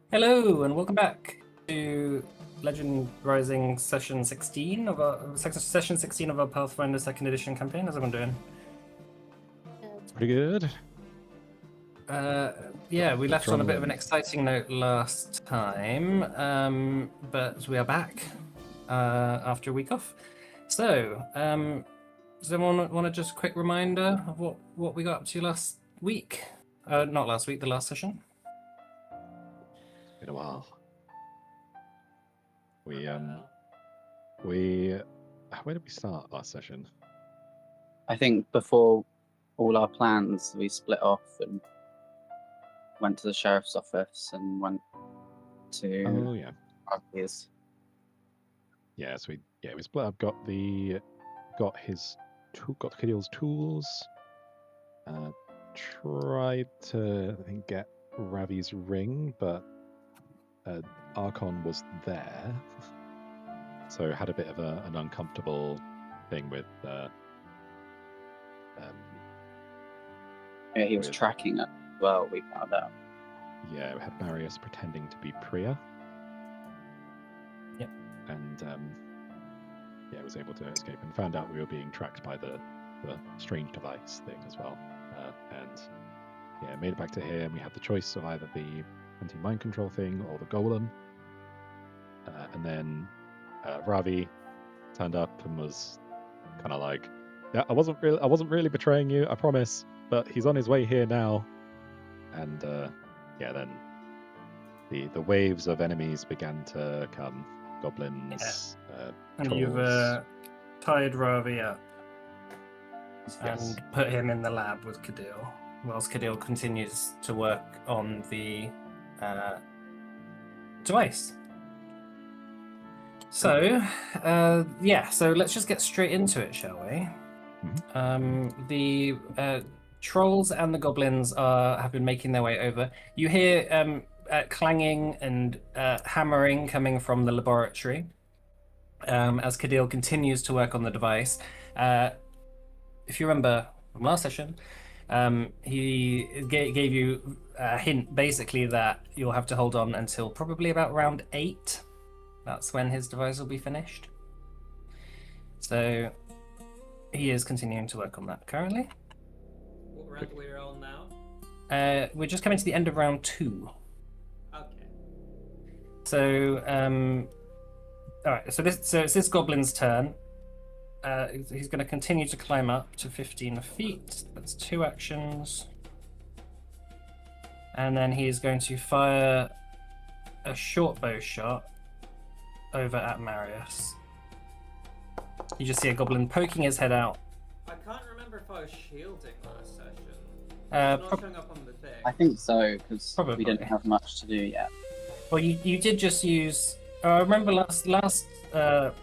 Hello and welcome back to Legend Rising session 16 of our Pathfinder Second Edition campaign. How's everyone doing? Pretty good. Yeah, we left on a bit of an exciting note last time, but we are back after a week off. So, does everyone want to just a quick reminder of what we got up to last week? Not last week, the last session. It's been a while. Where did we start last session? I think before all our plans, we split off and went to the sheriff's office and went to Ravi's. Yeah, so we split up. Got Kidil's tools. Tried to get Ravi's ring, but Archon was there, so had a bit of an uncomfortable thing with. Yeah, he was tracking it. Well, we found out. Yeah, we had Marius pretending to be Priya. Yep. And was able to escape and found out we were being tracked by the strange device thing as well. And made it back to here, and we had the choice of either the anti-mind control thing or the golem. And then Ravi turned up and was kind of like, "Yeah, I wasn't really betraying you, I promise. But he's on his way here now." And then the waves of enemies began to come. Goblins, and trolls. you've tied Ravi up Yes. and put him in the lab with Cadil, whilst Cadil continues to work on the device. So, so let's just get straight into it, shall we? Mhm. The trolls and the goblins have been making their way over. You hear clanging and hammering coming from the laboratory as Cadil continues to work on the device. If you remember from last session, he gave you a hint, basically, that you'll have to hold on until probably about round 8. That's when his device will be finished. So he is continuing to work on that currently. What round are we on now? We're just coming to the end of round 2. Okay. So, all right. So it's this goblin's turn. He's going to continue to climb up to 15 feet. That's 2 actions. And then he's going to fire a short bow shot over at Marius. You just see a goblin poking his head out. I can't remember if I was shielding last session. It's not showing up on the thing. I think so, because Probably. we didn't have much to do yet. Well, you did just use. I remember last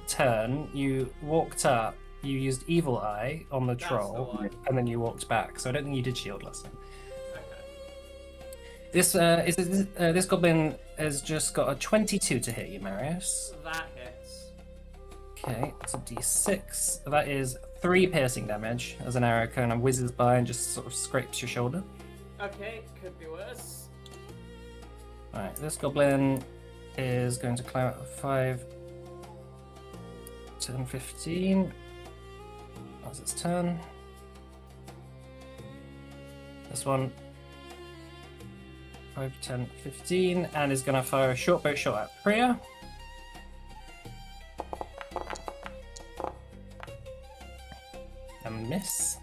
turn you walked up. You used Evil Eye on the That's troll, the one. and then you walked back. So I don't think you did shield last time. Okay. This goblin has just got a 22 to hit you, Marius. That hits. Okay, it's a d6. That is 3 piercing damage as an arrow kind of whizzes by and just sort of scrapes your shoulder. Okay, could be worse. Alright, this goblin is going to climb up 5, 10, 15. That's its turn. This one, 5, 10, 15, and is going to fire a short bow shot at Priya. And miss.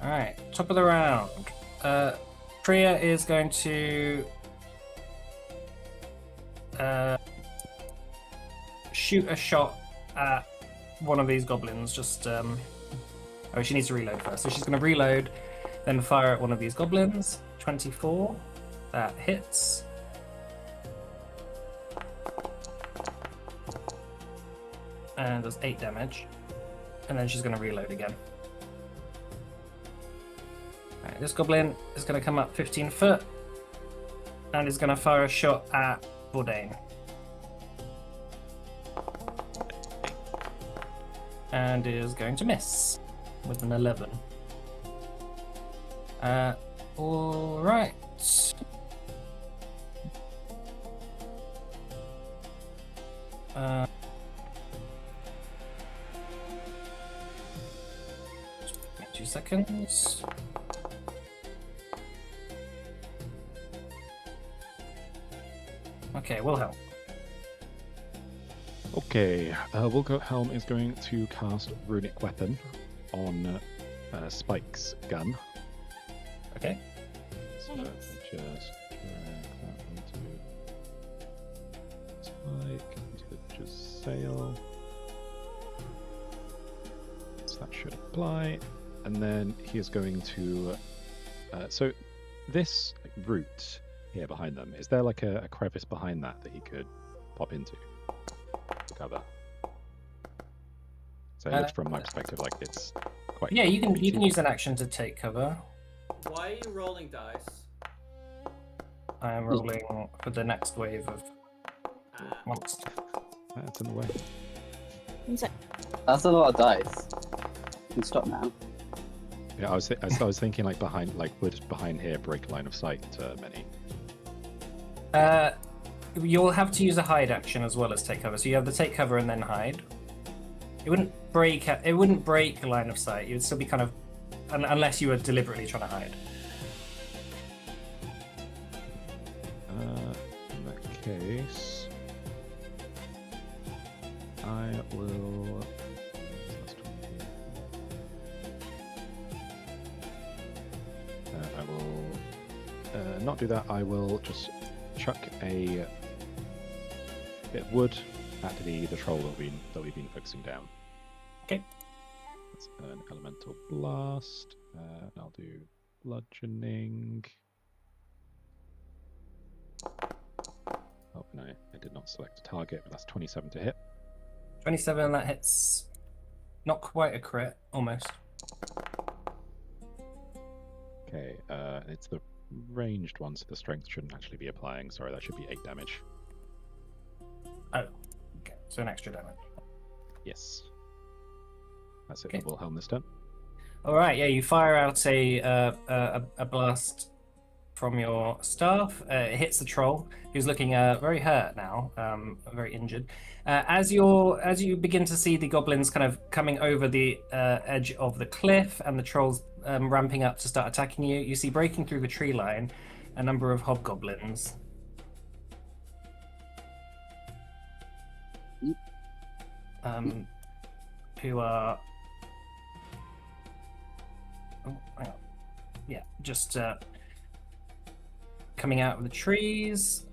Alright, top of the round. Priya is going to shoot a shot at one of these goblins. Just she needs to reload first. So she's going to reload, then fire at one of these goblins. 24. That hits. And does 8 damage. And then she's going to reload again. Alright, this goblin is going to come up 15 foot and is going to fire a shot at Bourdain. And is going to miss with an 11. Alright. 2 seconds. Okay, Wilhelm. Okay, Wilhelm is going to cast Runic Weapon on Spike's gun. Okay. So just drag that onto Spike, into the sail. So that should apply. And then he is going to... so this route here behind them, is there like a crevice behind that he could pop into to cover? So it looks from my perspective like it's quite... Yeah, you can use an action to take cover. Why are you rolling dice? I am rolling for the next wave of monsters. That's in the way. That's a lot of dice. You can stop now. Yeah, I was thinking like behind, like would behind here break line of sight many. You'll have to use a hide action as well as take cover. So you have the take cover and then hide. It wouldn't break. It wouldn't break line of sight. You would still be kind of, unless you were deliberately trying to hide. In that case, I will. I will not do that. I will just chuck a bit of wood at the troll that we've been focusing down. Okay. That's an elemental blast. I'll do bludgeoning. Oh no, I did not select a target, but that's 27 to hit. 27, that hits. Not quite a crit, almost. Okay, it's the ranged one, so the strength shouldn't actually be applying. Sorry, that should be 8 damage. Oh, okay. So an extra damage. Yes. That's it Okay. for Wilhelm this turn. All right, yeah, you fire out a blast from your staff. It hits the troll, who's looking very hurt now, very injured. As you begin to see the goblins kind of coming over the edge of the cliff, and the trolls ramping up to start attacking you, you see breaking through the tree line a number of hobgoblins. Who are just coming out of the trees.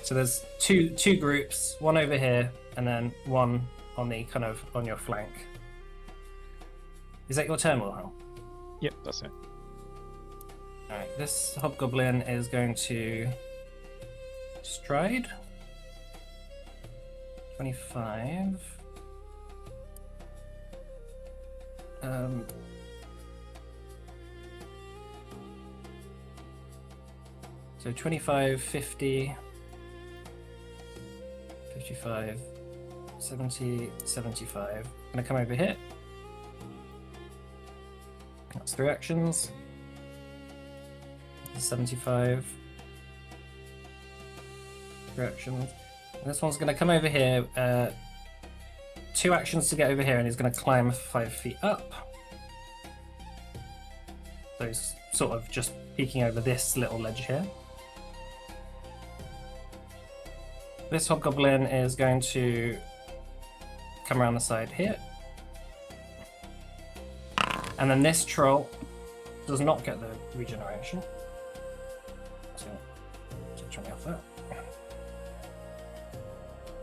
So there's two groups, one over here and then one on the kind of on your flank. Is that your turn, Wilhelm? Yep, that's it. Alright, this hobgoblin is going to stride. 25. So 25, 50, 55, 70, 75. I'm gonna come over here. That's 3 actions. 75. 3 actions. And this one's gonna come over here. 2 actions to get over here, and he's gonna climb 5 feet up. So he's sort of just peeking over this little ledge here. This hobgoblin is going to come around the side here. And then this troll does not get the regeneration. So turn me off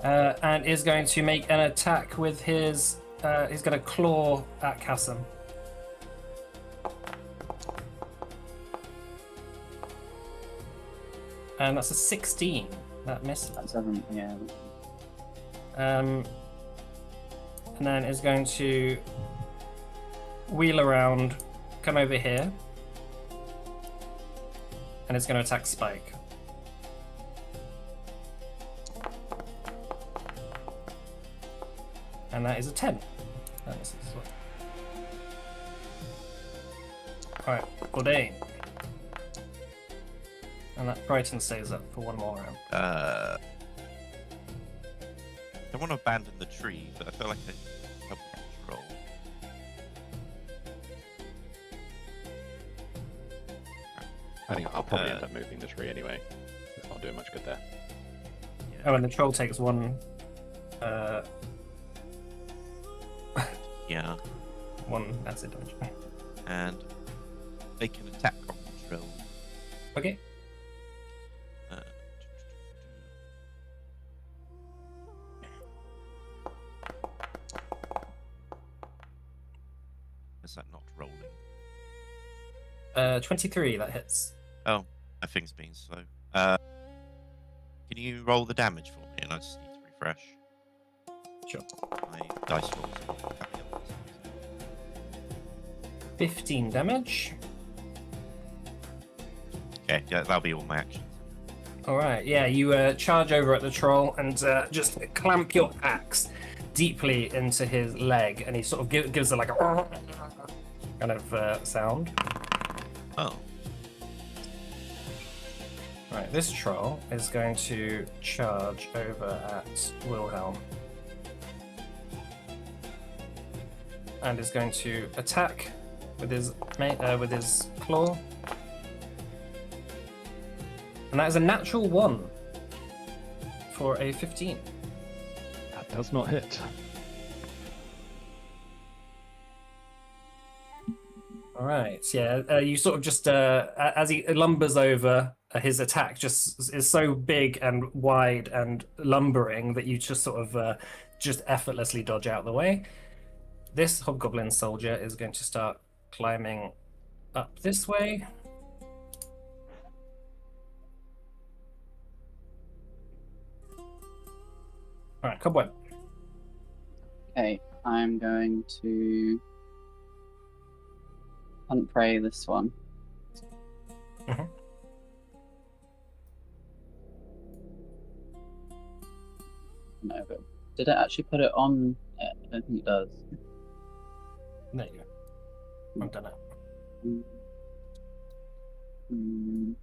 that. And is going to make an attack with his... he's going to claw at Kassam. And that's a 16. That missed. That's 7, yeah. And then is going to wheel around, come over here, and it's going to attack Spike. And that is a 10. That misses as well. Alright, Bourdain. And that Brighton stays up for one more round. I don't want to abandon the tree, but I feel like I help control. I think I'll probably end up moving the tree anyway. It's not doing much good there. Yeah. Oh, and the troll takes one. Yeah. One acid damage. And they can attack on control. Okay. Is that not rolling? 23, that hits. Oh, my thing's being slow. Can you roll the damage for me? And I just need to refresh. Sure. My dice rolls. Are happy on this. 15 damage. Okay, yeah, that'll be all my actions. Alright, yeah, you charge over at the troll and just clamp your axe deeply into his leg, and he sort of gives it like a kind of sound. Oh. Right, this troll is going to charge over at Wilhelm. And is going to attack with his claw. And that is a natural 1 for a 15. That does not hit. All right, yeah. You sort of just as he lumbers over, his attack just is so big and wide and lumbering that you just sort of just effortlessly dodge out of the way. This hobgoblin soldier is going to start climbing up this way. All right, Cobweb. Okay, I'm going to hunt prey this one. Mhm. No, but did it actually put it on it? I don't think it does. There you go. I've done it. I'm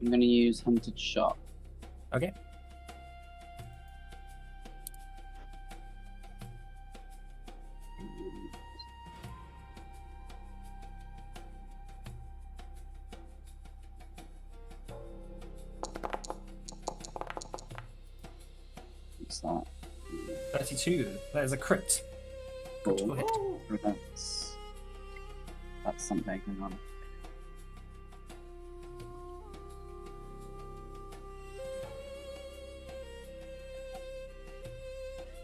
going to use Hunted Shot. Okay. What's that? 32. That is a crit. Critical hit. That's something. Hang on.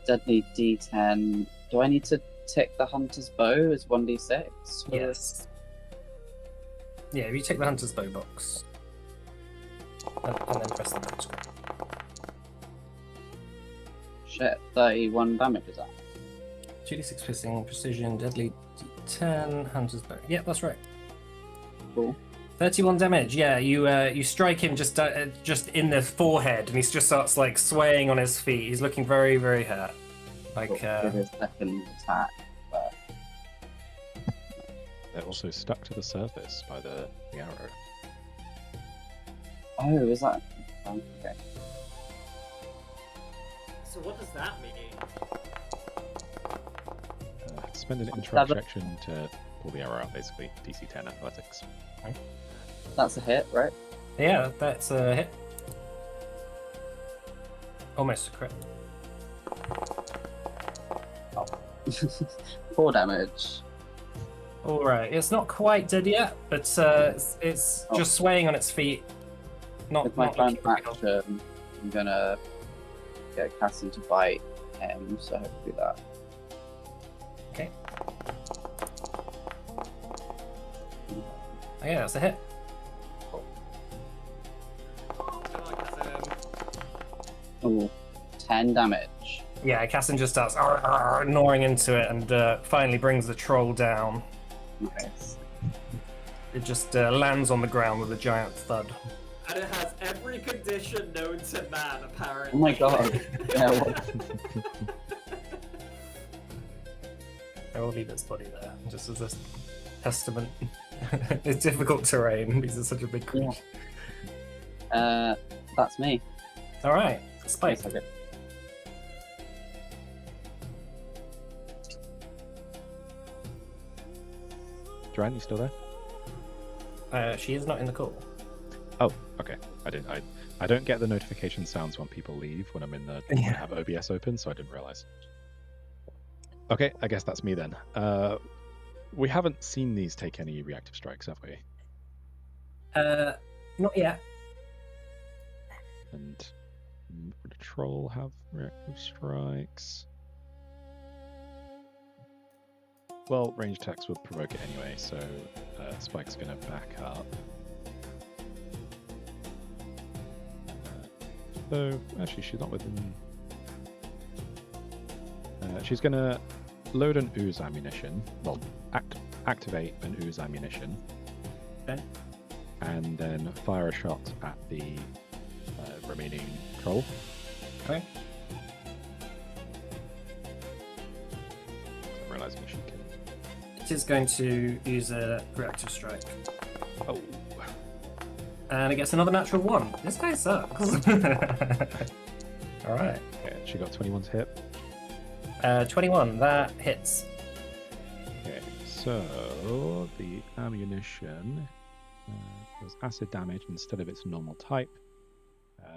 Deadly D10. Do I need to tick the hunter's bow as 1d6? Yes. Yeah, if you take the hunter's bow box and then press the mouse. Shit, 31 damage is that? 2d6 piercing, precision, deadly d10, hunter's bow. Yeah, that's right. Cool. 31 damage. Yeah, you strike him just in the forehead, and he just starts like swaying on his feet. He's looking very, very hurt. Like With his second attack. But... They're also stuck to the surface by the arrow. Oh, is that? Oh, okay. So what does that mean? Spend an interact action to pull the arrow out, basically. DC 10 athletics. That's a hit, right? yeah, that's a hit. Almost a crit. 4 damage. All right, it's not quite dead yet, but it's just swaying on its feet. With my not plan looking very well. action, I'm gonna get Cassie to bite him, so hopefully that. Okay. Oh, yeah, that's a hit. Oh, 10 damage. Yeah, Cassin just starts gnawing into it and finally brings the troll down. Nice. It just lands on the ground with a giant thud. And it has every condition known to man, apparently. Oh my god. Yeah, what? I will leave its body there, just as a testament. It's difficult terrain because it's such a big creature. That's me. All right, Spike. Yes, I did. Joanne, you still there? She is not in the call. Oh, okay. I don't get the notification sounds when people leave when I'm in the when I have OBS open, so I didn't realize. Okay, I guess that's me then. We haven't seen these take any reactive strikes, have we? Not yet. And would a troll have reactive strikes? Well, range attacks would provoke it anyway, so Spike's going to back up. So, actually, she's not within... she's going to load an ooze ammunition. Well, activate an ooze ammunition. Okay. And then fire a shot at the remaining troll. Okay. I'm realizing she can... It is going to use a reactive strike. Oh. And it gets another natural 1. This guy sucks. Alright. Okay, she got 21 to hit. 21, that hits. Okay, so the ammunition does acid damage instead of its normal type.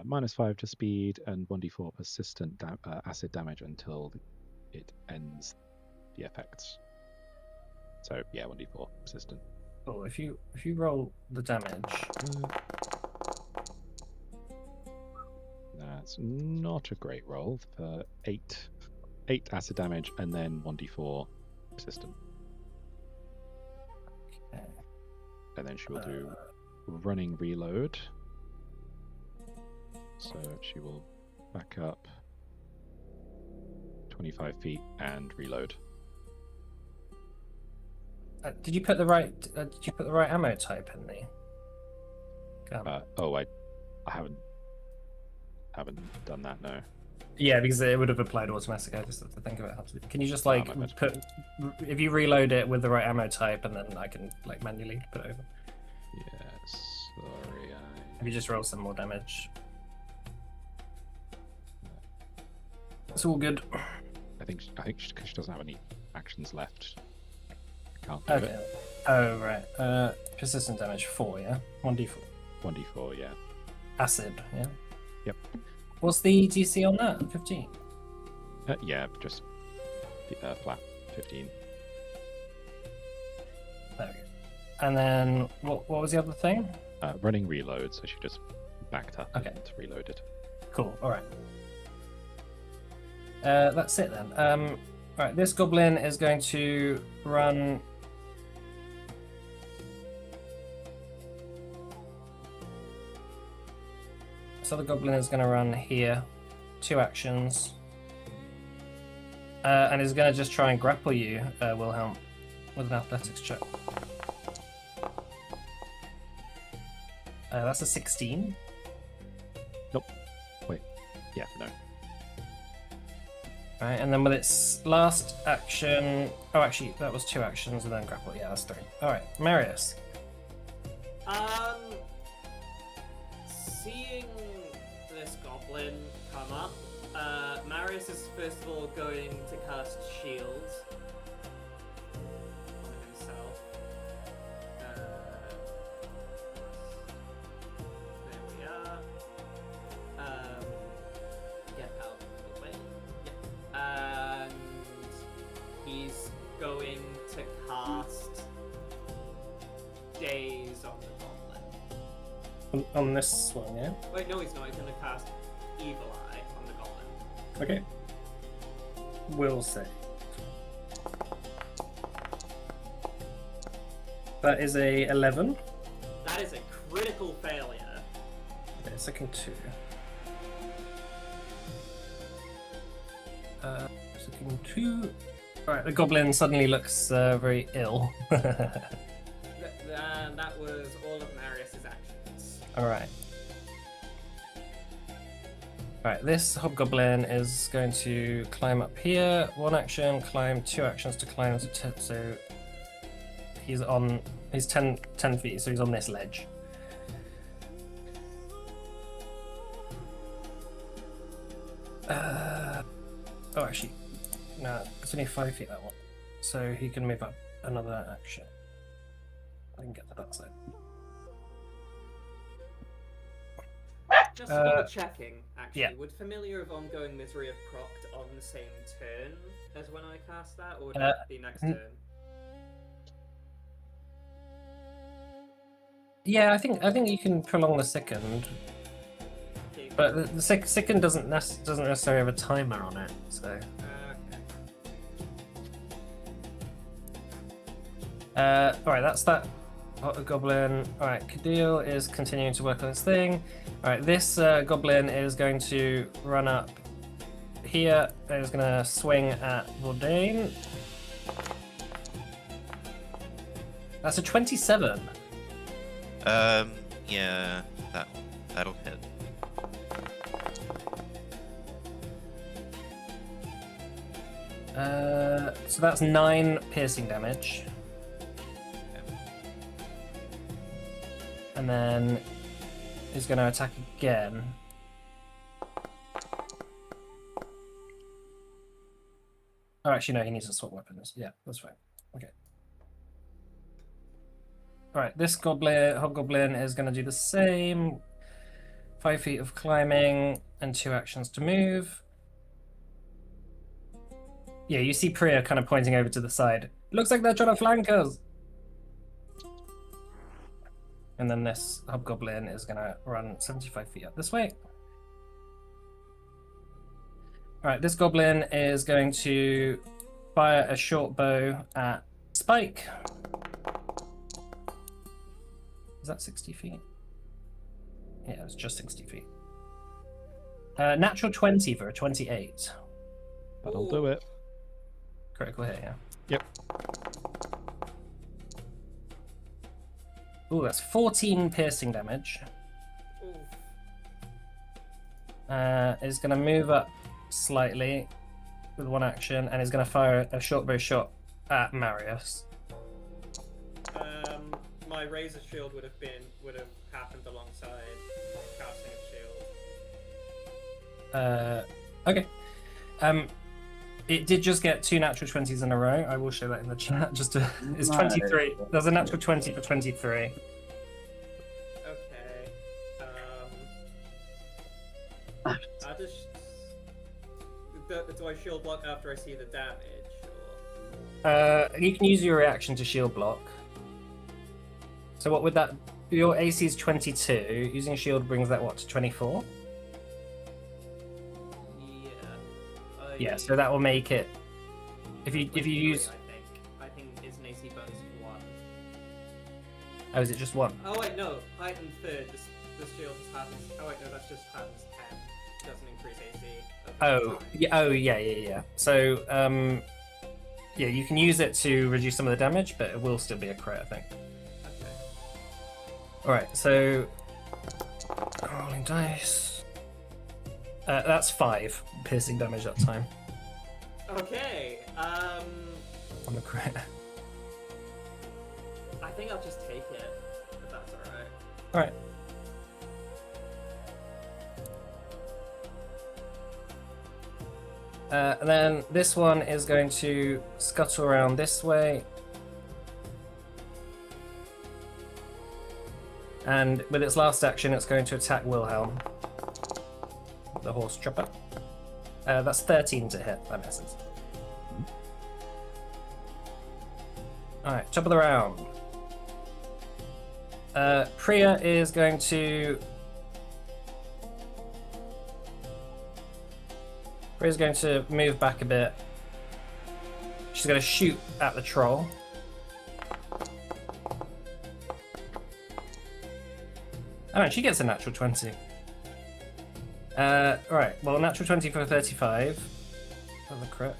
-5 to speed and 1d4 persistent acid damage until it ends the effects. So yeah, 1d4 persistent. Oh, if you roll the damage. That's not a great roll for 8 acid damage and then 1d4 persistent. Okay. And then she will do running reload. So she will back up 25 feet and reload. Did you put the right ammo type in the gun? Oh, I haven't done that, no. Yeah, because it would have applied automatically. I just have to think of it. Can you just like my bad. put if you reload it with the right ammo type, and then I can like manually put it over. Yeah, sorry. If you just roll some more damage, it's all good. I think because she doesn't have any actions left, I can't do Okay. it. Oh right. Persistent damage 4, yeah. 1d4. 1d4, yeah. Acid, yeah. Yep. What's the DC on that? 15. Yeah, just flat 15. There we go. And then what was the other thing? Running reload, so she just backed up Okay. and reloaded. Cool. All right. That's it then. All right. This goblin is going to run. So the goblin is going to run here, 2 actions, and is going to just try and grapple you, Wilhelm, with an athletics check. That's a 16. Nope. Wait. Yeah, no. Right, and then with its last action... Oh, actually, that was 2 actions and then grapple. Yeah, that's 3. Alright, Marius. Seeing this goblin come up, Marius is first of all going to cast Shield on himself. There we are. Get out of the way. Yeah. And he's going to cast Daze on the goblin. On this one, yeah? Wait, no, he's not. He's going to cast Evil Eye on the goblin. Okay. Will save. That is a 11. That is a critical failure. Okay, second 2. Second 2. Alright, the goblin suddenly looks very ill. That was all of Marius's actions. Alright. Alright, this hobgoblin is going to climb up here. 1 action, climb, 2 actions to climb. So he's on He's 10 feet, so he's on this ledge. Oh, actually, no, it's only 5 feet that one. So he can move up another action. I can get to that side. Just double checking, actually, yeah. would Familiar of Ongoing Misery have procced on the same turn as when I cast that, or would it be next turn? Yeah, I think you can prolong the second, Okay. but the second doesn't necessarily have a timer on it. So. Alright, that's that goblin. Alright, Kadil is continuing to work on his thing. Alright, this goblin is going to run up here and is going to swing at Vordain. That's a 27. Yeah, that'll hit. So that's 9 piercing damage. And then he's going to attack again. Oh, actually, no, he needs to swap weapons. Yeah, that's fine. Okay. Alright, this hobgoblin is going to do the same. 5 feet of climbing and 2 actions to move. Yeah, you see Priya kind of pointing over to the side. Looks like they're trying to flank us. And then this hobgoblin is going to run 75 feet up this way. Alright, this goblin is going to fire a short bow at Spike. Is that 60 feet? Yeah, it's just 60 feet. Natural 20 for a 28. That'll do it. Critical hit, yeah. Yep. Ooh, that's 14 piercing damage. Is going to move up slightly with one action and is going to fire a short bow shot at Marius. My razor shield would have happened alongside casting a shield. Okay. It did just get 2 natural 20s in a row. I will show that in the chat. It's 23. There's a natural 20 for 23. Okay. I just do I shield block after I see the damage? Or... You can use your reaction to shield block. So what would that? Your AC is 22. Using shield brings that what to 24? Yeah, so that will make it. If you use. I think it's an AC bonus of 1. Oh, is it just 1? Oh wait, no. Heightened third. This shield just happens. Oh wait, no, that's just happens 10. Doesn't increase AC. Oh yeah. Oh yeah. So yeah, you can use it to reduce some of the damage, but it will still be a crit, I think. Okay. All right. So rolling dice. That's 5 piercing damage that time. Okay. On the crit. I think I'll just take it, if that's alright. Alright. And then this one is going to scuttle around this way. And with its last action, it's going to attack Wilhelm. The horse chopper. That's 13 to hit. That misses. Alright, top of the round. Priya is going to... Priya's going to move back a bit. She's going to shoot at the troll. Oh, and she gets a natural 20. Right, well, natural 20 for 35. Another crit.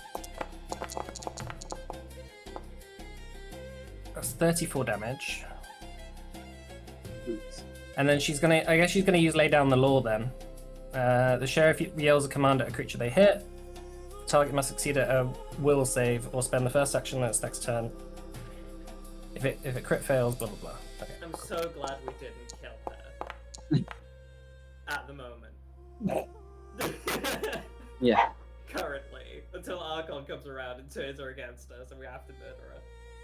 That's 34 damage. Oops. And then I guess she's gonna use Lay Down the Law then. The sheriff yells a command at a creature they hit. The target must succeed at a will save or spend the first action on its next turn If it crit fails, blah blah blah. Okay. I'm so glad we didn't kill her. At the moment. Yeah. Currently, until Archon comes around and turns her against us, and we have to murder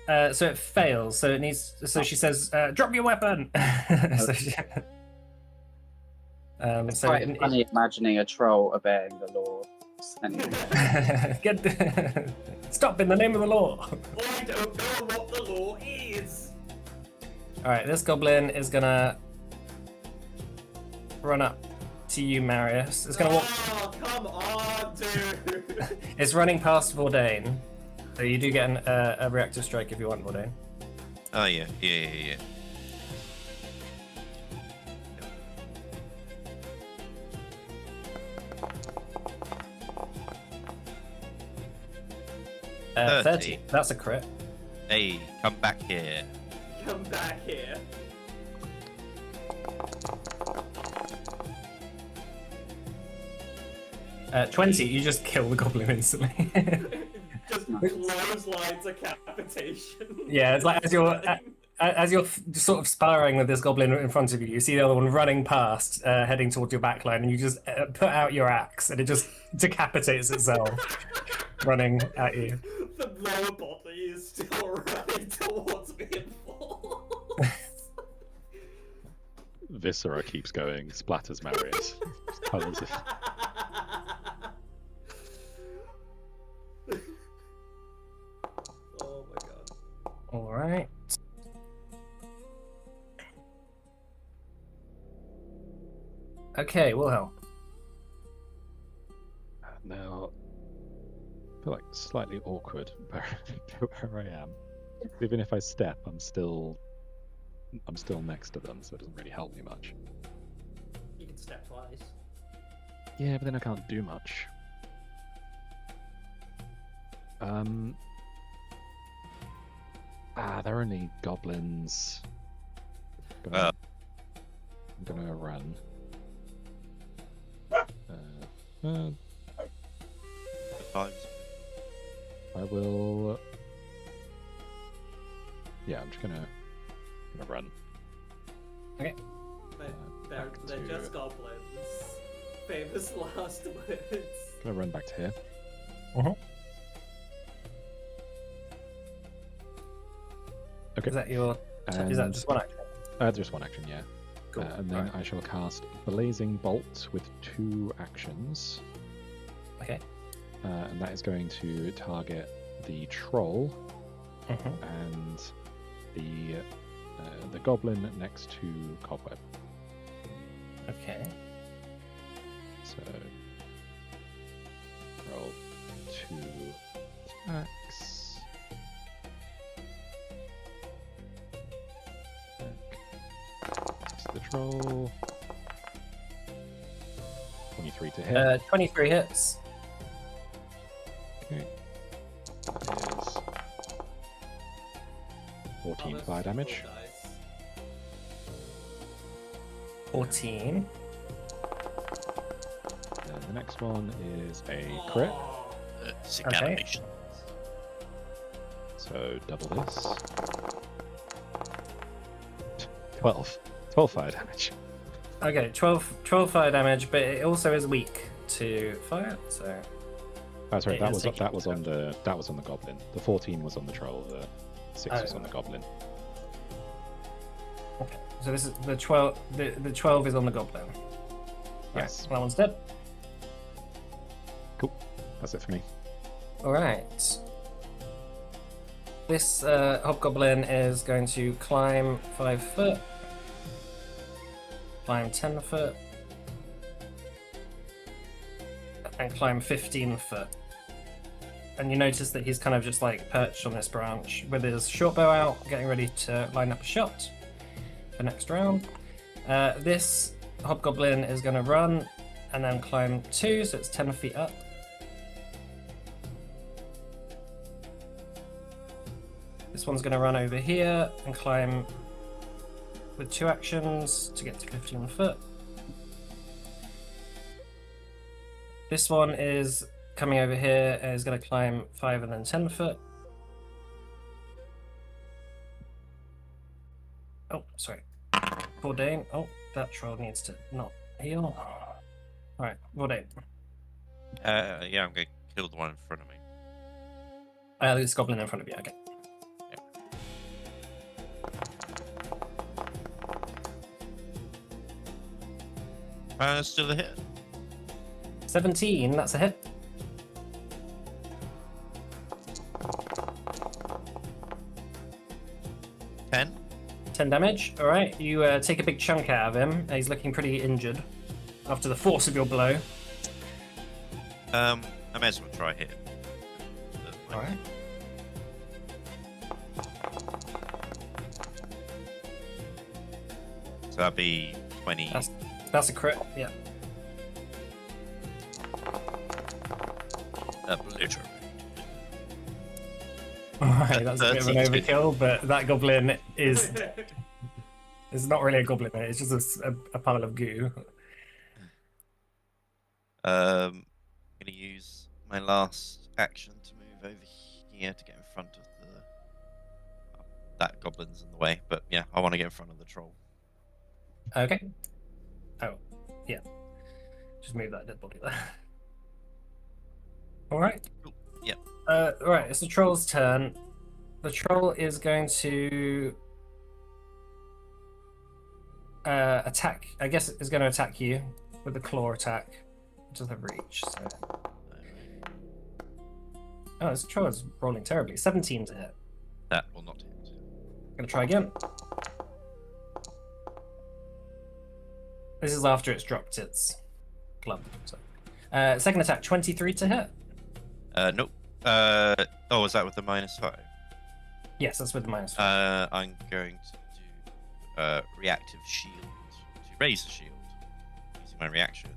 her. So it fails. So it needs. So she says, "Drop your weapon." so she, It's so quite funny imagining a troll obeying the law. Get stop in the name of the law. I don't know what the law is. All right, this goblin is gonna run up to you, Marius. It's gonna walk. Oh, come on, dude. It's running past Vordain, so you do get a reactive strike if you want, Vordain. Oh yeah. Uh, 30. That's a crit. Hey, come back here. Come back here. Uh, 20. You just kill the goblin instantly. Just clothesline decapitation. Yeah, it's like as you're sort of sparring with this goblin in front of you, you see the other one running past, heading towards your backline, and you just put out your axe, and it just decapitates itself, running at you. The lower body is still running towards me in full. Viscera keeps going, splatters Marius. Colours it. Oh my god. All right. Okay, Wilhelm. Now, I feel like slightly awkward where I am. Even if I step, I'm still next to them, so it doesn't really help me much. You can step twice. Yeah, but then I can't do much. They're only goblins. I'm gonna run. I will. Yeah, I'm just gonna run. Okay. They're just goblins. Famous last words. Gonna run back to here. Okay. Is that your? Is that just one action? Just one action, yeah. Cool. And then I shall cast Blazing Bolt with 2 actions. Okay. And that is going to target the troll and the goblin next to Cobweb. Okay. So roll 2 attacks. To the troll. 23 to hit. 23 hits. Okay. That is 14 fire damage. 14. And the next one is a crit. Sick Okay. animation. So double this. 12. 12 fire damage. Okay, 12 fire damage, but it also is weak to fire, so. Oh, sorry, It that is was taking on the goblin. The 14 was on the troll. The 6 was on the goblin. Okay. So this is the 12. The 12 is on the goblin. Yes. Right, that one's dead. Cool. That's it for me. All right. This hobgoblin is going to climb 5 foot, climb 10 foot, and climb 15 foot. And you notice that he's kind of just like perched on this branch with his short bow out, getting ready to line up a shot for next round. This hobgoblin is going to run and then climb 2, so it's 10 feet up. This one's going to run over here and climb with 2 actions to get to 15 foot. This one is coming over here and is going to climb 5 and then 10 foot. Oh, sorry. Bourdain. Oh, that troll needs to not heal. Alright, Bourdain. Yeah, I'm going to kill the one in front of me. This goblin in front of you, okay. Still a hit. 17, that's a hit. Ten. 10 damage. Alright, you take a big chunk out of him. He's looking pretty injured after the force of your blow. I may as well try hit him. Alright. So that'd be 20. That's a crit, yeah. Obliterate. Alright, that's a bit of an 32. overkill, but that goblin is... it's not really a goblin, mate. It's just a pile of goo. I'm going to use my last action to move over here to get in front of the... that goblin's in the way, but yeah, I want to get in front of the troll. Okay. Oh, yeah. Just move that dead body there. Alright. Yep. Right, it's the troll's turn. The troll is going to attack. I guess it's going to attack you with the claw attack. It doesn't have reach. So. Oh, this troll is rolling terribly. 17 to hit. That will not hit. I'm going to try again. This is after it's dropped its club. So. Second attack, 23 to hit. Nope. Oh, was that with the -5? Yes, that's with the -5. I'm going to do reactive shield to raise the shield using my reaction.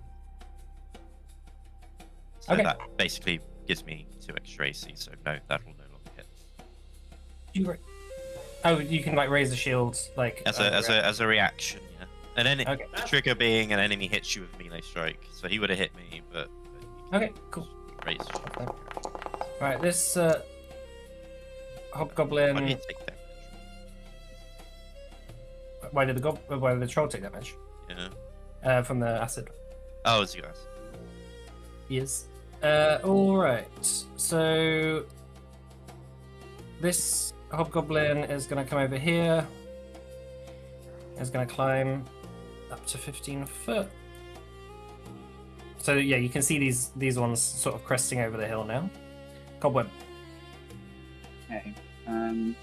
So Okay. that basically gives me 2 extra AC. So no, that will no longer hit. Oh, you can like raise the shield like As a reaction, yeah. And then Okay. the trigger being an enemy hits you with melee strike. So he would have hit me, but Okay, cool. raise the shield. Right, this Why hobgoblin. did you take damage? Why did the troll take damage? Yeah. From the acid. Oh, it's you guys. Yes. All right. So this hobgoblin is going to come over here. Is going to climb up to 15 foot. So yeah, you can see these ones sort of cresting over the hill now. Cobweb. Okay. I'm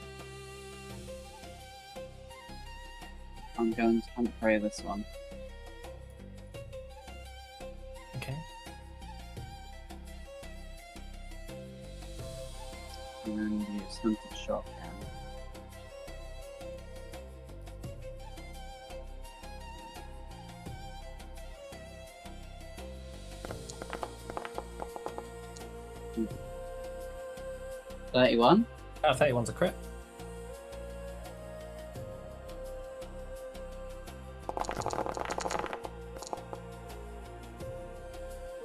going to hunt prey this one. Okay. And use hunted shotgun. Hmm. 31. 31's a crit.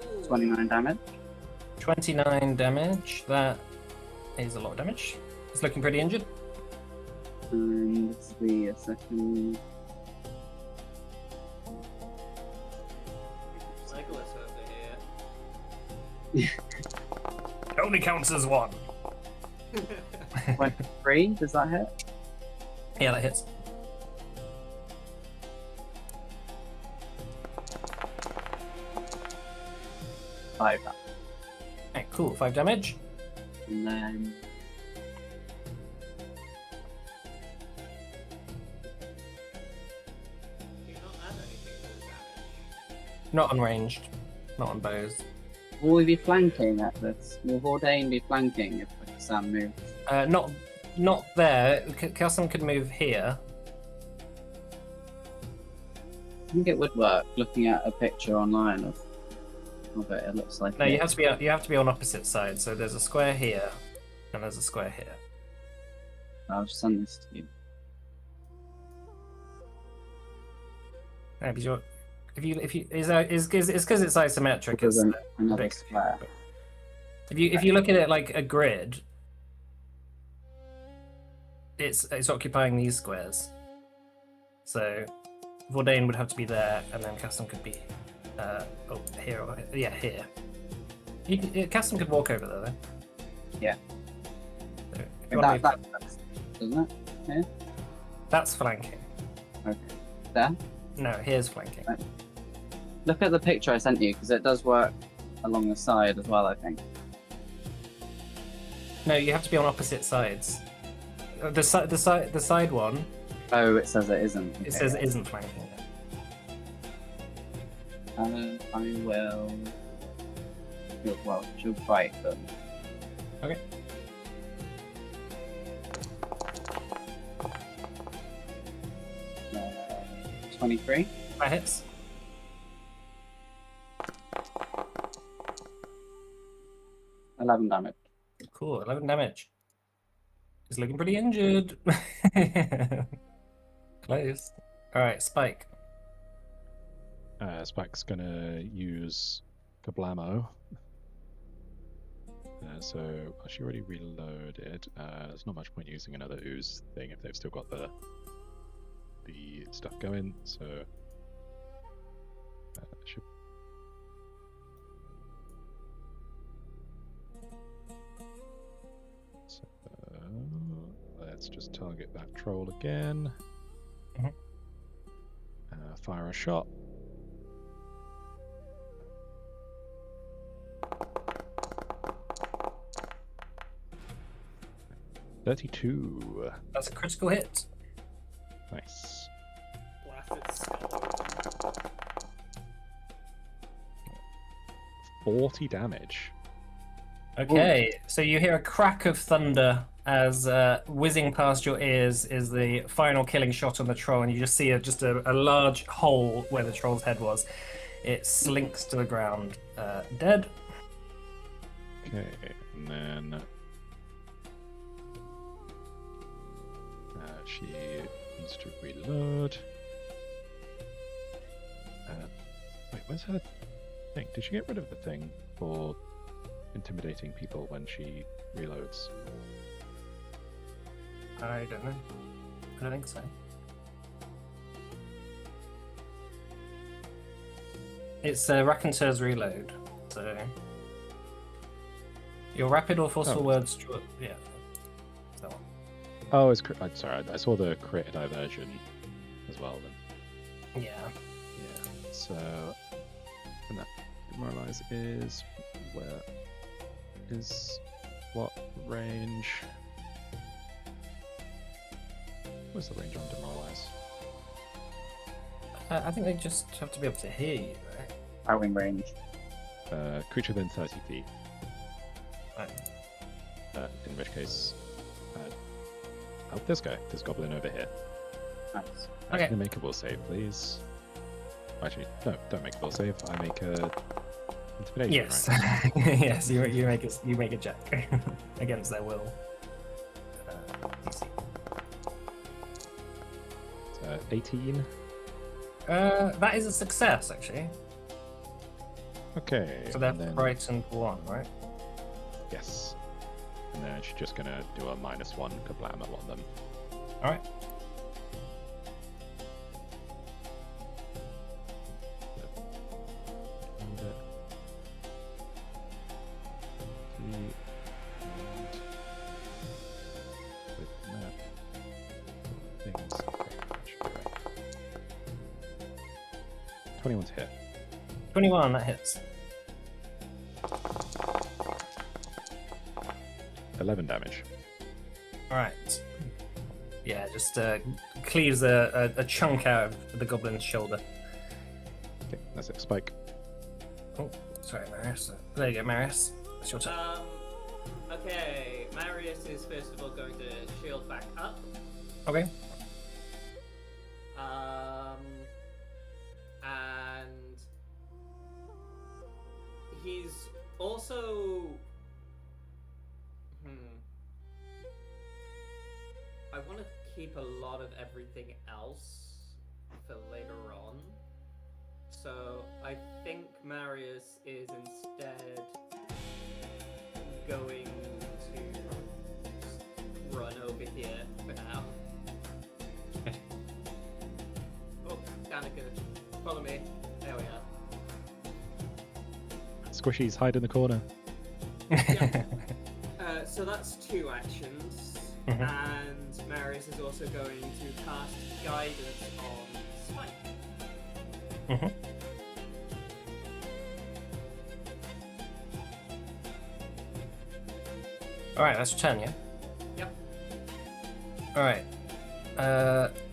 Ooh. 29 damage. 29 damage. That is a lot of damage. It's looking pretty injured. And this will be a second. Legolas over here. It only counts as one. 23, does that hit? Yeah, that hits. Five. Okay, cool. 5 damage. And then Do you not add anything to the damage? Not on ranged. Not on bows. will we be flanking at this? Will Vordain be flanking if Sam moves? Not there. Kelson could move here. I think it would work. Looking at a picture online of it, it looks like. No, you have to be on opposite sides. So there's a square here, and there's a square here. I'll just send this to you. Yeah, because if you it's because it's isometric. Because It's another big. square. If you look at it like a grid, it's occupying these squares. So Vordain would have to be there, and then Caston could be here or here. Here. Caston could walk over there, though. Yeah. So, That's, isn't it? Yeah. that's flanking. Okay. There. No, here's flanking. Right. Look at the picture I sent you, because it does work along the side as well, I think. No, you have to be on opposite sides. The side one. Oh, it says it isn't. It says it isn't flanking. I will. Well, she'll fight them. Okay. Uh, 23. That hits. $11 damage. Cool, 11 damage. He's looking pretty injured. Close. Alright, Spike. Spike's gonna use Kablamo. So she already reloaded. There's not much point using another ooze thing if they've still got the stuff going. So should. So let's just target that troll again. Mhm. Fire a shot. $32. That's a critical hit. Nice. Blast its skull. 40 damage. Okay, so you hear a crack of thunder as whizzing past your ears is the final killing shot on the troll, and you just see just a large hole where the troll's head was. It slinks to the ground, dead. Okay, and then she needs to reload. Wait, where's her thing? Did she get rid of the thing for intimidating people when she reloads? I don't know. I don't think so. It's Raconteur's reload, so your rapid or forceful words. Yeah. That one. Oh, it's I'm sorry. I saw the create diversion as well. Then. Yeah. Yeah. So, and that demoralize is where is what range? What's the range on demoralize? I think they just have to be able to hear you, right? Outwing range. Creature within 30 feet. Right. In which case, oh, this guy, this goblin over here. Nice. Okay. Can you make a will save, please? Actually, no, don't make a will save. I make a intimidation. Yes. Right? Yes. You make a check against their will. DC. 18. That is a success, actually. Okay. So they're and then, frightened one, right? yes. And then she's just gonna do a -1 kablamo on them. All right. Things. 21's hit. 21. That hits. 11 damage. All right. Yeah, just cleaves a chunk out of the goblin's shoulder. Okay, that's it. Spike. Oh, sorry, Marius. There you go, Marius. It's your turn. Okay, Marius is first of all going to shield back up. Okay. And he's also I want to keep a lot of everything else for later on. So I think Marius is instead going to run over here for now. good. Follow me. There we are. Squishies, hide in the corner. Yeah. So that's 2 actions, Mhm. and Marius is also going to cast Guidance on Spike. Mhm. Alright, that's your turn, yeah? Yep. Alright.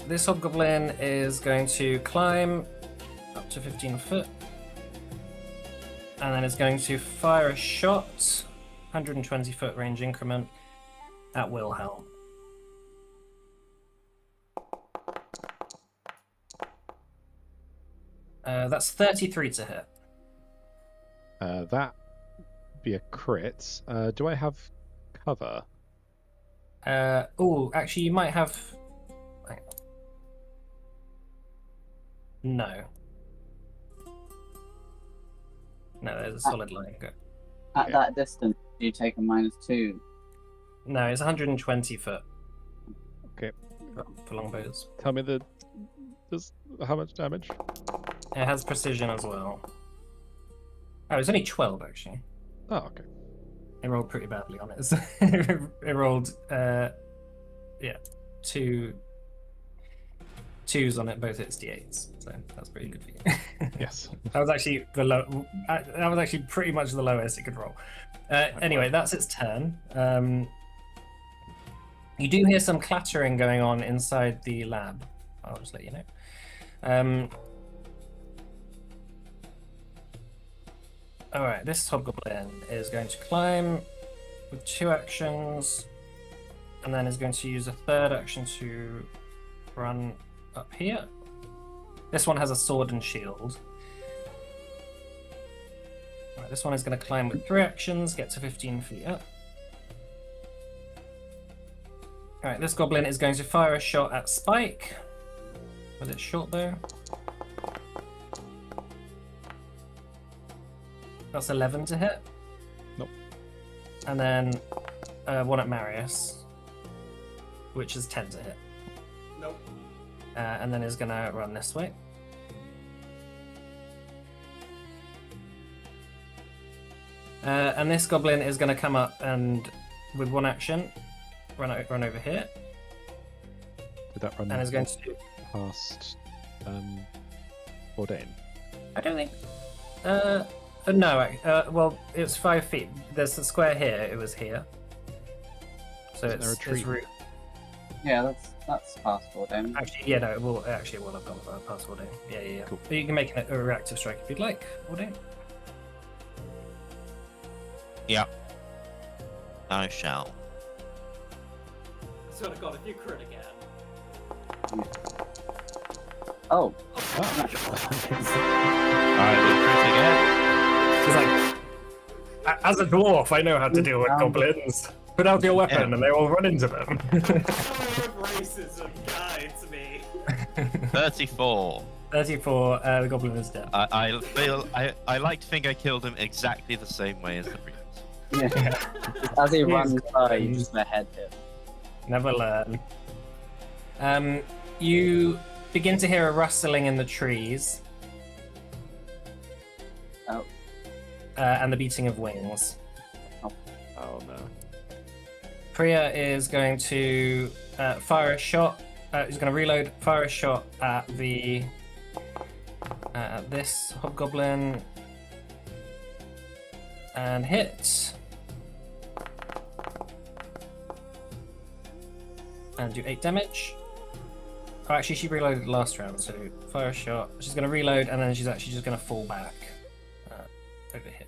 This hobgoblin is going to climb up to 15 foot. And then is going to fire a shot, 120 foot range increment, at Wilhelm. That's 33 to hit. That be a crit. Do I have cover? Oh, actually, you might have. Hang on. No. No, there's a solid line. Go. At that distance, you take a -2. No, it's 120 foot. Okay. For longbows. Tell me how much damage? It has precision as well. Oh, it's only 12 actually. Oh, okay. It rolled pretty badly on it. It rolled, two 2s on it, both hits d8s. So that's pretty good for you. Yes. That was actually that was actually pretty much the lowest it could roll. Anyway, that's its turn. You do hear some clattering going on inside the lab. I'll just let you know. All right, this hobgoblin is going to climb with 2 actions, and then is going to use a 3rd action to run up here. This one has a sword and shield. All right, this one is going to climb with 3 actions, get to 15 feet up. All right, this goblin is going to fire a shot at Spike with its short bow. That's 11 to hit. Nope. And then one at Marius, which is 10 to hit. Nope. And then is going to run this way. And this goblin is going to come up and, with 1 action, run over here. Did that run And is going to do... past Bourdain? I don't think... no, well, it's 5 feet. There's a square here, it was here. So Isn't there a it's tree? root. Yeah, that's passable then. Actually, yeah, no, it will have gone past Bourdain. Yeah. Cool. But you can make a reactive strike if you'd like, Bourdain. Yeah. I shall. I swear to God, if you crit again. Oh, Alright, we'll crit again. It's like, as a dwarf, I know how to deal with goblins. Put out your weapon and they will run into them. Racism guides me. 34. 34, the goblin is dead. I like to think I killed him exactly the same way as the previous. yeah. As he runs by, you just let head him. Never learn. You begin to hear a rustling in the trees. Oh. And the beating of wings. Oh no. Priya is going to fire a shot. He's going to reload, fire a shot at the this hobgoblin, and hit. And do 8 damage. Oh, actually, she reloaded last round, so fire a shot. She's going to reload, and then she's actually just going to fall back over here.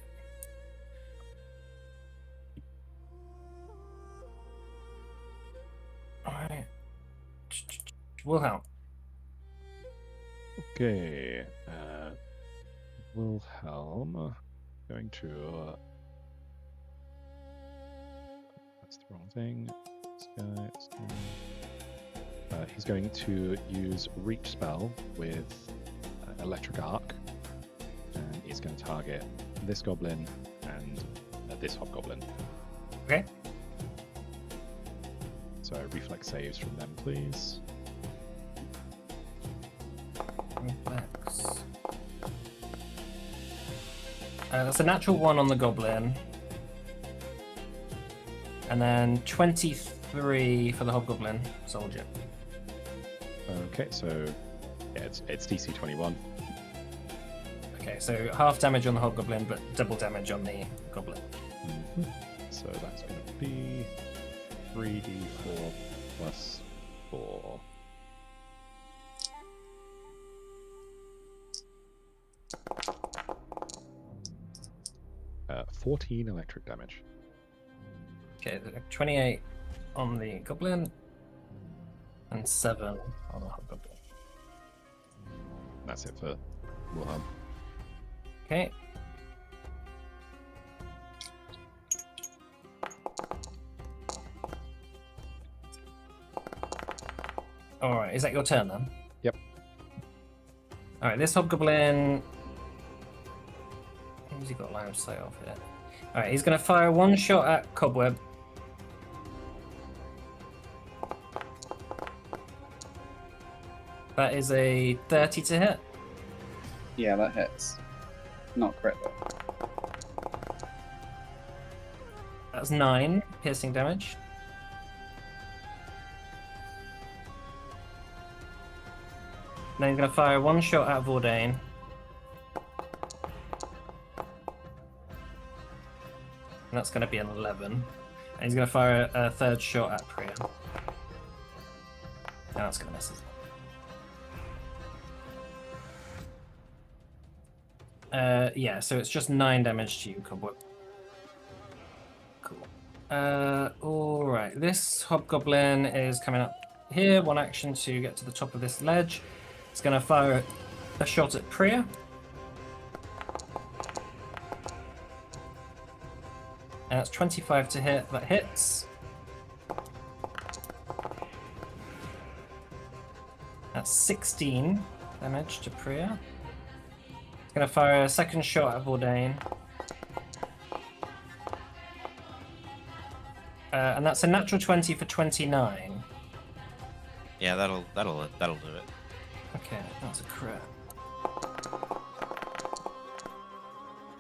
Alright. Wilhelm. Okay. Wilhelm going to. That's the wrong thing. This guy. He's going to use Reach Spell with Electric Arc, and he's going to target this goblin and this hobgoblin. Okay. So reflex saves from them, please. That's a natural 1 on the goblin. And then 23 for the hobgoblin soldier. Okay, so yeah, it's DC 21. Okay, so half damage on the hobgoblin, but double damage on the goblin. So that's going to be 3d4 plus 4. Uh, 14 electric damage. Okay, 28 on the goblin, and 7 on the hobgoblin. That's it for Wilhelm. Okay. Alright, is that your turn then? Yep. Alright, this hobgoblin. Who's he got line of sight of here? Alright, he's going to fire 1 shot at Cobweb. That is a 30 to hit. Yeah, that hits. Not crit though. That's 9 piercing damage. Then he's going to fire 1 shot at Vordain. And that's going to be an 11. And he's going to fire a 3rd shot at Priya. And that's going to miss as well. Yeah, so it's just 9 damage to you, Cobweb. Cool. Alright, this hobgoblin is coming up here. 1 action to get to the top of this ledge. It's going to fire a shot at Priya. And that's 25 to hit. That hits. That's 16 damage to Priya. It's going to fire a 2nd shot at Vordain. And that's a natural 20 for 29. Yeah, that'll do it. Okay, that's a crit.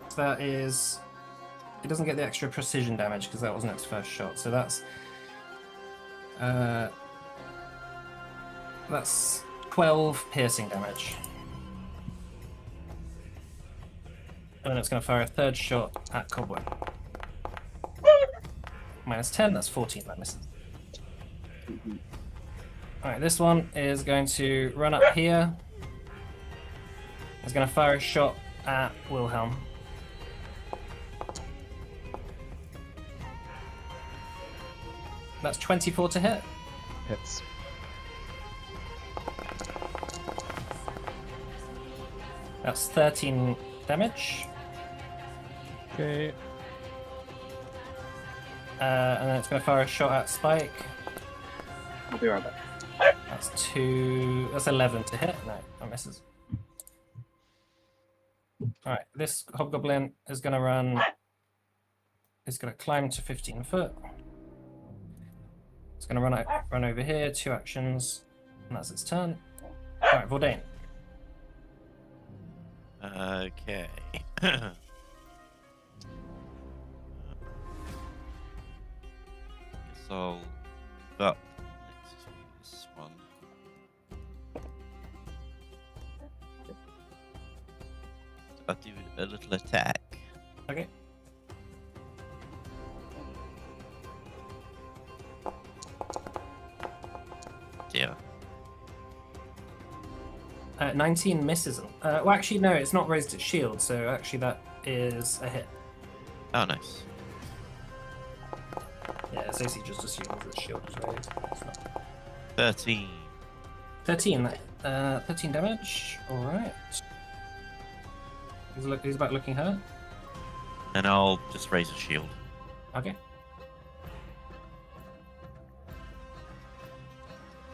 So that is... It doesn't get the extra precision damage because that wasn't its first shot. So that's 12 piercing damage. And then it's going to fire a 3rd shot at Cobweb. Minus 10, that's 14, that misses. Alright, this one is going to run up here. It's going to fire a shot at Wilhelm. That's 24 to hit. Hits. That's 13 damage. Okay. And then it's going to fire a shot at Spike. I'll be right back. That's 2. That's 11 to hit. No, that misses. Alright, this hobgoblin is going to run. It's going to climb to 15 foot. It's going to run over here, 2 actions, and that's its turn. Alright, Vordain. Okay. Guess I'll move up next to this one. So I'll do a little attack. Okay. Yeah. 19 misses. Well, actually, no, it's not raised its shield, so actually that is a hit. Oh, nice. Yeah, Stacey just assumes its shield is raised. It's not. 13. 13. 13 damage. Alright. He's about looking hurt. And I'll just raise a shield. Okay.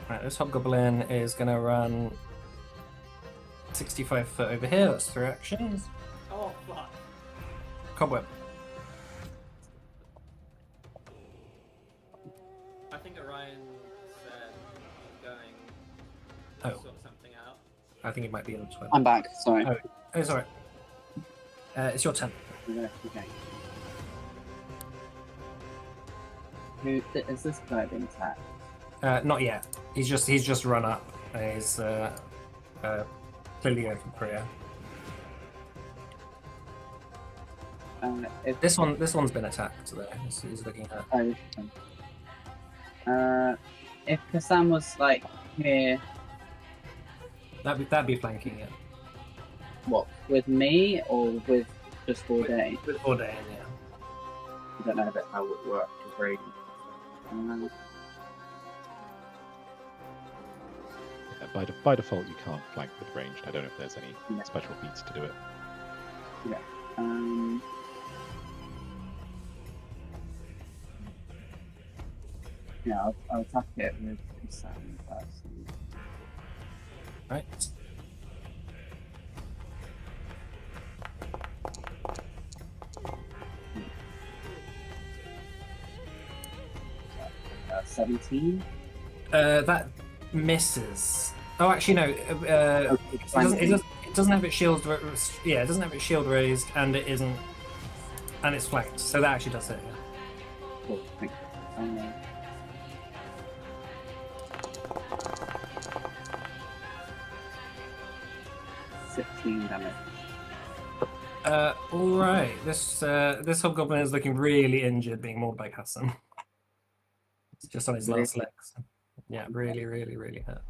Right, this hobgoblin is going to run 65 foot over here. That's 3 actions. Oh, fuck. Cobweb. I think Orion said he's going Oh. to sort something out. I think it might be in the 12. I'm back, sorry. Oh, it's alright. It's your turn. Yeah, okay. Who is this guy being attacked? Not yet. He's just run up. And he's clearly open prayer. If This one's been attacked there. He's looking at. If Kassam was like here, That'd be flanking it. what, with me or with just all day? With Ordain, yeah. I don't know how it would work with Raven. Yeah, by default, you can't flank with ranged. I don't know if there's any special feats to do it. Yeah. Yeah, I'll attack it with Kassam first. Right. Uh, 17. That misses. Oh, actually no. It doesn't have its shield. Yeah, it doesn't have its shield raised, and it isn't, and it's flanked. So that actually does hit. Yeah. Cool, thank you. 16 damage. All right. This hobgoblin is looking really injured, being mauled by Hassan. It's just on his last legs. Yeah, really, really, really hurt.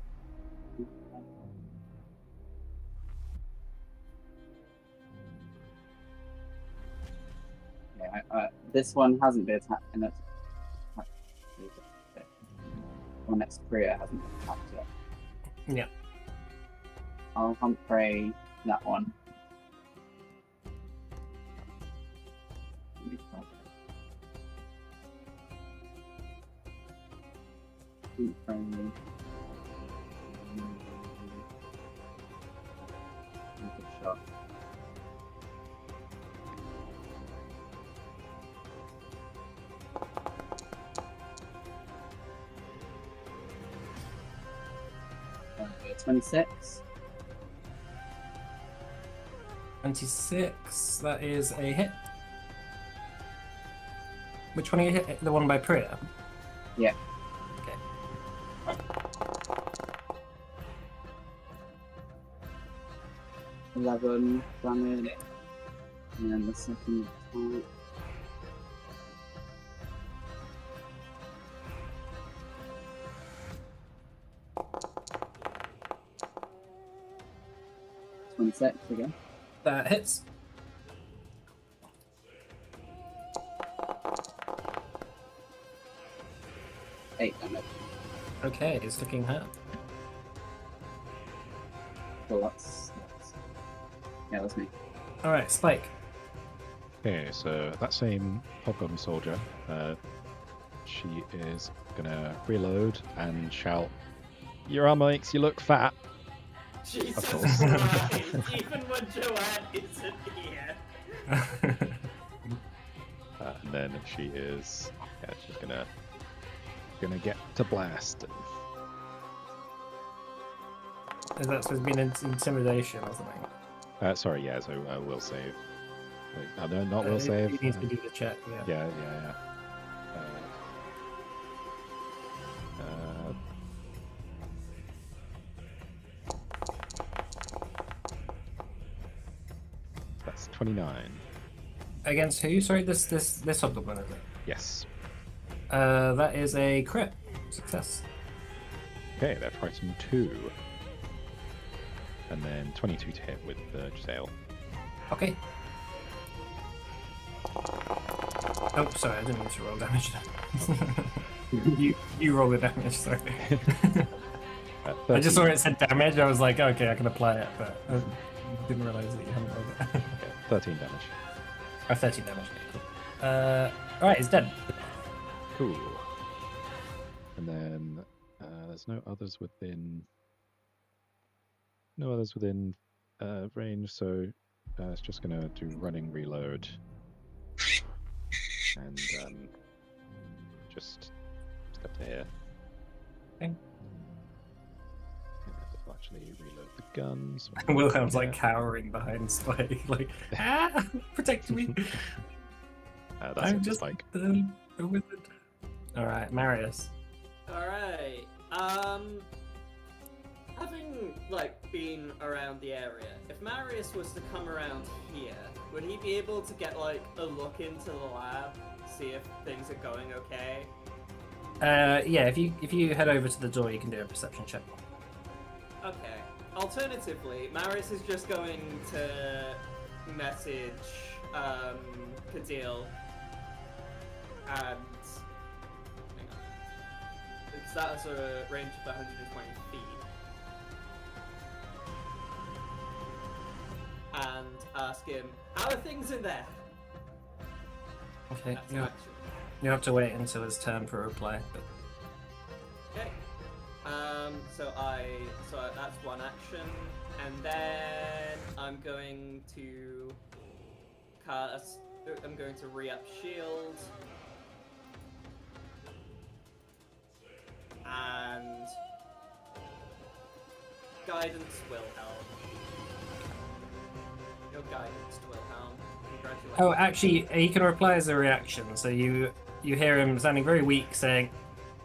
Yeah, this one hasn't been attacked, and it's one next Priya hasn't been attacked yet. Yeah. I'll hunt prey that one. Shot. Okay, 26. 26. That is a hit. Which one are you hit? The one by Priya? Yeah. Okay. 11 damage, and then the second attack. Six again. That hits. Eight damage. Okay, it's looking hurt. So that's me. All right, Spike. Okay, so that same hobgoblin soldier, she is gonna reload and shout, "Your armor makes you look fat." Jesus course. Christ! Even when Joanne isn't here. And then she is, she's gonna get to blast. Is that supposed to be an intimidation or something? Sorry, yeah. So will save. Wait, no, not will save. He needs to do the check. Yeah. Yeah. That's 29. Against who? Sorry, this hobgoblin, is it? Yes. That is a crit success. Okay, they're frightened 2. And then 22 to hit with the Giselle. Okay. Oh, sorry, I didn't mean to roll damage. you roll the damage. Sorry. I just saw it said damage. I was like, okay, I can apply it, but I didn't realize that you hadn't rolled it. Okay, 13 damage. 13 damage. Cool. All right, it's dead. Cool. And then there's no others within range, so it's just gonna do running reload and just step to here. Okay. Actually, quickly reload the guns. Wilhelm's like cowering behind Spike, like, protect me. That's I'm it, just Spike. a wizard. All right, Marius. All right. Having like been around the area, if Marius was to come around here, would he be able to get like a look into the lab, see if things are going okay? Yeah, if you head over to the door, you can do a perception check. Okay. Alternatively, Marius is just going to message Kadil and hang on, because that has a range of 120 feet. And ask him, how are things in there? Okay, That's you, an action. you have to wait until his turn for a reply. But... Okay. So that's one action, and then I'm going to cast. I'm going to re-up shield, and guidance Wilhelm. Your guidance Wilhelm. Congratulations. Oh, actually, he can reply as a reaction. So you hear him sounding very weak, saying,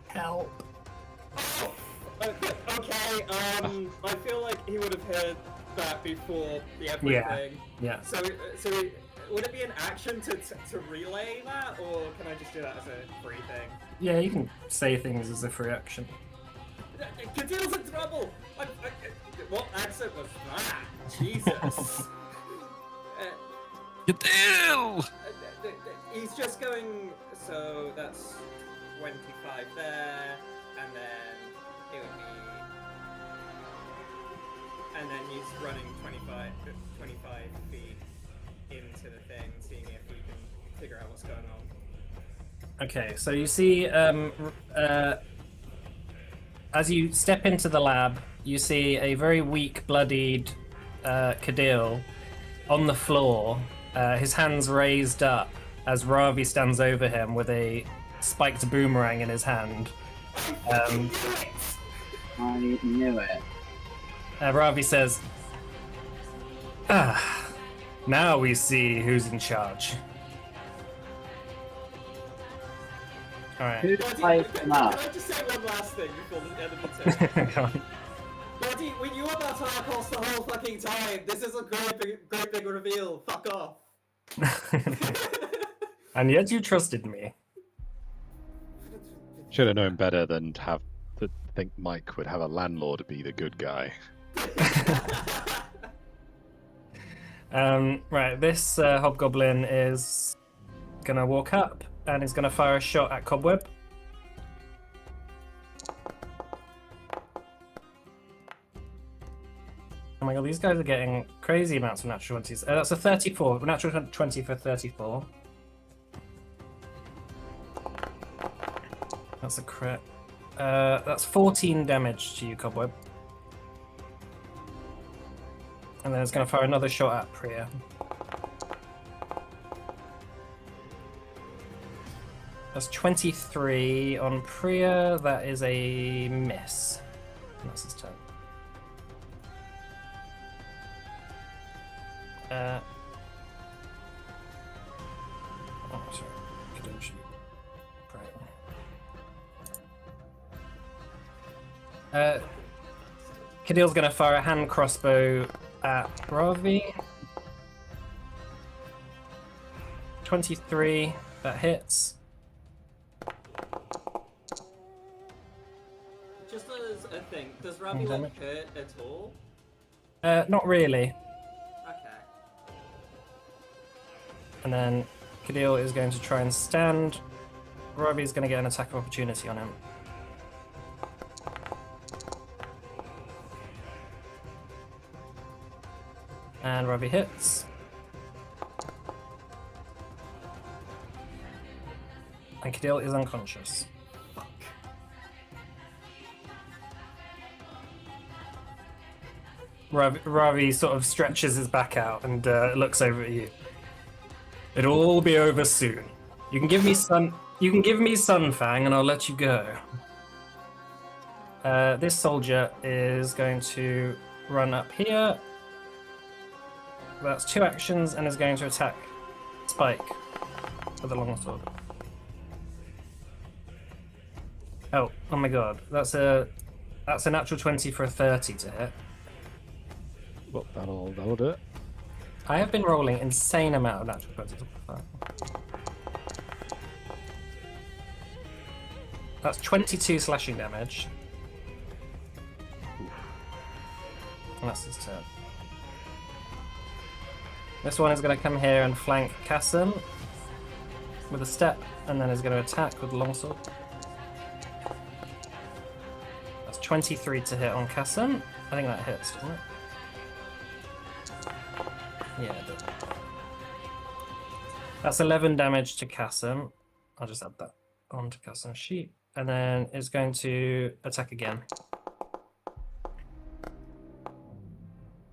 "Help." Okay, I feel like he would have heard that before the everything. Yeah. So would it be an action to relay that, or can I just do that as a free thing? Yeah, you can say things as a free action. Kadil's in trouble! What accent was that? Jesus. Kadil! He's just going, so that's 25 there, and then it would be, and then he's running 25 feet into the thing, seeing if he can figure out what's going on. Okay, so you see, as you step into the lab, you see a very weak, bloodied Kadil on the floor, his hands raised up as Ravi stands over him with a spiked boomerang in his hand. I knew it. Ravi says, now we see who's in charge. Alright. Who played Can him I up? just say one last thing before the enemy turn? Bloody, we knew about Tarkos the whole fucking time. This is a great big reveal. Fuck off. And yet you trusted me. Should have known better than to think Mike would have a landlord be the good guy. Right, this hobgoblin is gonna walk up and is gonna fire a shot at Cobweb. Oh my god, these guys are getting crazy amounts of natural 20s. That's a 34, natural 20 for 34. That's a crit. That's 14 damage to you, Cobweb. And then it's going to fire another shot at Priya. That's 23 on Priya. That is a miss. And that's his turn. Oh, sorry. Couldn't shoot. Right. Kadil's going to fire a hand crossbow at Ravi. 23, that hits. Just as a thing, does Ravi like hurt at all? Not really. Okay. And then Kadil is going to try and stand. Ravi is going to get an attack of opportunity on him. And Ravi hits. And Kadil is unconscious. Ravi sort of stretches his back out and looks over at you. It'll all be over soon. You can give me Sunfang and I'll let you go. this soldier is going to run up here. That's 2 actions and is going to attack Spike with a longsword. Oh my god. That's a natural 20 for a 30 to hit. Well, that'll do it. I have been rolling insane amount of natural 20s. That's 22 slashing damage. And that's his turn. This one is going to come here and flank Kasim with a step, and then is going to attack with the longsword. That's 23 to hit on Kasim. I think that hits, doesn't it? Yeah, it does. That's 11 damage to Kasim. I'll just add that onto Kasim's sheet. And then it's going to attack again.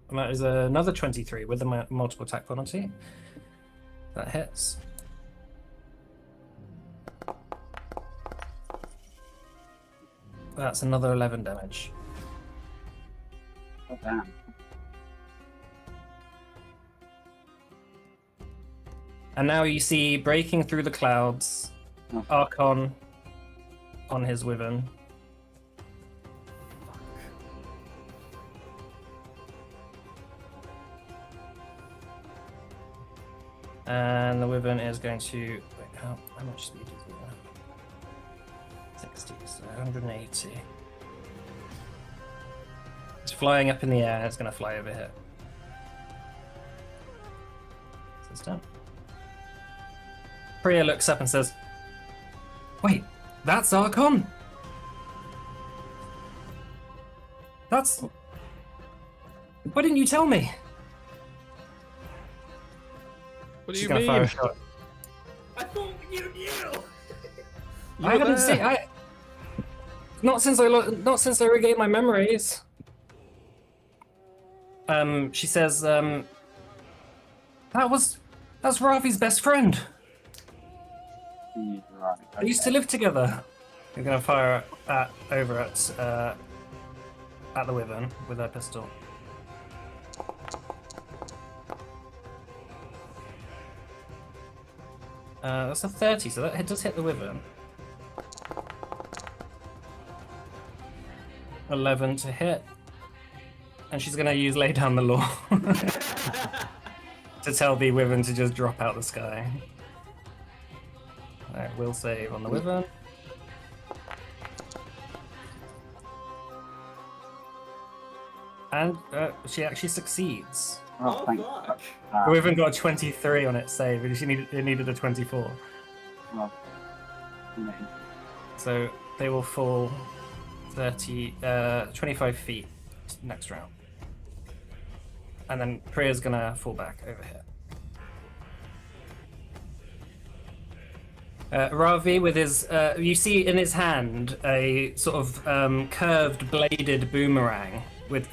And that is another 23 with the multiple attack penalty. That hits. That's another 11 damage. Oh, damn. And now you see breaking through the clouds, Archon on his wyvern. And the wyvern is going to... Wait, how much speed is it? 60, so 180. It's flying up in the air, it's going to fly over here. So it's done. Priya looks up and says, "Wait, that's Archon? That's... Why didn't you tell me?" What do She's you gonna mean? fire a shot. I thought you knew. I haven't seen... Not since I regained my memories. She says, that's Ravi's best friend. Right, They used to live together. You're gonna fire over at the wyvern with her pistol. That's a 30, so that does hit the wyvern. 11 to hit. And she's gonna use Lay Down the Law to tell the wyvern to just drop out the sky. Alright, will save on the wyvern. And she actually succeeds. Oh, thank fuck. The wyvern got a 23 on its save, and it needed a 24. Well, amazing. So they will fall 25 feet next round. And then Priya's gonna fall back over here. Ravi, with his, you see in his hand a sort of curved bladed boomerang with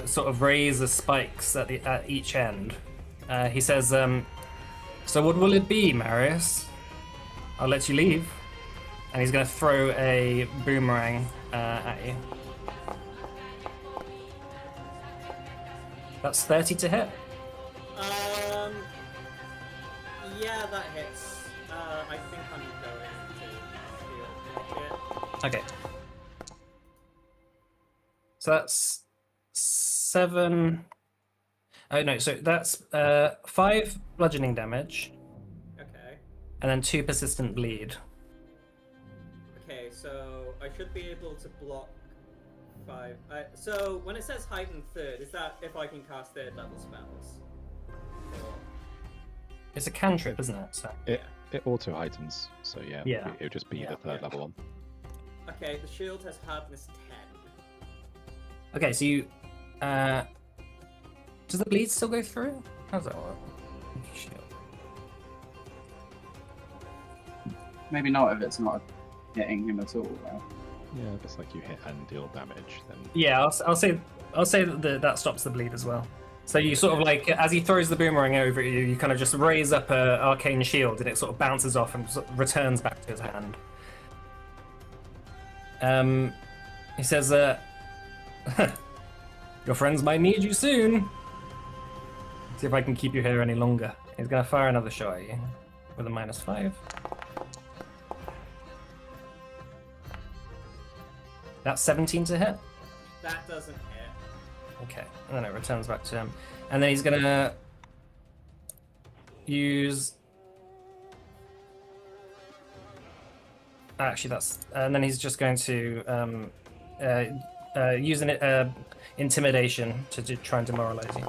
sort of razor spikes at each end. He says, "So what will it be, Marius? I'll let you leave." And he's going to throw a boomerang at you. That's 30 to hit. Yeah, that hits. I think I'm going to shield block it. Okay. So that's 7. Oh no, so that's 5 bludgeoning damage Okay. and then 2 persistent bleed. Okay, so I should be able to block 5. So when it says heightened third, is that if I can cast third level spells? Or... It's a cantrip, isn't it? So It auto heightens, so yeah, Yeah. it would just be Yeah. the third level one. Okay, the shield has hardness 10. okay, so you does the bleed still go through? How does that work? Shield. Maybe not if it's not hitting him at all. Right? Yeah, if it's like you hit and deal damage, then Yeah, I'll say that stops the bleed as well. So you sort of like, as he throws the boomerang over at you, you kind of just raise up a arcane shield and it sort of bounces off and sort of returns back to his hand. He says, your friends might need you soon. See if I can keep you here any longer. He's going to fire another shot at you with a -5. That's 17 to hit. That doesn't hit. Okay, and then it returns back to him. And then he's going to use... Actually, that's... And then he's just going to use an intimidation to try and demoralize you.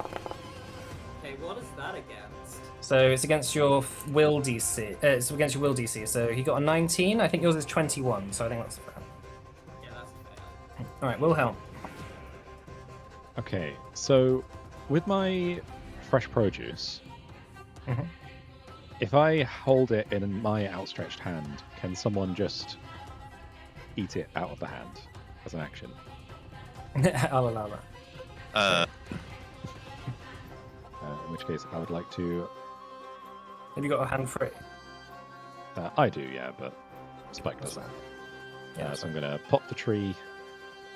Okay, what is that against? So it's against your will DC. It's against your will DC. So he got a 19. I think yours is 21. So I think that's fair. Yeah, that's fair. All right, Wilhelm. Okay, so with my fresh produce, Mhm. if I hold it in my outstretched hand, can someone just eat it out of the hand as an action? I'll allow that. In which case, I would like to. Have you got a hand free? I do, yeah, but Spike doesn't. Yeah. So I'm going to pop the tree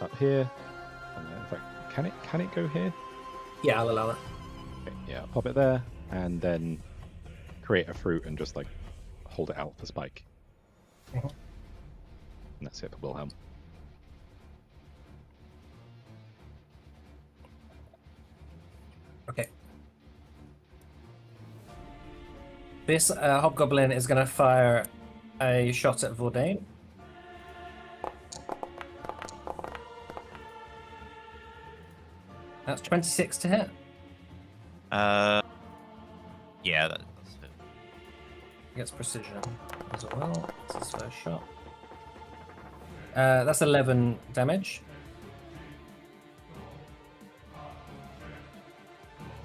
up here. In fact, can it go here? Yeah, I'll allow that. Okay, yeah, pop it there, and then create a fruit and just like hold it out for Spike. Mhm. And that's it for Wilhelm. Okay. This hobgoblin is going to fire a shot at Vordain. That's 26 to hit. Yeah, that's it. Gets precision as well. That's his first shot. That's 11 damage.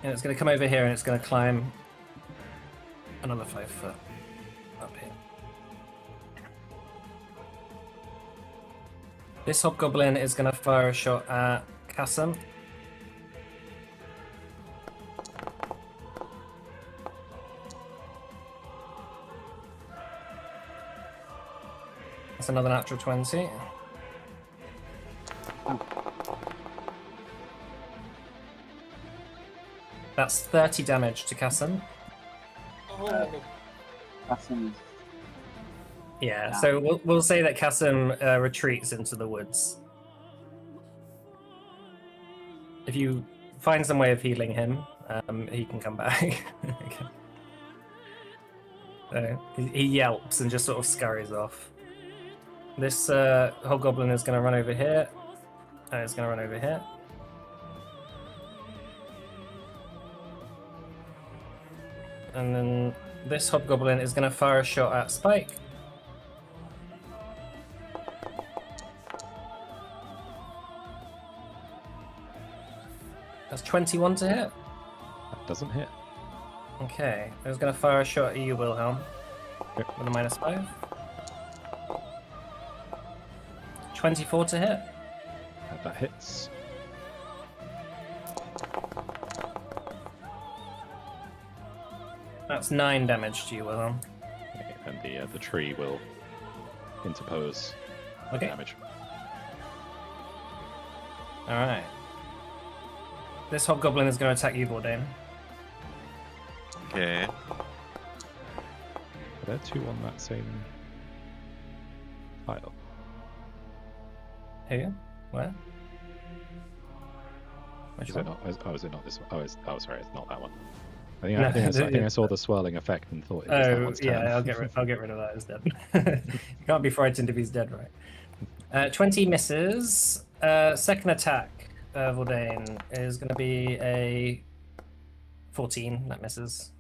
And it's going to come over here and it's going to climb another 5 foot up here. This hobgoblin is going to fire a shot at Kassam. That's another natural 20. That's 30 damage to Kassam. Oh, Awesome. Yeah, Yeah. so we'll say that Kassam retreats into the woods. If you find some way of healing him, he can come back. Okay. So he yelps and just sort of scurries off. This hobgoblin is going to run over here, and it's going to run over here. And then this hobgoblin is going to fire a shot at Spike. That's 21 to hit. That doesn't hit. Okay, I was going to fire a shot at you, Wilhelm, Okay. with a -5. 24 to hit. That hits. That's 9 damage to you, Wilhelm. Okay, and the tree will interpose Okay. damage. Alright. This hobgoblin is going to attack you, Vordain. Okay. Are there two on that same tile? Who? Where? Which Is one? it not? Oh, is it not this one? Oh, sorry, it's not that one. I think, No, I, think I saw the swirling effect and thought it was that Oh, one's turn. yeah, I'll get rid of that. It's dead. You can't be frightened if he's dead, right? 20 misses. Second attack, Vordain, is going to be a 14. That misses.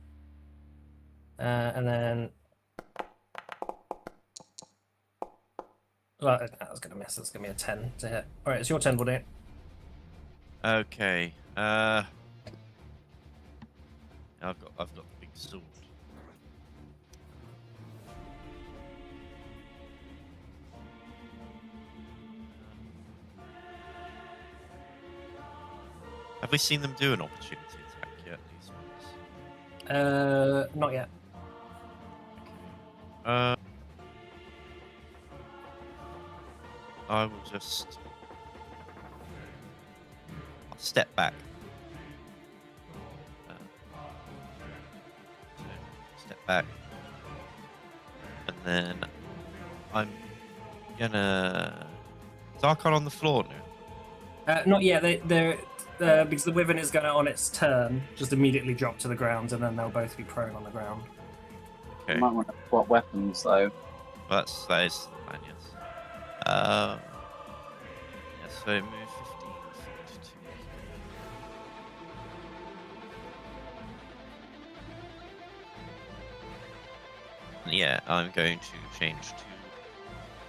And then... Well, that was going to miss. It's going to be a 10 to hit. Alright, it's your turn, Vordain. Okay. I've got the big sword. Have we seen them do an opportunity attack yet? These ones. Not yet. I will just step back. So step back, and then I'm gonna. Is Archon on the floor now? Not yet. They're because the Wyvern is going to, on its turn, just immediately drop to the ground, and then they'll both be prone on the ground. You Okay. might want to swap weapons though. Well, that is fine, yes. Yeah, so move 15 feet to... Yeah, I'm going to change to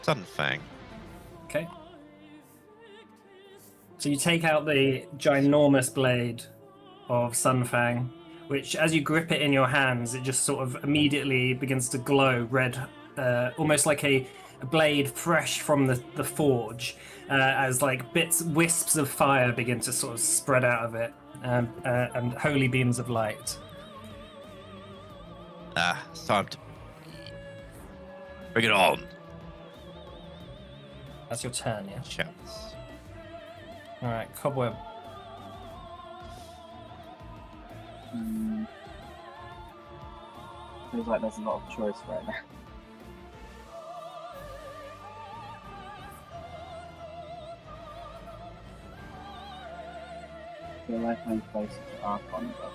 Sunfang. Okay. So you take out the ginormous blade of Sunfang, which, as you grip it in your hands, it just sort of immediately begins to glow red, almost like a blade fresh from the forge, as like wisps of fire begin to sort of spread out of it, and holy beams of light. It's time to bring it on. That's your turn, yeah? Shouts. All right, Cobweb. Feels like there's a lot of choice right now. I feel like I'm closer to Archon, but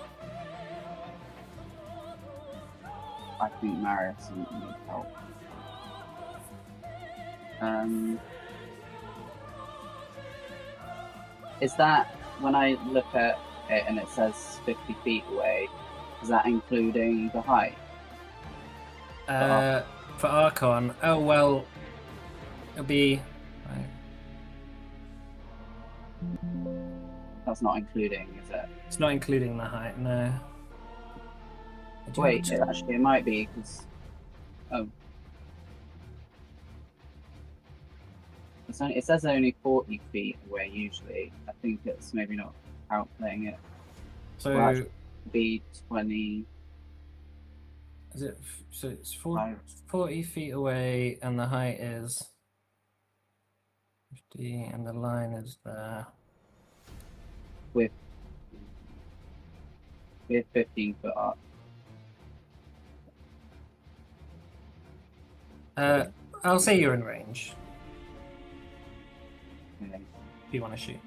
I think Marius needs help. Is that, when I look at it and it says 50 feet away, is that including the height? For Archon, oh well, it'll be. Right. That's not including, is it? It's not including the height, no. Wait, it might be, because... Oh. It says only 40 feet away usually. I think it's maybe not outplaying it. So Well, actually, be 20. is it? So it's 40 feet away, and the height is 50, and the line is there. With 15 foot up. I'll say you're in range Okay. if you want to shoot.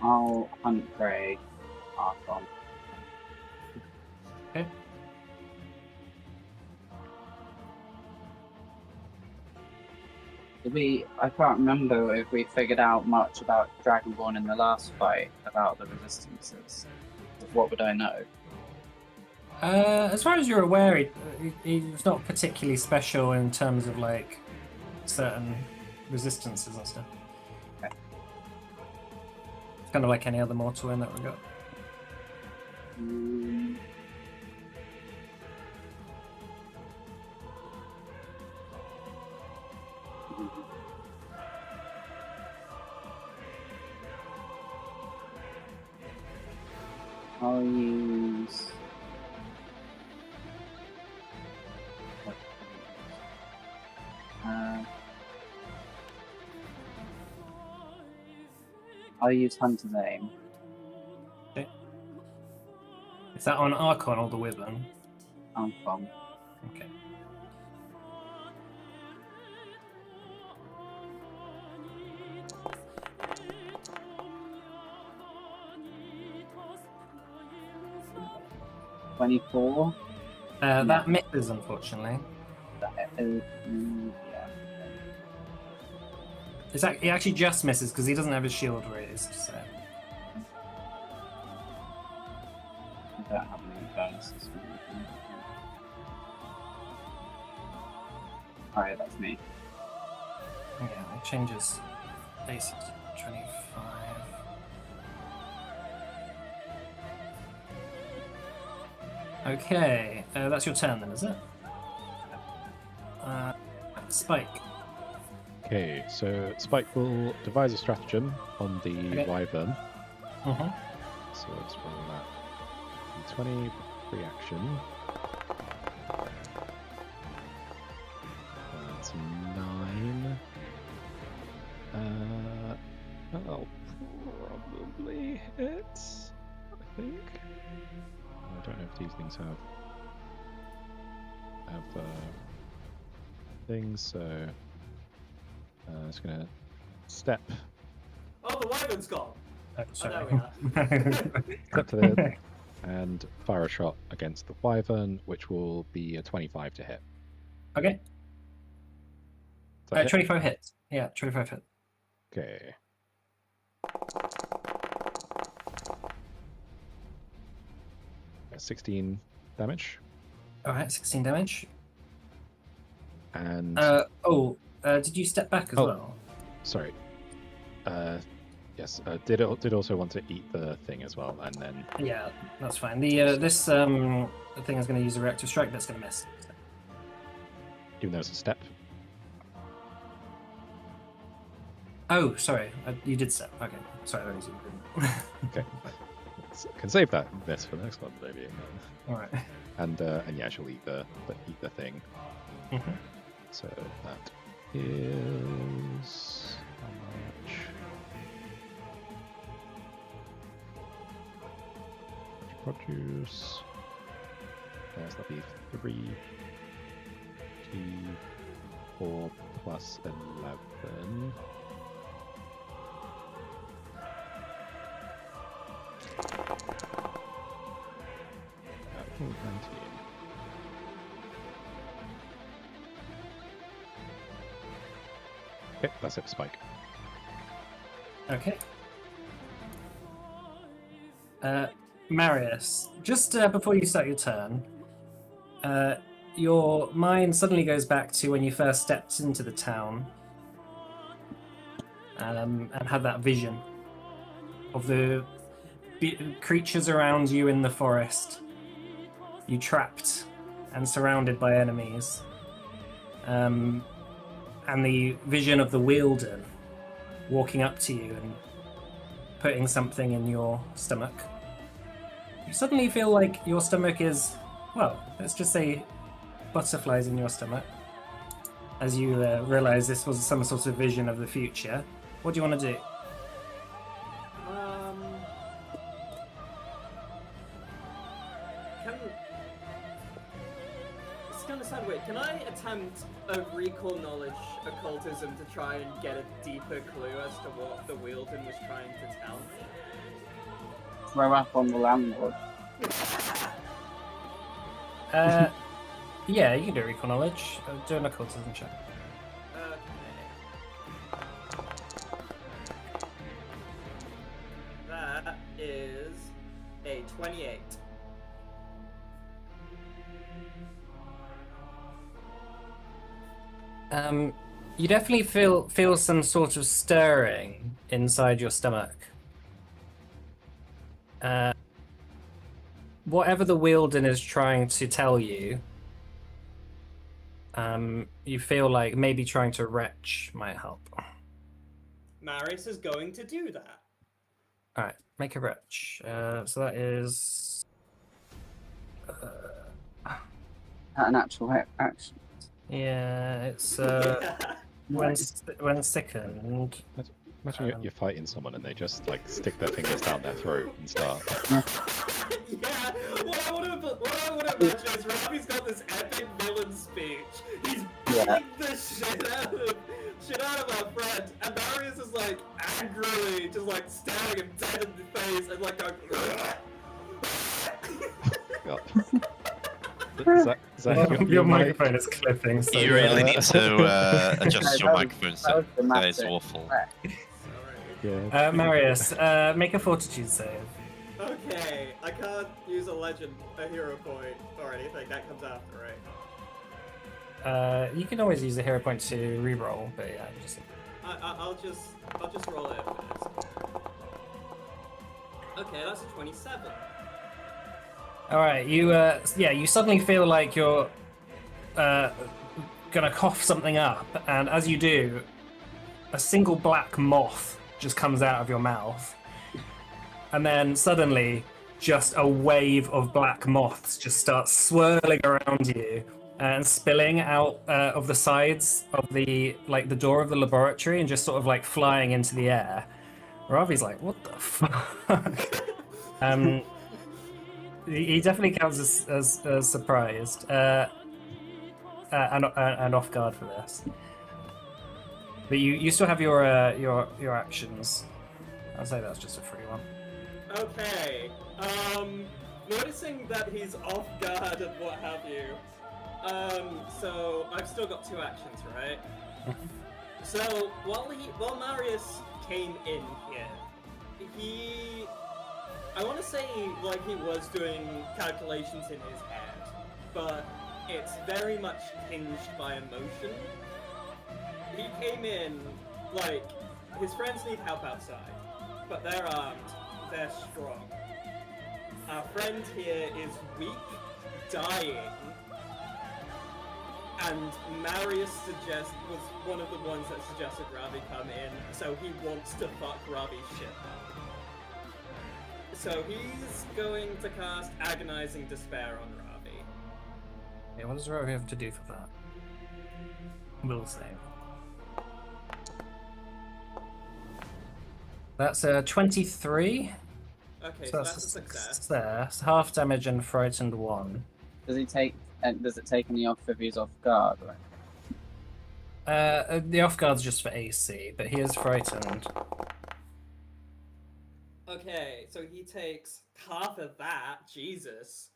I'll hunt prey Archon. Okay. I can't remember if we figured out much about Dragonborn in the last fight, about the resistances. What would I know? As far as you're aware, he's not particularly special in terms of like certain resistances and stuff. Okay. It's kind of like any other mortal in that regard. I'll use... I'll use Hunter's Aim. Okay. Is that on Archon or the Wyvern? Archon. Okay. $24. That misses, unfortunately. Yeah. It actually just misses because he doesn't have his shield raised. So. I don't have any bonuses. Alright, that's me. Yeah, it changes AC to 25. Okay, that's your turn then, is it? Spike. Okay, so Spike will devise a stratagem on the Wyvern. Mm-hmm. So let's roll that. 20 reaction. That's 9. I'll these things have things. So it's gonna step. Oh, the wyvern's gone. Oh, Oh, sorry. there we are. Step to there and fire a shot against the wyvern, which will be a 25 to hit. Okay. Does that hit? 25 hits. Yeah, 25 hits. Okay. That's 16 damage. All right, 16 damage. And did you step back as Oh. well? sorry. Yes. Did also want to eat the thing as well, and then Yeah, that's fine. The this thing is going to use a reactive strike. That's going to miss. even though it's a step. Oh, sorry. You did step. Okay. Sorry, that was you didn't. Okay. Can save that miss for the next one, maybe. All right. And yeah, she'll eat the thing. Mhm. So that is how much? Produce. Yes, that'll be 3 G4 plus 11. Oh, 19. Okay, that's it for Spike. Okay. Marius, just before you start your turn, your mind suddenly goes back to when you first stepped into the town and had that vision of the creatures around you in the forest. You trapped and surrounded by enemies. And the vision of the Wielden walking up to you and putting something in your stomach. You suddenly feel like your stomach is, well, let's just say butterflies in your stomach. As you realize this was some sort of vision of the future. What do you want to do? It's gonna sound weird. Can I attempt a recall knowledge occultism to try and get a deeper clue as to what the Wielden was trying to tell me? Throw up on the landlord. Yeah, you can do recall knowledge. Do an occultism check. That is a 28. You definitely feel some sort of stirring inside your stomach. Whatever the Wielden is trying to tell you, you feel like maybe trying to retch might help. Marius is going to do that. All right, make a retch. So that is An actual action. yeah, it's when sickened. Imagine you're fighting someone and they just like stick their fingers down their throat and start. Yeah, what I want to imagine is Ravi's got this epic villain speech. He's beating the shit out of our friend, and Marius is like angrily just like staring him dead in the face and like going. God. Is that Your microphone is clipping. So You really need to adjust your microphone, so that is awful. Yeah. Marius, make a fortitude save. Okay, I can't use a legend, a hero point, or anything. That comes after, right? You can always use a hero point to reroll, but yeah, just. I'll just roll it for this. Okay, that's a 27. All right, you suddenly feel like you're gonna cough something up, and as you do, a single black moth just comes out of your mouth, and then suddenly, just a wave of black moths just starts swirling around you and spilling out of the sides of the door of the laboratory and just sort of like flying into the air. Ravi's like, "What the fuck?" He definitely counts as surprised and off guard for this. But you still have your actions. I'd say that's just a free one. Okay. Noticing that he's off guard and what have you. So I've still got 2 actions, right? So while Marius came in here, I want to say like he was doing calculations in his head, but it's very much tinged by emotion. He came in like his friends need help outside, but they're armed, they're strong. Our friend here is weak, dying, and Marius was one of the ones that suggested Ravi come in, so he wants to fuck Ravi's shit up. So he's going to cast Agonizing Despair on Ravi. Yeah, what does Ravi have to do for that? Will save. That's a 23. Okay, So so that's that's a success. success. Half damage and frightened 1. Does it take any off if he's off guard? Right? The off guard's just for AC, but he is frightened. Okay, so he takes half of that, Jesus.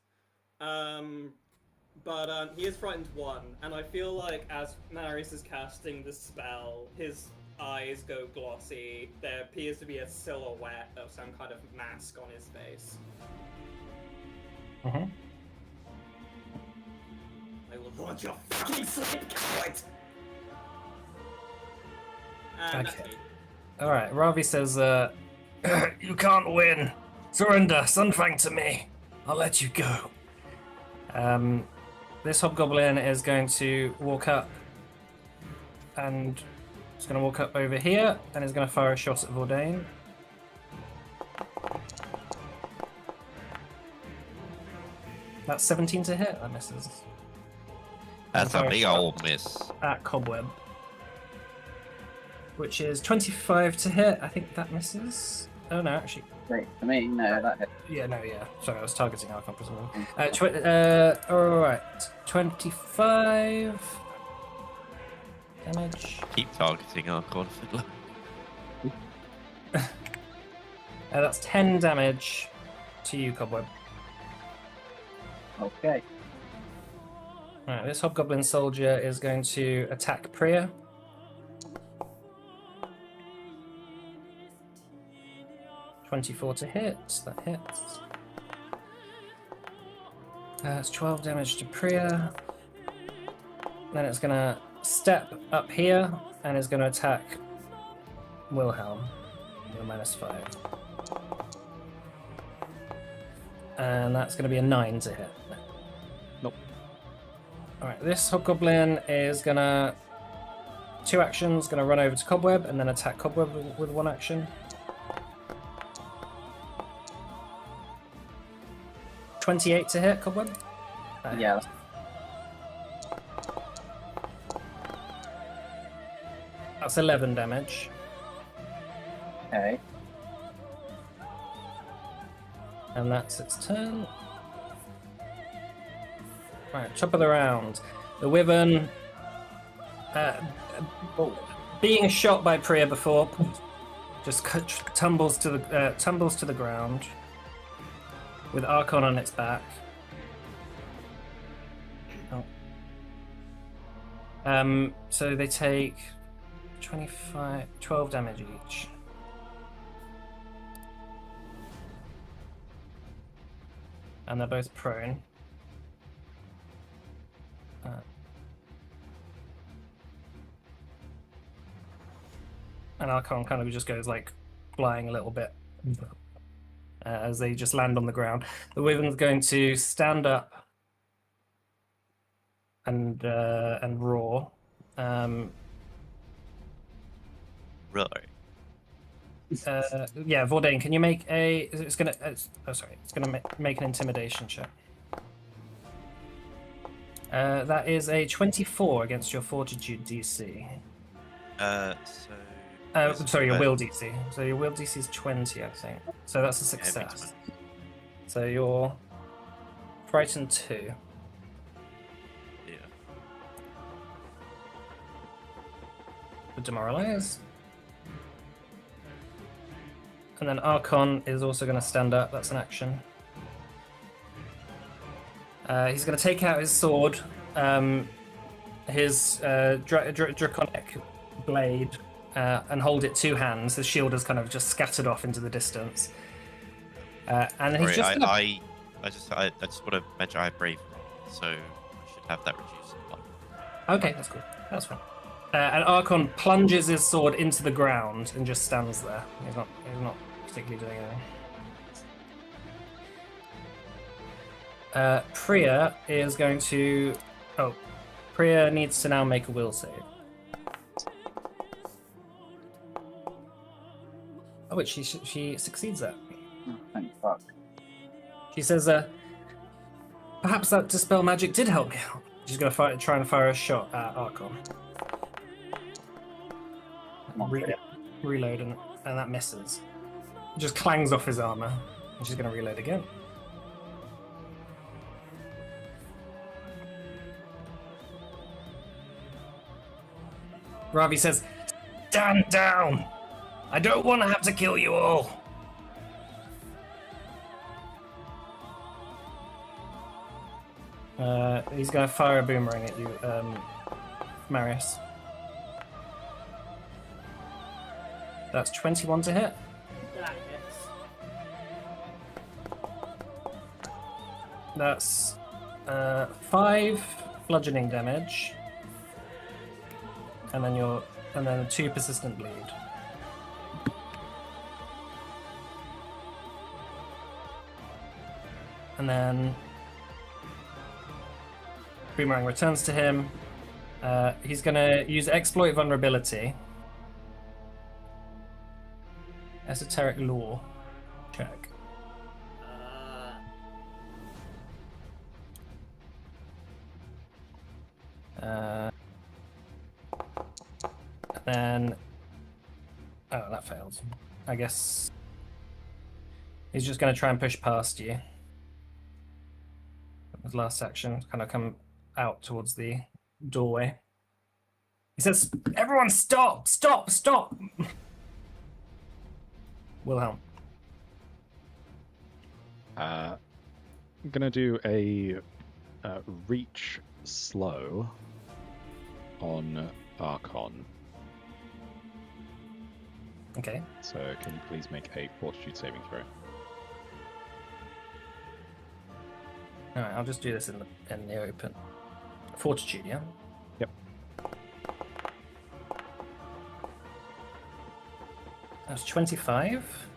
But he is frightened 1, and I feel like as Marius is casting the spell, his eyes go glossy. There appears to be a silhouette of some kind of mask on his face. Mm-hmm. I will launch your fucking sleep, coward! And that's Okay. me. Alright, Ravi says, you can't win. Surrender Sunfang to me. I'll let you go. This hobgoblin is going to walk up and it's going to walk up over here and is going to fire a shot at Vordain. That's 17 to hit. That misses. That's a Fire big shot old miss. at Cobweb, which is 25 to hit. I think that misses. Oh no, actually. Great for me. No, that hit. Yeah, no, yeah. Sorry, I was targeting Archon presumably. Alright. 25 damage. Keep targeting Archon Fiddler. That's 10 damage to you, Cobweb. Okay. Alright, this Hobgoblin soldier is going to attack Priya. $24 to hit. That hits. That's 12 damage to Priya. Then it's going to step up here and is going to attack Wilhelm with a -5. And that's going to be a 9 to hit. Nope. Alright, this Hobgoblin is going to... 2 actions, going to run over to Cobweb and then attack Cobweb with 1 action. 28 to hit, Cobweb? Yeah. That's 11 damage. Okay. And that's its turn. Right, top of the round. The Wyvern, being shot by Priya before, just tumbles to the ground with Archon on its back. Oh. So they take 12 damage each. And they're both prone. And Archon kind of just goes like flying a little bit as they just land on the ground. The Wyvern's going to stand up and roar. Right. Yeah, Vordain, can you make a? It's gonna. It's gonna make an intimidation check. That is a 24 against your Fortitude DC. Sorry, your Will DC. So your Will DC is 20, I think. So that's a success. So your frightened 2. Yeah. The demoralize. And then Archon is also going to stand up. That's an action. He's going to take out his sword, his draconic blade, and hold it 2 hands. The shield is kind of just scattered off into the distance. And then he's Sorry, just. I just want to mention I have bravery, so I should have that reduced to 1. Okay, that's cool. That's fine. And Archon plunges his sword into the ground and just stands there. He's not particularly doing anything. Priya is going to. Oh, Priya needs to now make a will save. Oh, which she succeeds at. Oh, thank fuck. She says, perhaps that dispel magic did help me out. She's going to try and fire a shot at Archon. Reload, and that misses. It just clangs off his armor. And she's going to reload again. Ravi says, stand down! I don't want to have to kill you all! He's going to fire a boomerang at you, Marius. That's 21 to hit. That hits. That's 5 bludgeoning damage, and then 2 persistent bleed. And then boomerang returns to him. He's going to use exploit vulnerability. Esoteric lore check. Then that failed. I guess he's just going to try and push past you. His last action, kind of come out towards the doorway. He says, "Everyone, stop! Stop! Stop!" Wilhelm. I'm gonna do a reach slow on Archon. Okay. So can you please make a fortitude saving throw? All right, I'll just do this in the open. Fortitude, yeah. Yep. That's 25.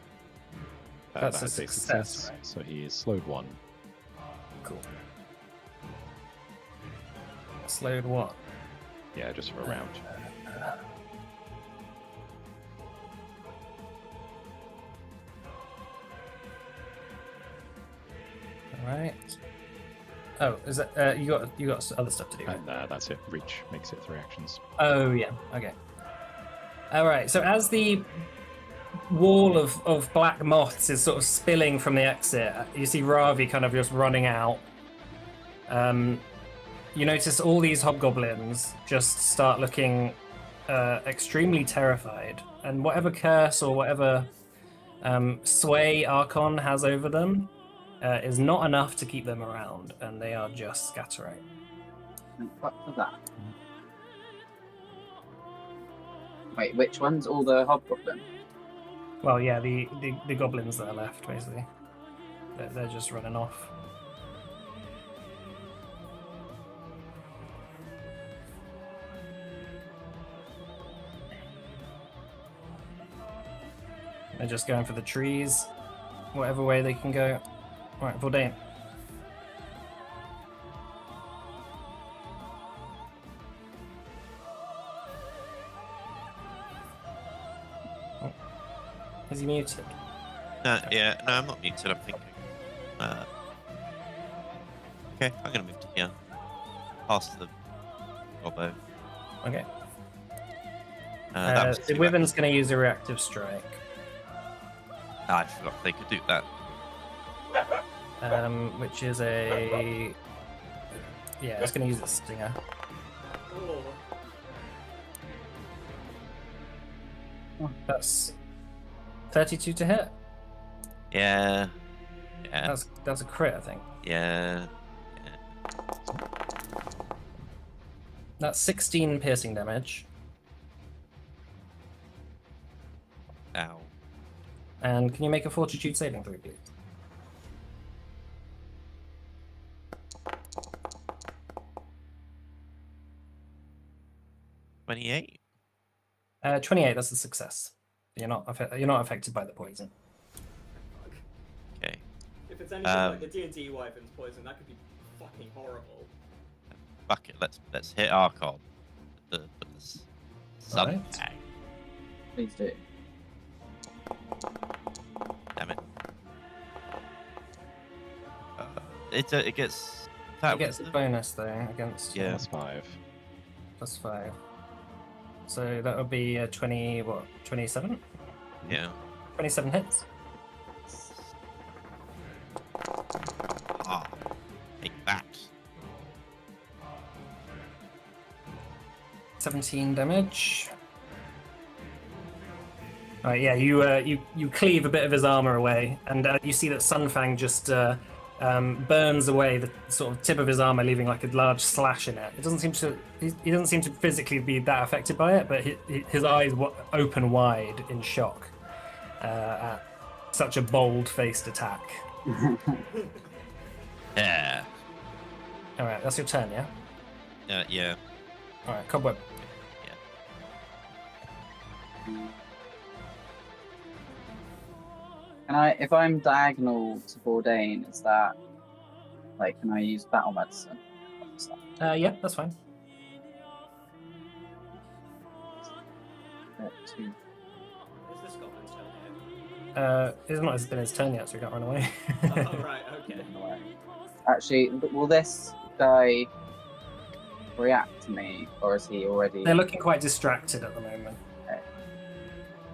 That's a a success, right? So he is slowed 1. Cool. Slowed what? Yeah, just for a round. All right. Oh, is that you got other stuff to do? Right? And that's it. Reach makes it 3 actions. Oh yeah. Okay. All right. So as the wall of black moths is sort of spilling from the exit, you see Ravi kind of just running out. You notice all these hobgoblins just start looking extremely terrified, and whatever curse or whatever sway Archon has over them is not enough to keep them around, and they are just scattering. Thank fuck for that. Wait, which one's all the hobgoblin? Well, yeah, the goblins that are left, basically. They're just running off. They're just going for the trees, whatever way they can go. All right, Vordain. Oh. Is he muted? Yeah, no, I'm not muted. I'm thinking. Okay, I'm gonna move to here, past the elbow. Okay. That was The 2 Wyvern's going to use a reactive strike. I forgot they could do that. which is a... Yeah, it's going to use its stinger. Oh. That's 32 to hit. Yeah. Yeah. That's a crit, I think. Yeah. That's 16 piercing damage. Ow. And can you make a fortitude saving throw, please? 28? 28, that's a success. You're not affected by the poison. Okay. If it's anything like the D&D Wyvern's poison, that could be fucking horrible. Fuck it, let's hit Archon. The sun Alright. tag. Please do. Damn it. It gets. It gets a bonus though against Yeah. That's 5. plus 5. So that would be 27? Yeah. 27 hits. Ah. Take that. 17 damage. Alright, yeah, you cleave a bit of his armor away, and you see that Sunfang just burns away the sort of tip of his armor, leaving like a large slash in it. It doesn't seem to he doesn't seem to physically be that affected by it, but his eyes open wide in shock at such a bold-faced attack. Yeah. Alright, that's your turn, yeah? Yeah. Alright, Cobweb. Can I, if I'm diagonal to Bourdain, is that like, can I use battle medicine? Yeah, that's fine. Two. Is this goblin's turn It's not been his turn yet, so we can't run away. here? Oh, right, okay. Actually, will this guy react to me, or is he already? They're looking quite distracted at the moment.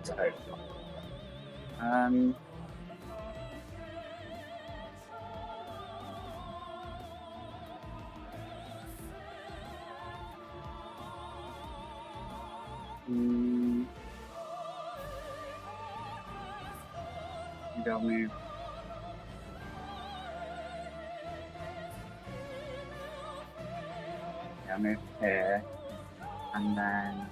So, maybe I'll move. Yeah, I'll move here, and then.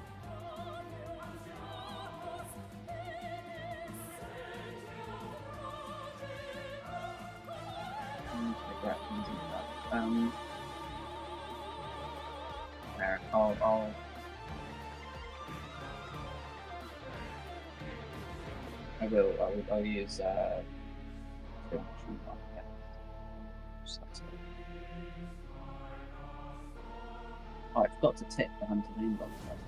There, I'll use I forgot to tip the hunter name box last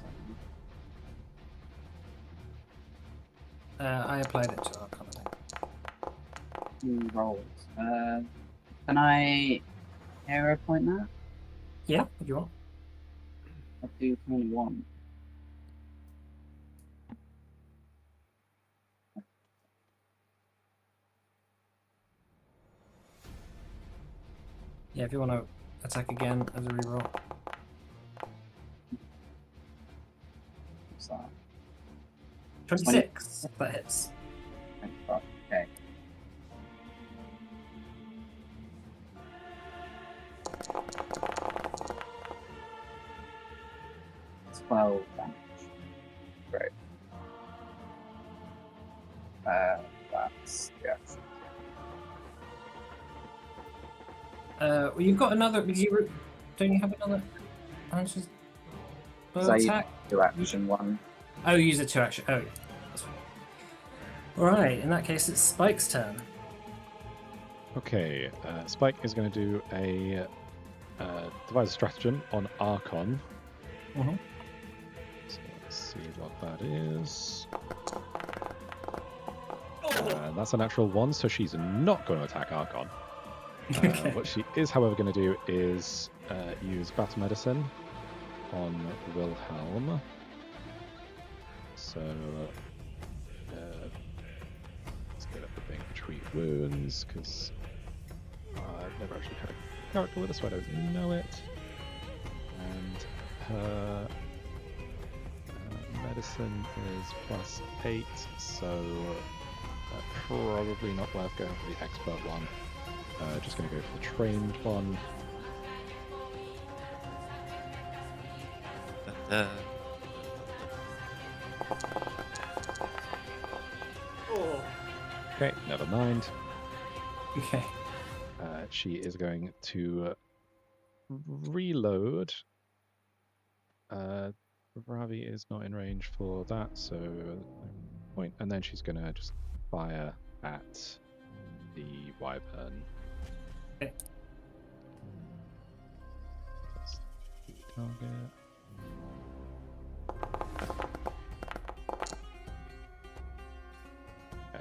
time. I applied it to our comment. Rolls. Can I hero point that? Yeah, if you want. I do kind of want. Yeah, if you want to attack again as a reroll. What's that? 26. That hits. Okay. Damage. Great. That's yeah. Well, you've got another. Don't you have another? So you Attack? do action one. Oh, use a 2 action. Oh, yeah. That's fine. Alright, in that case, it's Spike's turn. Okay, Spike is going to do a devise a stratagem on Archon. Mhm. So let's see what that is. That's a natural 1, so she's not going to attack Archon. Okay. What she is, however, going to do is use battle medicine on Wilhelm. So let's get up the thing, treat wounds, because never actually had a character with her, so I don't know it. And her medicine is +8, so probably not worth going for the expert one. Just going to go for the trained one. Oh. Okay, never mind. Okay. She is going to reload. Ravi is not in range for that, so no point. And then she's going to just fire at the wyvern. Okay. That's the target.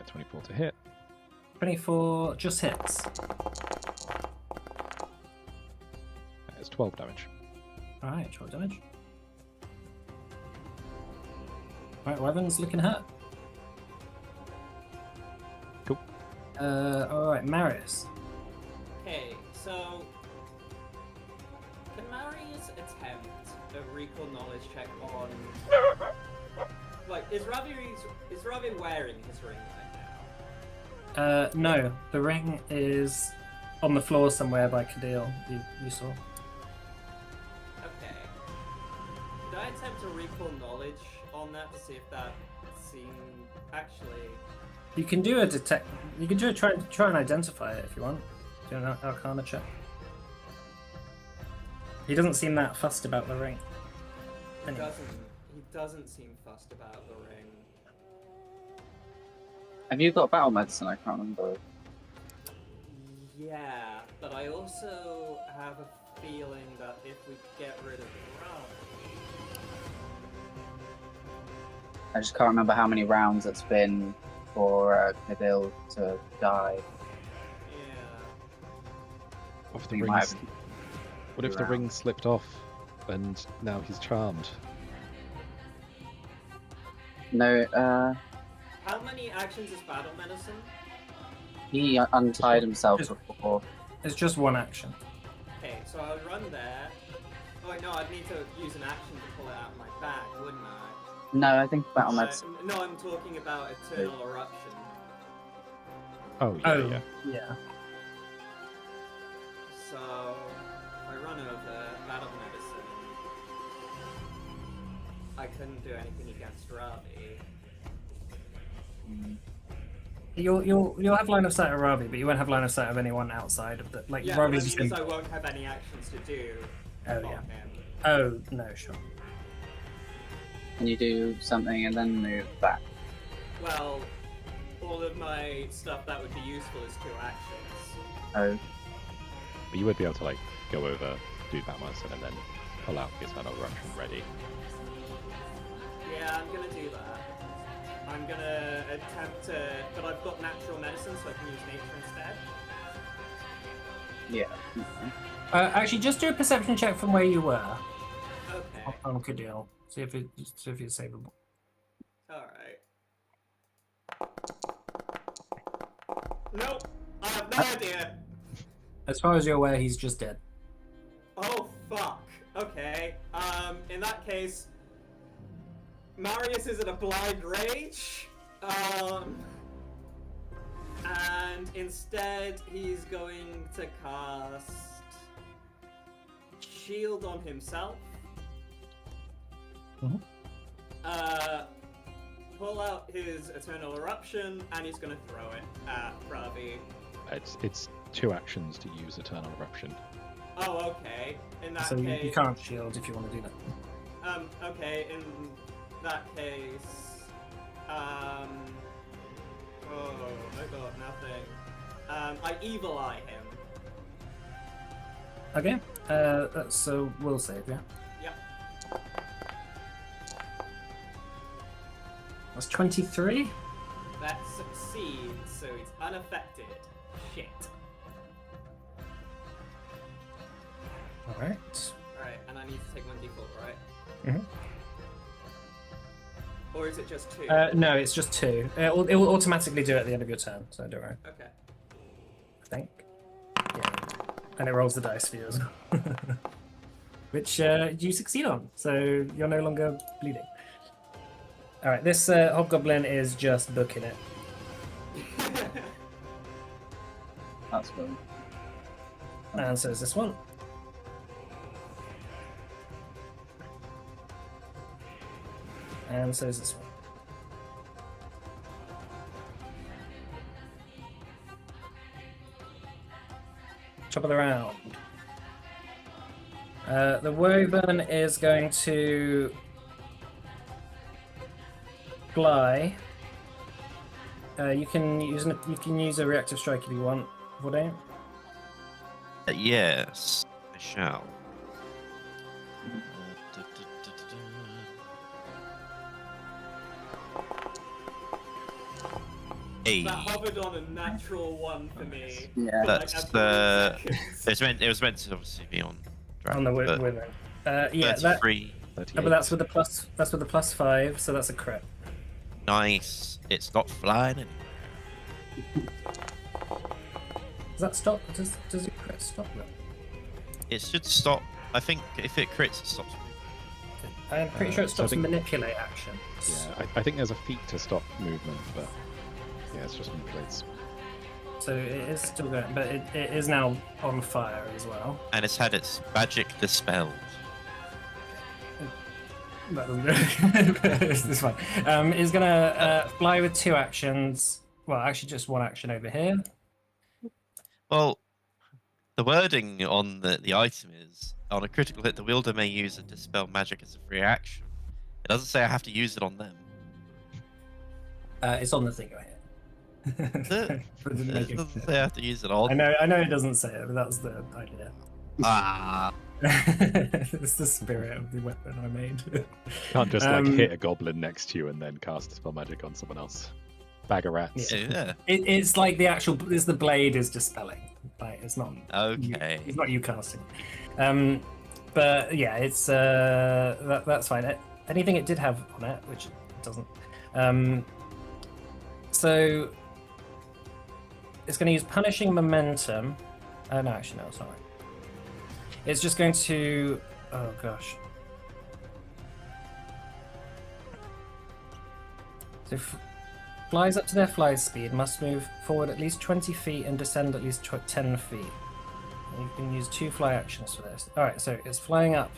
24 to hit. 24 just hits. That is 12 damage. Alright, 12 damage. Alright, Wyvern's looking hurt. Cool. Alright, Marius. Okay, so can Marius attempt a recall knowledge check on? Like, is Ravi wearing his ring right now? No, the ring is on the floor somewhere by Kadil. You saw. Okay. Could I attempt a recall knowledge on that to see if that seemed actually? You can do a detect. You can do a try and identify it if you want. Do an Arcana check. He doesn't seem that fussed about the ring. Anyway. He doesn't seem fussed about the ring. Have you got battle medicine? I can't remember. Yeah, but I also have a feeling that if we get rid of Ravi, I just can't remember how many rounds it's been for Kadil to die. yeah. What if the We ring, might have what if the ring slipped off and now he's charmed? No, How many actions is battle medicine? he untied himself Just- before. It's just one action. Okay, so I would run there. Oh wait, no, I'd need to use an action to pull it out of my bag, wouldn't I? No, I think battle medicine. No, I'm talking about Eternal Eruption. Oh, yeah, Oh, yeah. yeah. So, I run over battle medicine. I couldn't do anything against Ravi. You'll have line of sight of Ravi, but you won't have line of sight of anyone outside of the Yeah, Ravi's that just means gonna... I won't have any actions to do Oh on yeah. him. Oh no, sure. Can you do something and then move back? Well, all of my stuff that would be useful is 2 actions. Oh, But you would be able to, like, go over, do that medicine, and then pull out the Eternal Eruption ready. Yeah, I'm gonna do that. I'm gonna attempt to, but I've got natural medicine, so I can use nature instead. yeah. Actually, just do a perception check from where you were Okay. on Kadil. See if it's savable. Alright. Nope. I have no idea. As far as you're aware, he's just dead. Oh, fuck. Okay. In that case, Marius is in a blind rage. And instead, he's going to cast Shield on himself. Mhm. Pull out his Eternal Eruption, and he's going to throw it at Ravi. It's 2 actions to use Eternal Eruption. Oh, okay. In that So case, you can't shield if you want to do that. Okay, in that case, oh, I got nothing. I Evil Eye him. Okay. That's a will save, yeah. Yep. That's 23. That succeeds, so it's unaffected. Shit. All right. Alright, and I need to take 1d4, right? Mhm. Or is it just 2? No, it's just 2. It will automatically do it at the end of your turn, so don't worry. Okay. I think. Yeah. And it rolls the dice for you as well. Which you succeed on, so you're no longer bleeding. Alright, this hobgoblin is just booking it. That's good. And so is this one. And so is this one. Top of the round. The Woven is going to fly. You can use a reactive strike if you want, Vordain. Yes, I shall. Hey. That hovered on a natural one for me. Yeah. That's after 3 seconds. it was meant to obviously be on dragon, On the but Woven. Yeah, that. 33. But that's with the plus. That's with the +5, so that's a crit. Nice. It's not flying anymore. Does that stop? Does your crit stop that? It should stop. I think if it crits, it stops. I'm pretty sure it So I stops think- manipulate action. Yeah, I think there's a feat to stop movement, but yeah, it's just manipulates. So it is still going, but it is now on fire as well. And it's had its magic dispelled. That doesn't do it. It's fine. It's gonna fly with 2 actions. Well, actually, just 1 action over here. Well, the wording on the item is on a critical hit, the wielder may use a dispel magic as a free action. It doesn't say I have to use it on them. It's on the thing right here. But it didn't make It it doesn't clear. say I have to use it on. I know it doesn't say it, but that's the idea. Ah, It's the spirit of the weapon I made. Can't just like Um, hit a goblin next to you and then cast spell magic on someone else. Bag of rats. yeah. It's like the actual. It's the blade is dispelling. Like it's not. Okay. It's not you casting. But yeah, it's that's fine. Anything it did have on it, which it doesn't. So it's going to use punishing momentum. No, actually, no, it's not right. It's just going to. Oh gosh. So flies up to their fly speed must move forward at least 20 feet and descend at least 10 feet. You can use 2 fly actions for this. Alright, so it's flying up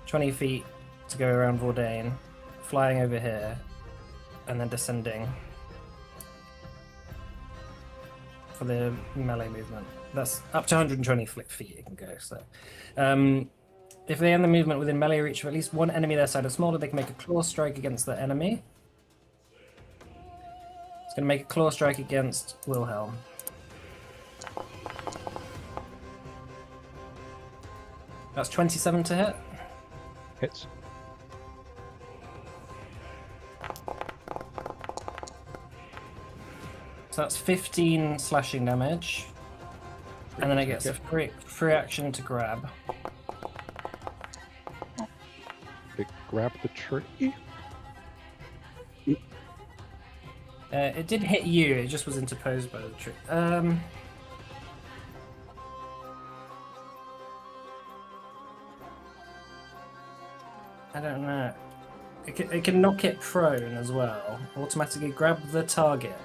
20 feet to go around Vordain, flying over here, and then descending for the melee movement. That's up to 120 feet you can go. So, if they end the movement within melee reach of at least 1 enemy their side or smaller, they can make a claw strike against the enemy. It's going to make a claw strike against Wilhelm. That's 27 to hit. Hits. So that's 15 slashing damage. And then it gets a free action to grab. It grab the tree. It did hit you, it just was interposed by the tree. I don't know. It can knock it prone as well. Automatically grab the target.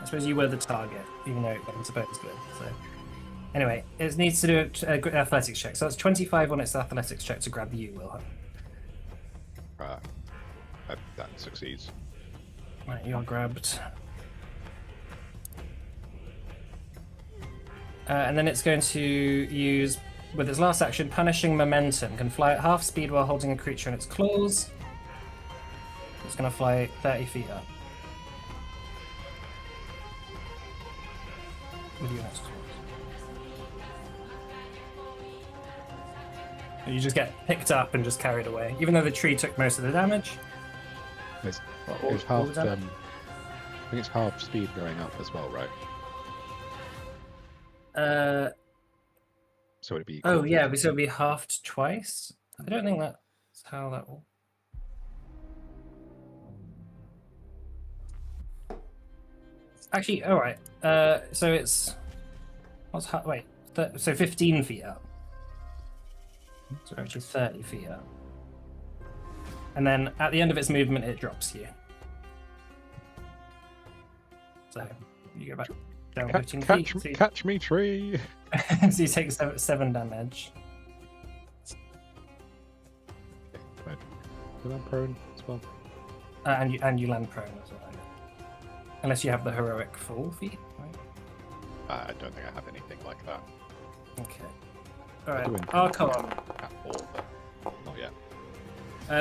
I suppose you were the target, even though it wasn't supposed to. So, anyway, it needs to do an athletics check. So it's 25 on its athletics check to grab you, Wilhelm. That succeeds. Right, you're grabbed. And then it's going to use, with its last action, Punishing Momentum. Can fly at half speed while holding a creature in its claws. It's going to fly 30 feet up. With you next. You just get picked up and just carried away, even though the tree took most of the damage. It's All half. I damage? think it's half speed going up as well, right? So it'd be. Oh yeah, so it'll be halved twice. I don't think that's how that will. Actually, all right. So it's Wait, so 15 feet up. So actually 30 feet up. And then at the end of its movement, it drops you. So you go back down 15 feet. Catch me, tree! So you take 7 damage. Right. Am I prone as well? And you land prone as well. Unless you have the heroic fall feat, right? I don't think I have anything like that. Okay. I do Alright, Archon. At all, but not yet.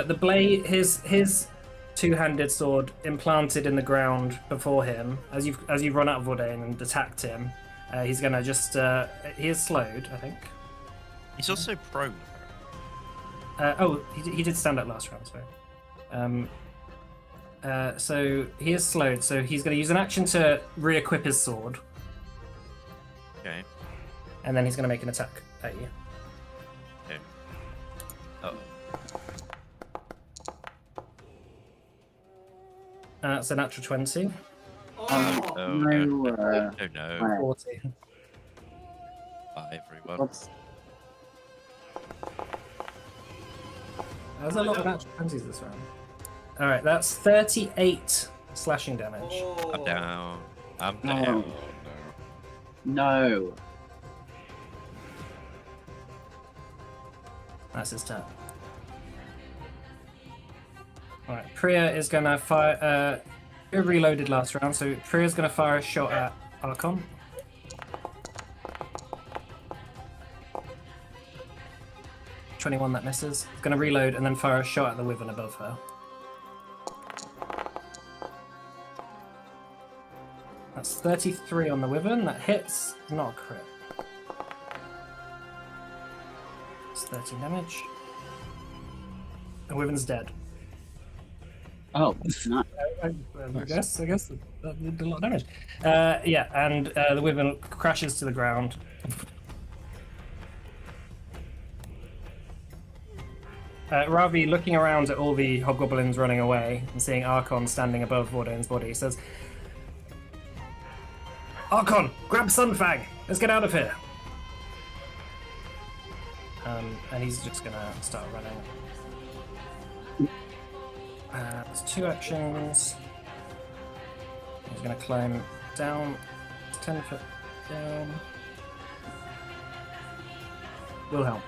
The blade, his two-handed sword implanted in the ground before him. As you've run out of Vordain and attacked him, he's gonna just he is slowed, I think. He's also prone. He did stand up last round, sorry. So he is slowed, so he's going to use an action to re-equip his sword. Okay. And then he's going to make an attack at you. Okay. Oh. It's a natural 20. Oh, Oh no. no. Oh no. 40. Bye everyone. What's There's a lot of natural 20s this round. Alright, that's 38 slashing damage. oh. I'm down. I'm No. down. no? That's his turn. Alright, Priya is going to fire... Priya reloaded last round, so Priya's going to fire a shot at Archon. .21, that misses. He's going to reload and then fire a shot at the wyvern above her. That's 33 on the wyvern. That hits. Not a crit. It's 13 damage. The wyvern's dead. Oh, no. I Nice. guess that did a lot of damage. Yeah, and the wyvern crashes to the ground. Ravi, looking around at all the hobgoblins running away and seeing Archon standing above Vordain's body, says, Archon, grab Sunfang! Let's get out of here! And he's just gonna start running. There's 2 actions. He's gonna climb down, 10 foot down. Wilhelm.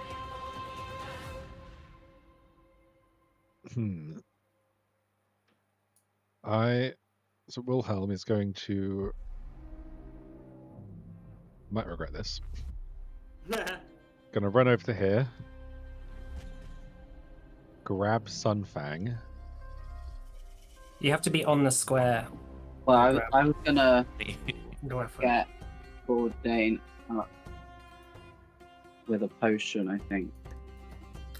So Wilhelm is going to... Might regret this. Gonna run over to here. Grab Sunfang. You have to be on the square. Well, I was gonna Go for it. get Vordain up with a potion, I think.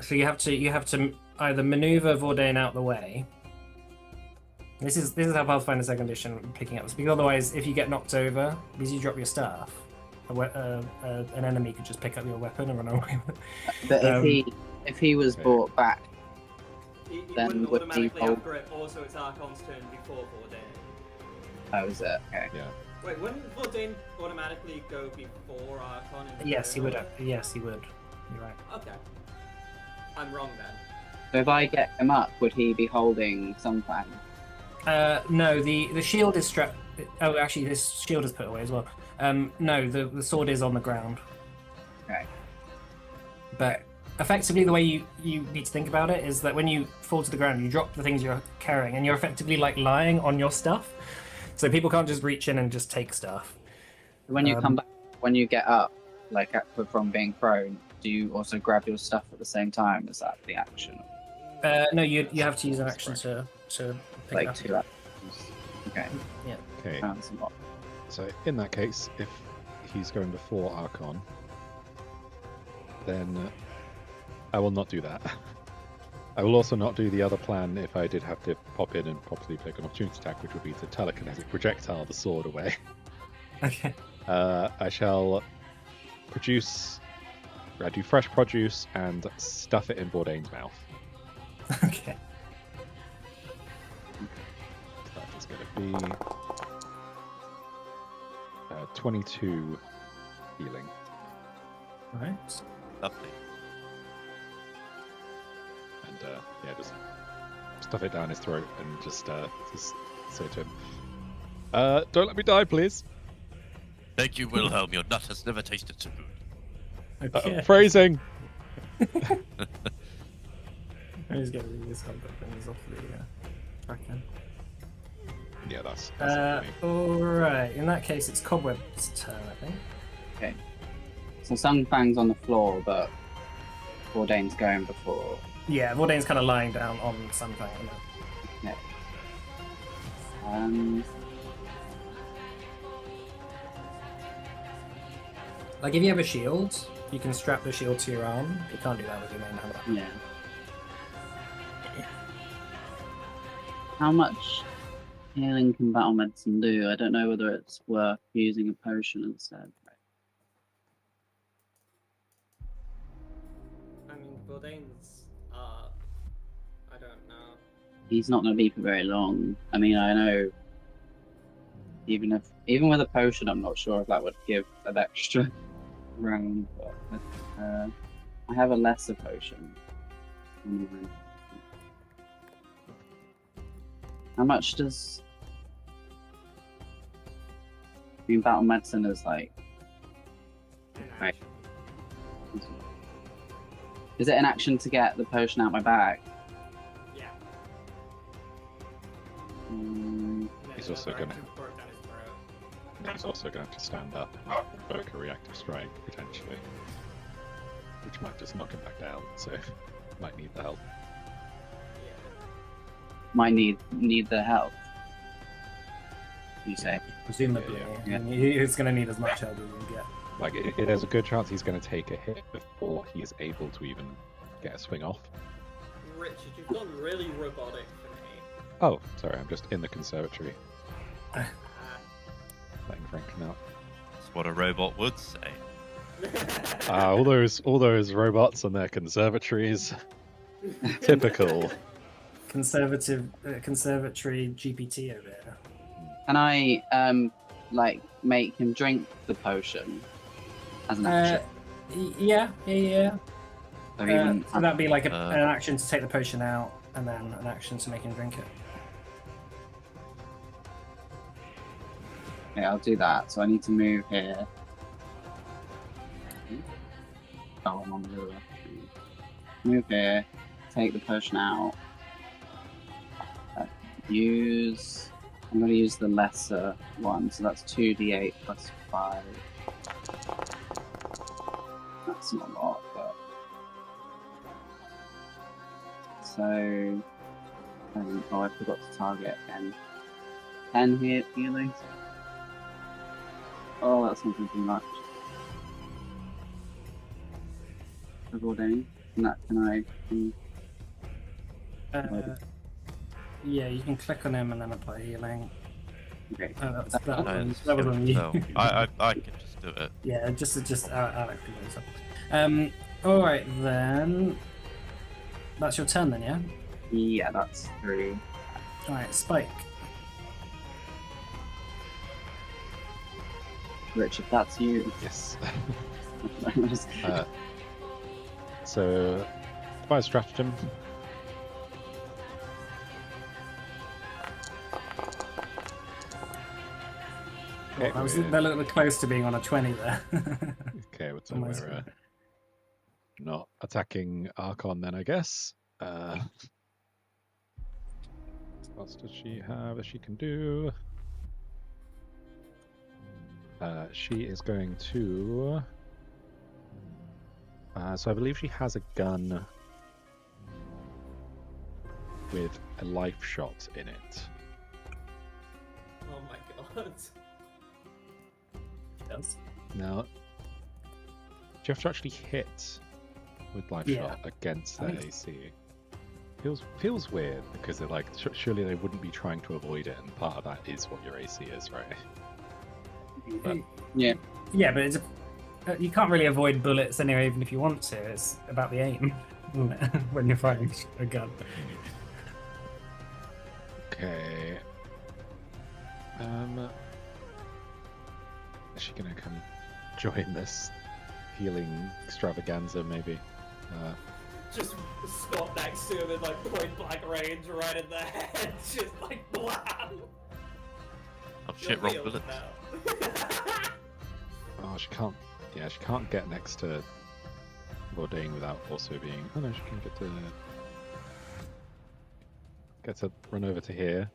So you have to either maneuver Vordain out the way. This is how Pathfinder Second Edition picking up this, because otherwise, if you get knocked over, because you drop your staff, an enemy could just pick up your weapon and run away with it. But if he was brought back, He Then wouldn't would automatically he upgrade. Also, it's Archon's turn before Vordain. that was it. Okay. Yeah. Wait, wouldn't Vordain automatically go before Archon? in the Yes, he turn? would. Yes, he would. You're right. Okay. I'm wrong then. So if I get him up, would he be holding Sunfang? No, the shield is strapped. Oh, actually, this shield is put away as well. No, the sword is on the ground. Okay. But effectively, the way you need to think about it is that when you fall to the ground, you drop the things you're carrying, and you're effectively like lying on your stuff. So people can't just reach in and just take stuff. When you come back, when you get up, like from being prone, do you also grab your stuff at the same time? Is that the action? No, you have to use an action to pick Like it up. 2 actions. Okay. Okay. Sounds a lot. So in that case, if he's going before Archon, then I will not do that. I will also not do the other plan if I did have to pop in and properly pick an opportunity attack, which would be to telekinetic projectile the sword away. Okay. I shall do fresh produce and stuff it in Vordain's mouth. Okay. That is going to be 22 healing. Right. Lovely. And yeah, just stuff it down his throat and just say to him, "Don't let me die, please." Thank you, Wilhelm. Your nut has never tasted so good. Okay. Phrasing. Who's going to read this one? Things off the tracking. Yeah, that's it for me. Alright, in that case, it's Cobweb's turn, I think. Okay. So Sunfang's on the floor, but Bourdain's going before. Yeah, Vordain's kind of lying down on something. Yeah. Like, if you have a shield, you can strap the shield to your arm. You can't do that with your main hammer. Yeah. How much healing can battle medicine do? I don't know whether it's worth using a potion instead. I mean, Bourdain's I don't know. He's not going to be for very long. I mean, I know. Even with a potion, I'm not sure if that would give an extra round. But I have a lesser potion. How much does? I mean, battle medicine is like. Right. Is it an action to get the potion out my bag? Yeah. He's also gonna. He's also going to have to stand up and invoke a reactive strike, potentially. Which might just knock him back down, so might need the help. Might need the help. You say? Presumably. Yeah. He's going to need as much help as he can get. Like, there's a good chance he's going to take a hit before he is able to even get a swing off. Richard, you've gone really robotic for me. Oh, sorry, I'm just in the conservatory. Letting Frank come out. That's what a robot would say. All those robots and their conservatories. Typical. Conservatory GPT over here. Can I like make him drink the potion as an action? Yeah. So even So that'd be like an action to take the potion out, and then an action to make him drink it. okay, I'll do that. So I need to move here. Oh, I'm on the other. Move here. Take the potion out. I'm going to use the lesser one, so that's 2d8 plus 5. That's not a lot, but. So. Oh, I forgot to target 10 here, healing. Oh, that's not too much. Bourdain, Yeah, you can click on him and then apply healing. Okay. That No, was on you. no, I can just do it. Yeah, just Alex can do something. All right then. That's your turn then, yeah. Yeah, that's 3. All right, Spike. Richard, that's you. Yes. So, by stratagem. Okay, I was a little bit close to being on a 20 there. Okay, so we're not attacking Archon then, I guess. What else does she have that she can do? She is going to... so I believe she has a gun with a life shot in it. Oh my god. Yes. Now, do you have to actually hit with life shot against their AC? Feels weird because they're like, surely they wouldn't be trying to avoid it, and part of that is what your AC is, right? But, Yeah. Yeah, but it's you can't really avoid bullets anyway, even if you want to. It's about the aim when you're firing a gun. okay. Is she gonna come join this healing extravaganza, maybe. Just squat next to him in like point blank range, right in the head, just like blam. Oh shit, wrong bullet. Oh, she can't. Yeah, she can't get next to Vordain without also being. Oh no, she can get to run over to here.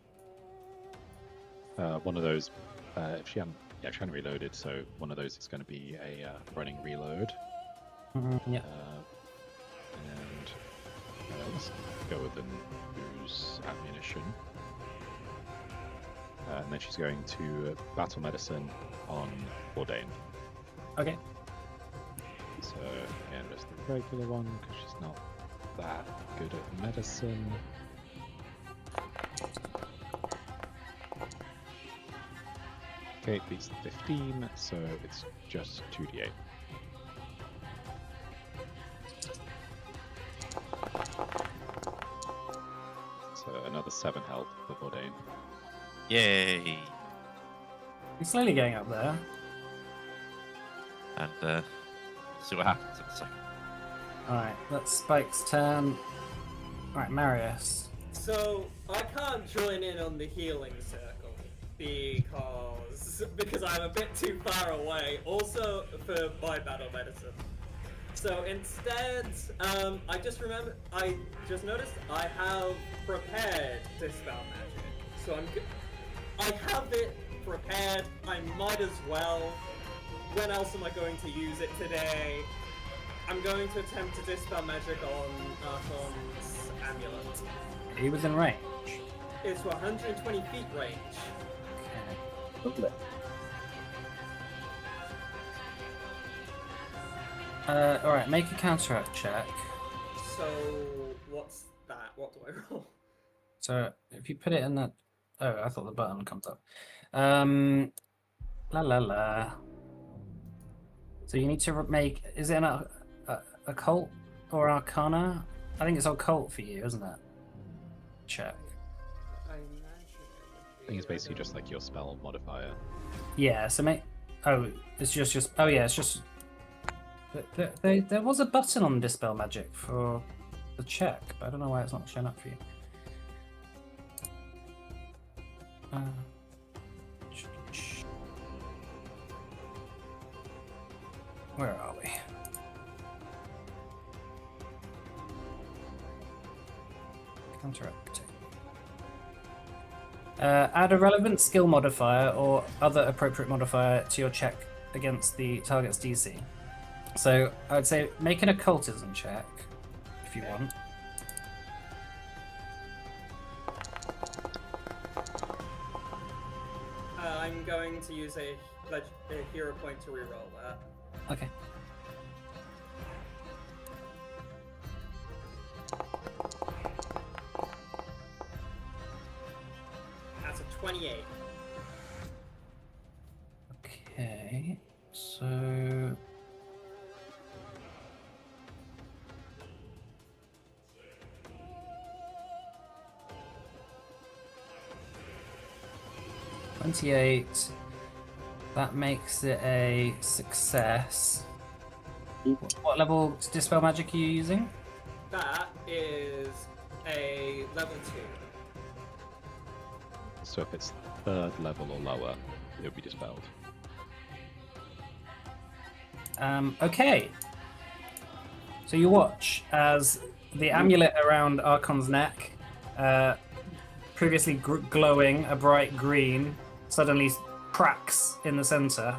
One of those. If she hadn't reloaded, so one of those is going to be a running reload. Yeah. And let's go with and use ammunition. And then she's going to battle medicine on Vordain. Okay. So again, just the regular one because she's not that good at medicine. Okay, it beats the 15, so it's just 2d8. So another 7 health for Vordain. Yay! He's slowly getting up there. And see what happens in a second. Alright, that's Spike's turn. Alright, Marius. So I can't join in on the healing circle because I'm a bit too far away. Also for my battle medicine. So instead, I just noticed I have prepared Dispel Magic. So I have it prepared. I might as well. When else am I going to use it today? I'm going to attempt to Dispel Magic on Archon's amulet. He was in range. It's 120 feet range. Okay. Alright, make a counteract check. So what's that? What do I roll? So if you put it in that. Oh, I thought the button comes up. La la la. So you need to make. Is it an occult or arcana? I think it's occult for you, isn't it? Check. I imagine it would be. I think it's basically just like your spell modifier. Yeah. So make. Oh, it's just. Oh yeah, it's just. There was a button on Dispel Magic for the check, but I don't know why it's not showing up for you. Where are we? Counteracting. Add a relevant skill modifier or other appropriate modifier to your check against the target's DC. So I would say make an occultism check if you want. I'm going to use a hero point to reroll that. Okay. That's a 28. Okay. So. $28. That makes it a success. What level Dispel Magic are you using? That is a level 2. So if it's 3rd level or lower, it'll be dispelled. Okay. So you watch as the amulet around Archon's neck, previously glowing a bright green, suddenly cracks in the center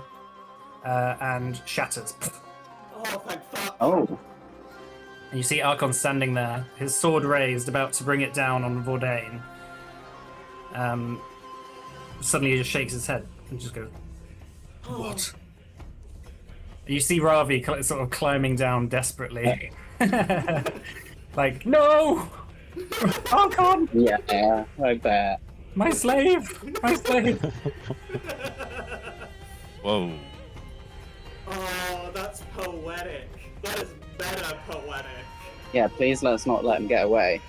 and shatters. Oh, thank fuck. Oh, And you see Archon standing there, his sword raised, about to bring it down on Vordain. Suddenly he just shakes his head and just goes, "What?" You see Ravi sort of climbing down desperately. Like, no! Archon! yeah, I bet. My slave! My slave! Whoa. Oh, that's poetic. That is meta poetic. Yeah, please let's not let him get away.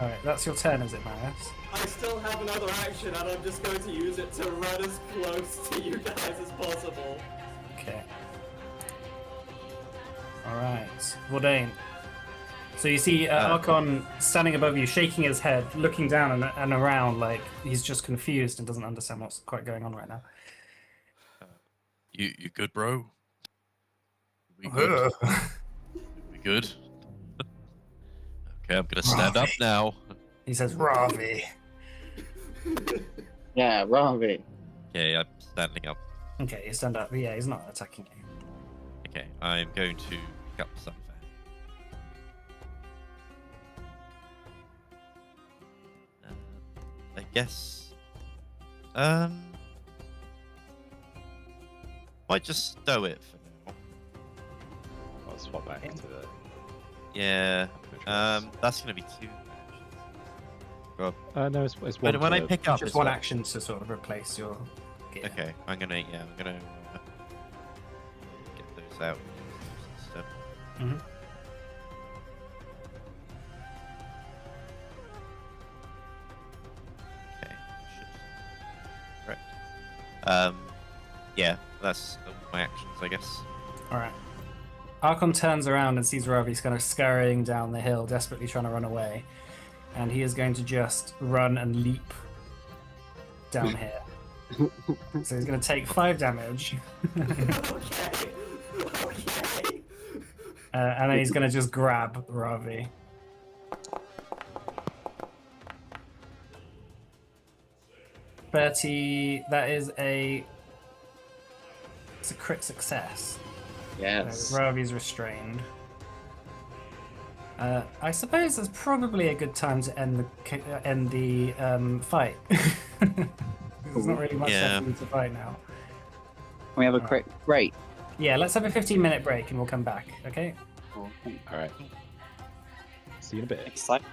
Alright, that's your turn, is it, Marius? I still have another action, and I'm just going to use it to run as close to you guys as possible. Okay. All right, Vordain. So you see Archon standing above you, shaking his head, looking down and around like he's just confused and doesn't understand what's quite going on right now. You good, bro? We good? We good? Okay, I'm gonna stand up now. He says, Ravi. Yeah, Ravi. Okay, I'm standing up. Okay, you stand up. Yeah, he's not attacking you. Okay, I'm going to pick up some fan. I guess. Might just stow it for now. I'll swap back to the. Yeah. Choice. That's gonna be 2 actions. No, it's one. When I pick up, Just it's one not- action to sort of replace your gear. Okay, I'm gonna get those out. Instead. Mhm. Okay, should correct. Yeah, that's all my actions, I guess. All right. Archon turns around and sees Ravi's kind of scurrying down the hill, desperately trying to run away. And he is going to just run and leap down here. So he's going to take 5 damage. Okay. Okay. And then he's going to just grab Ravi. That is it's a crit success. Yes. Ravi's restrained. I suppose it's probably a good time to end the fight. There's not really much left for you to fight now. We have a quick break. Yeah, let's have a 15-minute break and we'll come back, okay? Cool. All right. See you in a bit. Exciting.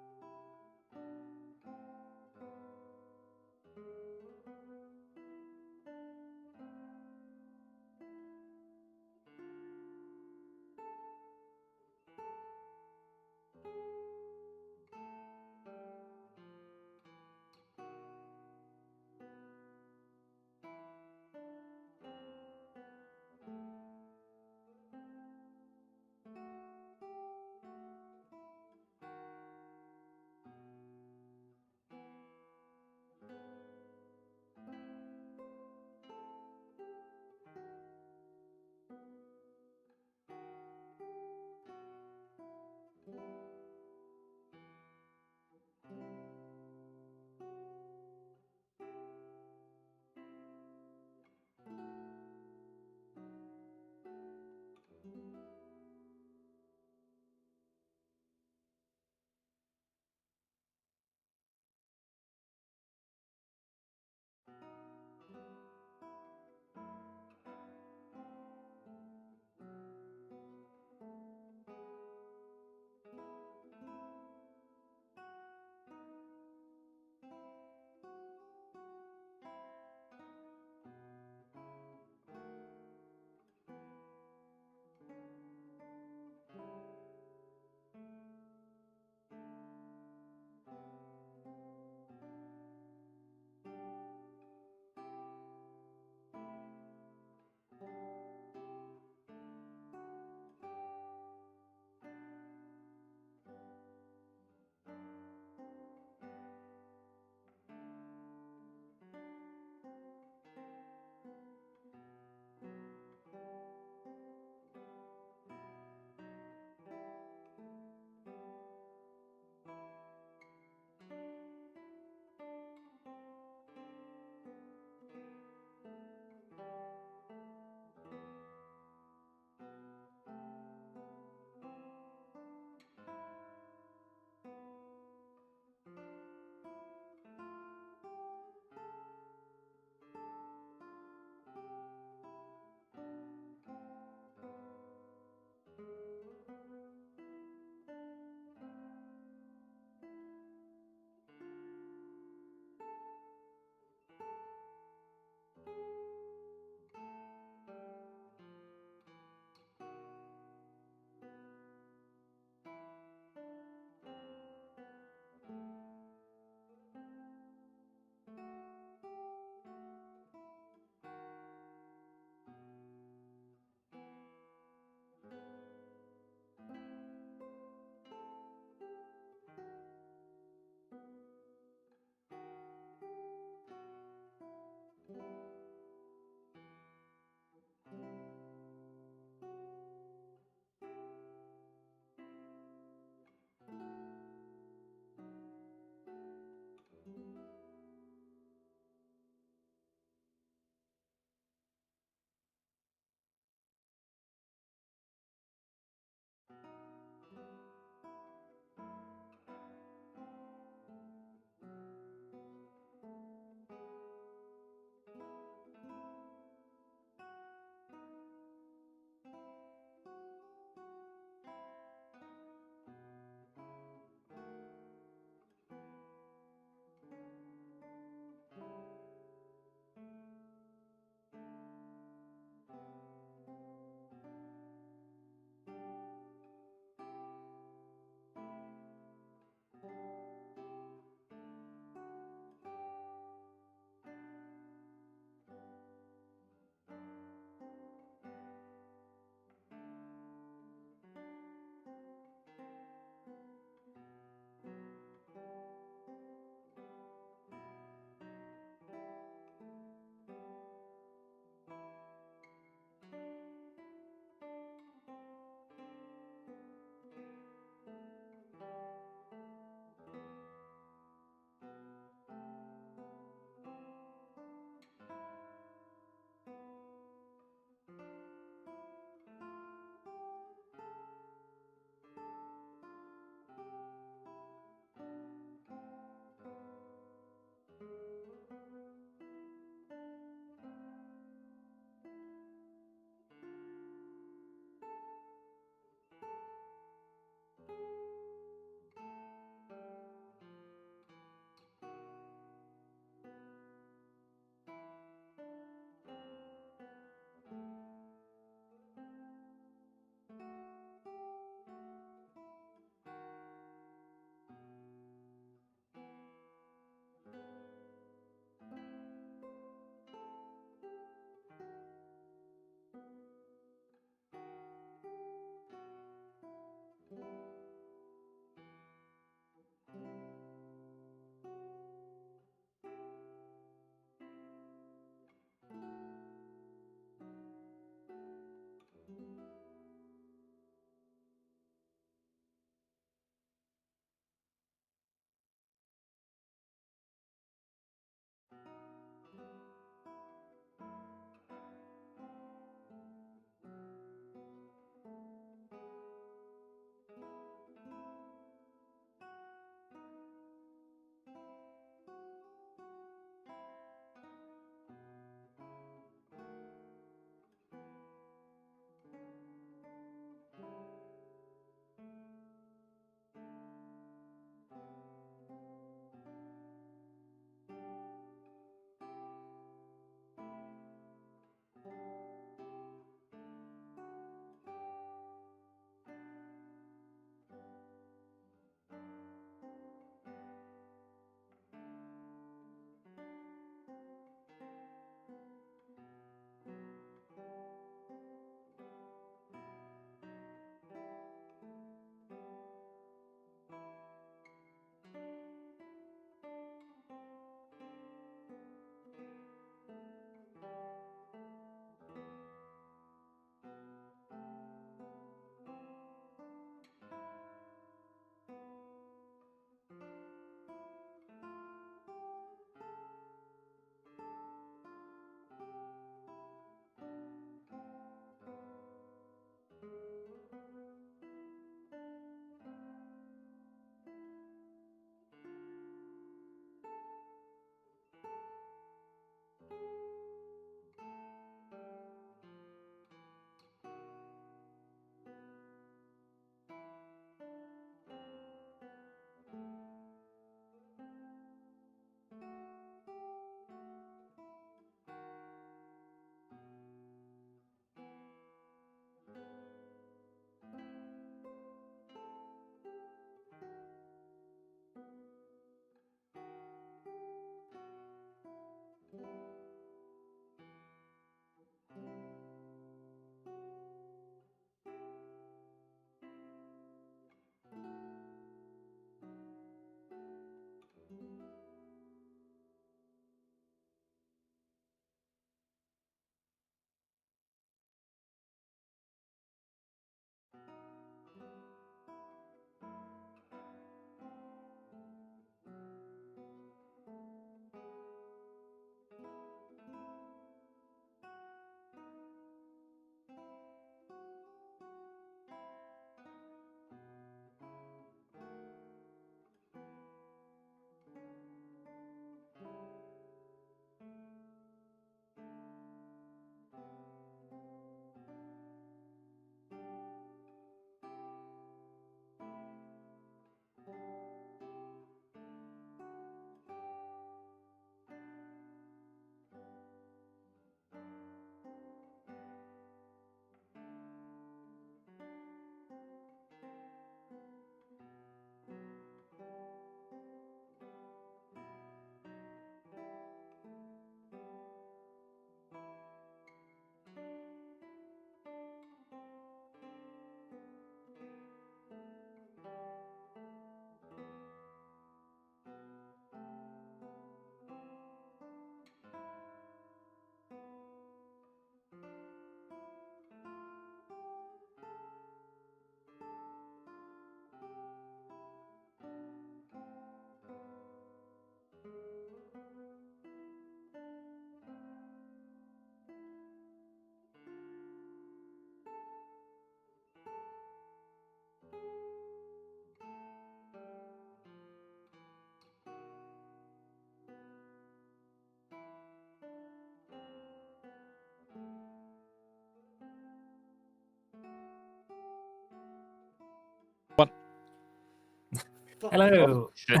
Hello. Shit.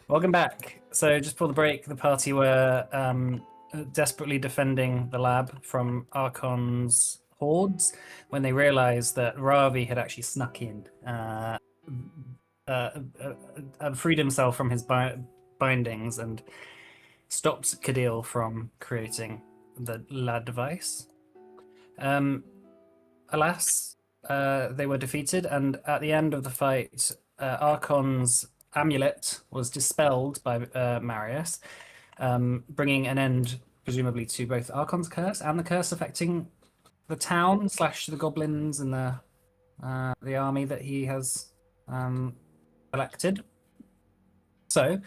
Welcome back. So just before the break, the party were desperately defending the lab from Archon's hordes when they realized that Ravi had actually snuck in and freed himself from his bindings and stopped Kadil from creating the lad device. Alas, they were defeated, and at the end of the fight, Archon's amulet was dispelled by Marius, bringing an end, presumably, to both Archon's curse and the curse affecting the town / the goblins and the army that he has elected. So,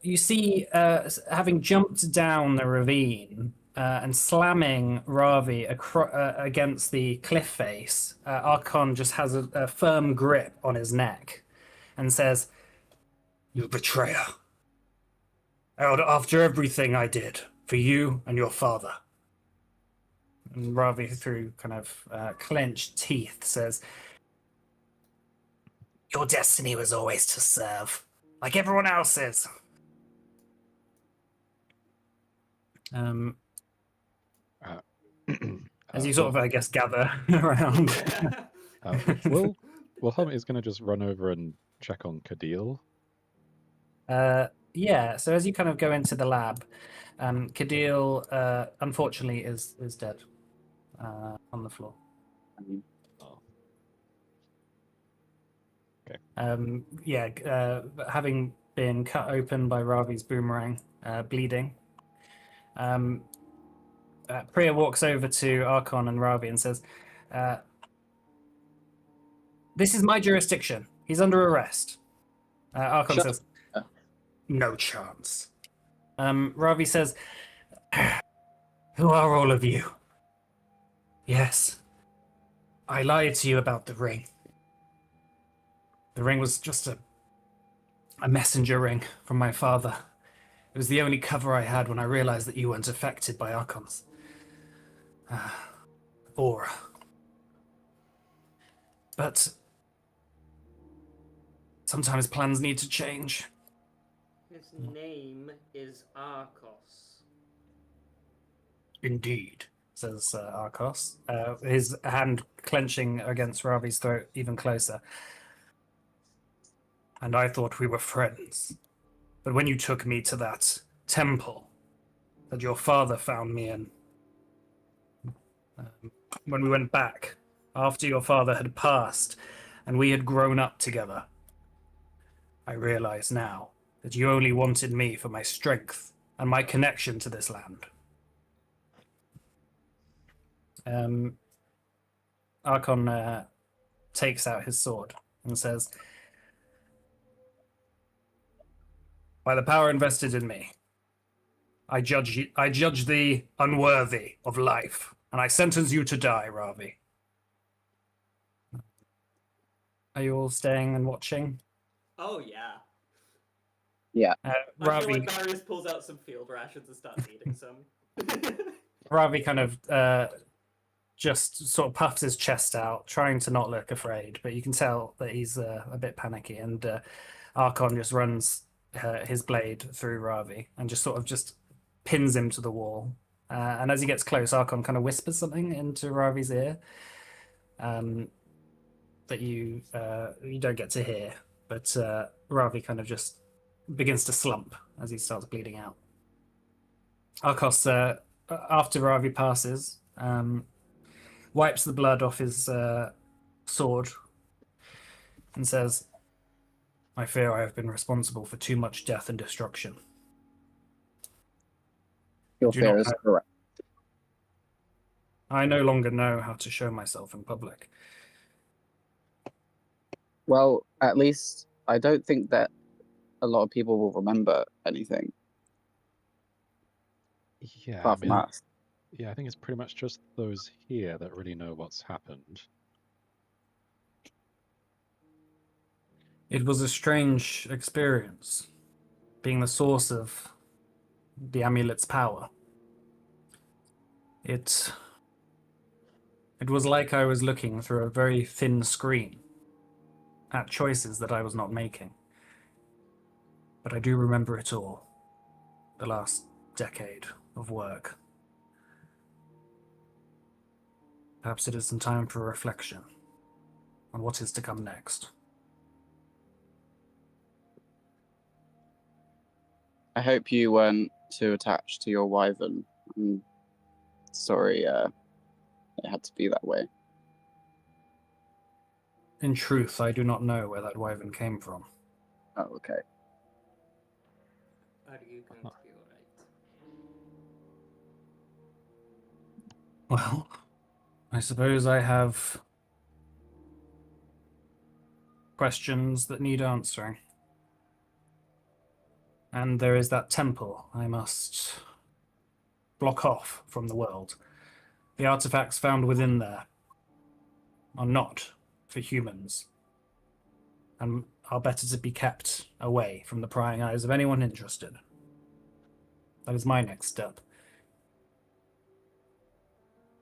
you see, having jumped down the ravine and slamming Ravi against the cliff face, Archon just has a firm grip on his neck and says, "You betrayer. After everything I did for you and your father." And Ravi, through kind of clenched teeth, says, "Your destiny was always to serve, like everyone else's." As you sort of, I guess, gather around. Will Hum is going to just run over and check on Kadil. Yeah, so as you kind of go into the lab, Kadil, unfortunately, is dead on the floor. Oh. Having been cut open by Ravi's boomerang, bleeding. Priya walks over to Archon and Ravi and says, "This is my jurisdiction. He's under arrest." Archon says, "No chance." Ravi says, "Who are all of you?" "Yes, I lied to you about the ring. The ring was just a messenger ring from my father. It was the only cover I had when I realized that you weren't affected by Archon's aura. But sometimes plans need to change." His name is Arcos. "Indeed," says Arcos, his hand clenching against Ravi's throat even closer. "And I thought we were friends. But when you took me to that temple that your father found me in, when we went back after your father had passed and we had grown up together, I realize now that you only wanted me for my strength and my connection to this land." Archon takes out his sword and says, "By the power invested in me, I judge thee unworthy of life, and I sentence you to die, Ravi." Are you all staying and watching? Oh yeah. Yeah. I feel Ravi, like Marius pulls out some field rations and starts eating some. Ravi kind of just sort of puffs his chest out, trying to not look afraid, but you can tell that he's a bit panicky. And Archon just runs his blade through Ravi and just sort of just pins him to the wall. And as he gets close, Archon kind of whispers something into Ravi's ear that you don't get to hear. But Ravi kind of just begins to slump as he starts bleeding out. Arcos, after Ravi passes, wipes the blood off his sword and says, "I fear I have been responsible for too much death and destruction. Your Do fear not is know. correct. I no longer know how to show myself in public." Well, at least I don't think that a lot of people will remember anything Yeah, apart from us. I think it's pretty much just those here that really know what's happened. It was a strange experience, being the source of the amulet's power. It was like I was looking through a very thin screen, at choices that I was not making. But I do remember it all. The last decade of work. Perhaps it is some time for reflection on what is to come next. I hope you weren't too attached to your wyvern. I'm sorry, it had to be that way. In truth, I do not know where that wyvern came from. Oh, okay. Are you going to be alright? Well, I suppose I have questions that need answering. And there is that temple I must block off from the world. The artifacts found within there are not for humans, and are better to be kept away from the prying eyes of anyone interested. That is my next step.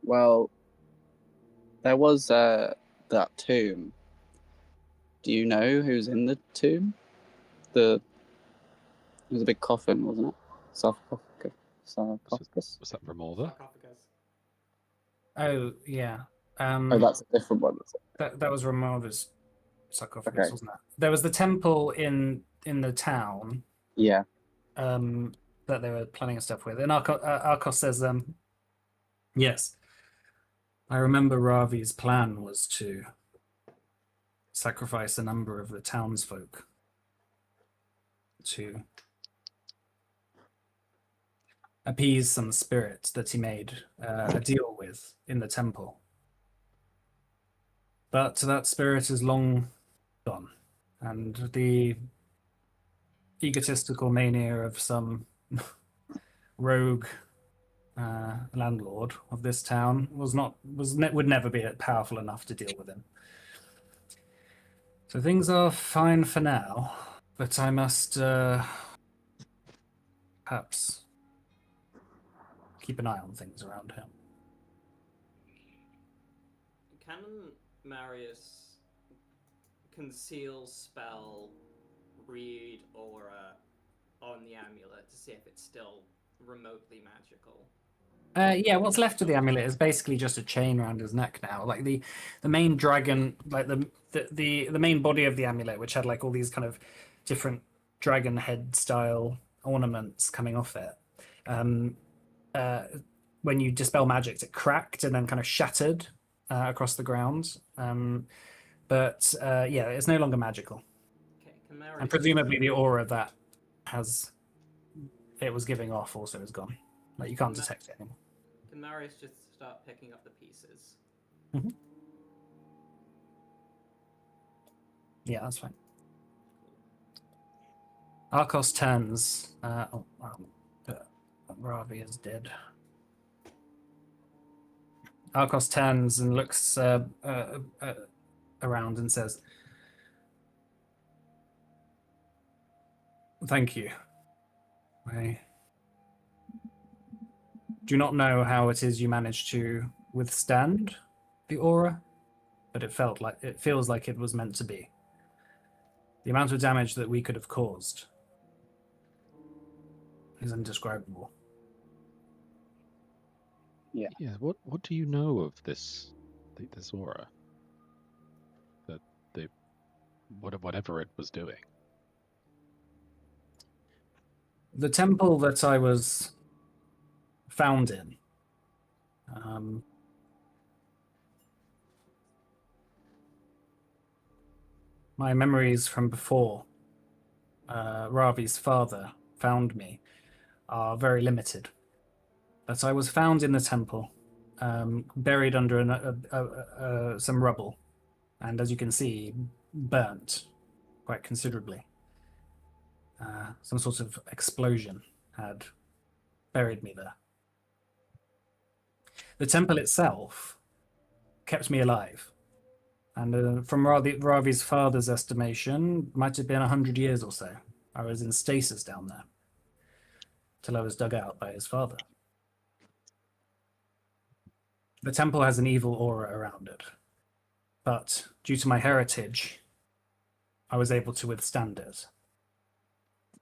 Well, there was that tomb. Do you know who's in the tomb? It was a big coffin, wasn't it? Sarcophagus? Was that Remorver? Sarcophagus. Oh, yeah. Oh, that's a different one. Is it? That was Ramova's sarcophagus, Okay. wasn't it? There was the temple in the town Yeah. that they were planning stuff with. And Arcos says, yes, I remember Ravi's plan was to sacrifice a number of the townsfolk to appease some spirit that he made a deal with in the temple. But that spirit is long gone, and the egotistical mania of some rogue landlord of this town would never be powerful enough to deal with him. So things are fine for now, but I must perhaps keep an eye on things around here. Can Marius conceal, spell, read aura on the amulet to see if it's still remotely magical? Yeah, what's left of the amulet is basically just a chain around his neck now. Like the main dragon, like the main body of the amulet, which had like all these kind of different dragon head style ornaments coming off it. When you dispel magic, it cracked and then kind of shattered across the ground. But yeah, it's no longer magical. Okay, can Marius And presumably the aura that it was giving off also is gone. Like you can't detect it anymore. Can Marius just start picking up the pieces? Yeah, that's fine. Arcos turns. Ravi is dead. Arcos turns and looks around and says, "Thank you. I do not know how it is you managed to withstand the aura, but it feels like it was meant to be. The amount of damage that we could have caused is indescribable." Yeah. Yeah. What do you know of this aura? Whatever it was doing. The temple that I was found in, my memories from before Ravi's father found me are very limited. But I was found in the temple, buried under some rubble, and as you can see, burnt quite considerably. Some sort of explosion had buried me there. The temple itself kept me alive, and from Ravi's father's estimation, might have been 100 years or so. I was in stasis down there till I was dug out by his father. The temple has an evil aura around it, but due to my heritage, I was able to withstand it.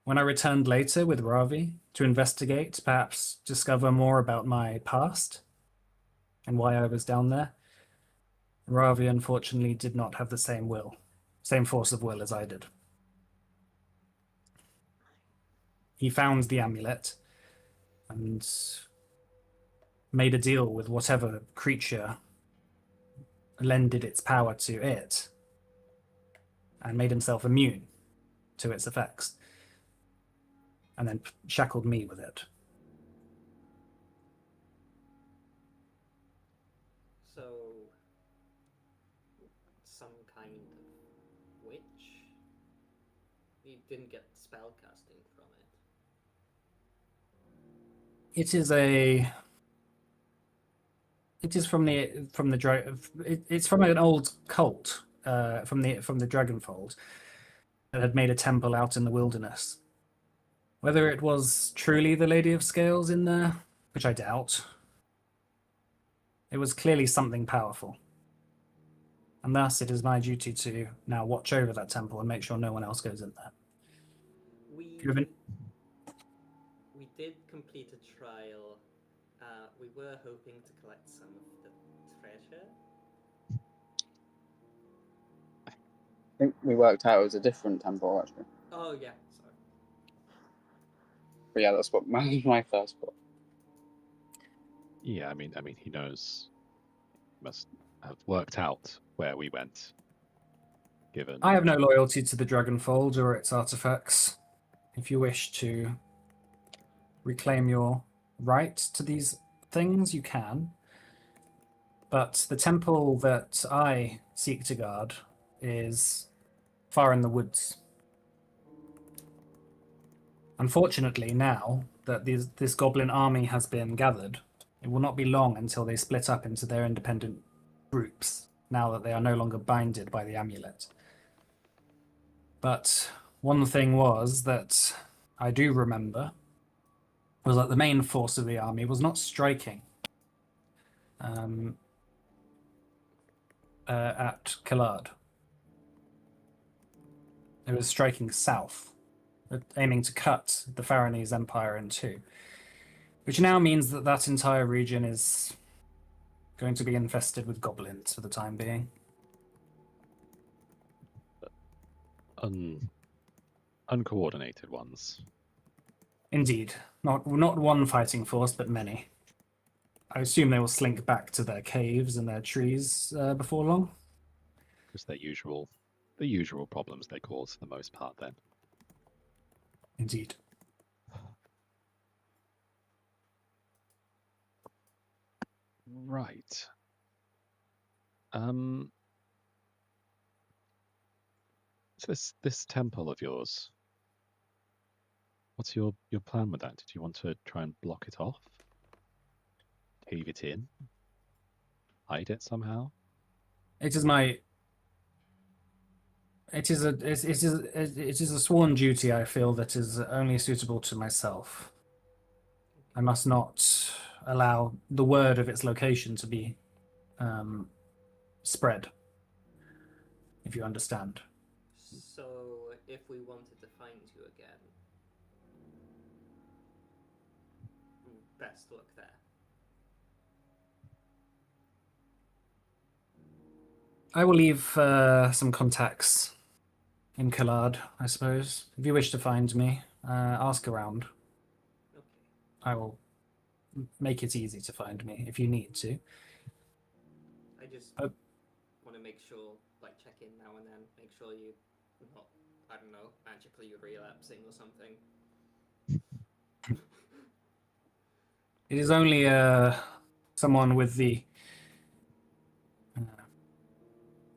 When I returned later with Ravi to investigate, perhaps discover more about my past and why I was down there, Ravi unfortunately did not have the same force of will as I did. He found the amulet and made a deal with whatever creature lended its power to it and made himself immune to its effects, and then shackled me with it. So, some kind of witch? You didn't get spell casting from it. It is from it's from an old cult from the Dragonfold that had made a temple out in the wilderness. Whether it was truly the Lady of Scales in there, which I doubt, it was clearly something powerful. And thus it is my duty to now watch over that temple and make sure no one else goes in there. We did complete a trial. We were hoping to collect some of the treasure. I think we worked out it was a different temple, actually. Oh yeah, sorry. But yeah, that's what my first thought. Yeah, I mean, he knows. Must have worked out where we went. Given I have no loyalty to the Dragonfold or its artifacts. If you wish to reclaim your right to these things, you can. But the temple that I seek to guard is far in the woods. Unfortunately, now that this goblin army has been gathered, it will not be long until they split up into their independent groups, now that they are no longer binded by the amulet. But one thing was that I do remember was that the main force of the army was not striking at Killard. It was striking south, aiming to cut the Faranese Empire in two, which now means that that entire region is going to be infested with goblins for the time being. Uncoordinated ones. Indeed. Not one fighting force, but many. I assume they will slink back to their caves and their trees before long. Just the usual problems they cause for the most part then. Indeed. Right. So this temple of yours, what's your plan with that? Do you want to try and block it off? Cave it in? Hide it somehow? It is a sworn duty, I feel, that is only suitable to myself. I must not allow the word of its location to be spread, if you understand. So, if we wanted to find you again, best look there. I will leave some contacts in Killard, I suppose. If you wish to find me, ask around. Okay. I will make it easy to find me if you need to. I just want to make sure, like, check in now and then, make sure you're not, I don't know, magically relapsing or something. It is only someone with the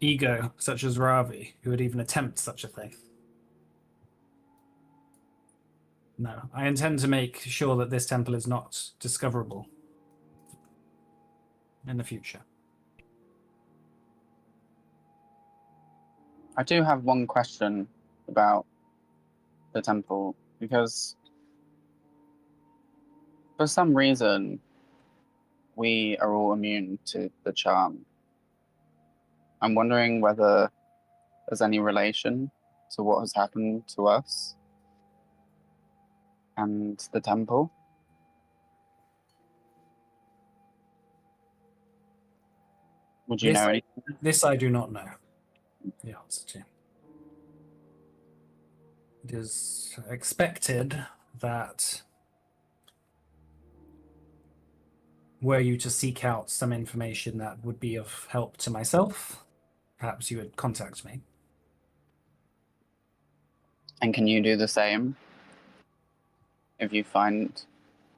ego, such as Ravi, who would even attempt such a thing. No, I intend to make sure that this temple is not discoverable in the future. I do have one question about the temple, because for some reason we are all immune to the charm. I'm wondering whether there's any relation to what has happened to us and the temple? Would you This, know anything? this I do not know the answer to. It is expected that were you to seek out some information that would be of help to myself, perhaps you would contact me. And can you do the same if you find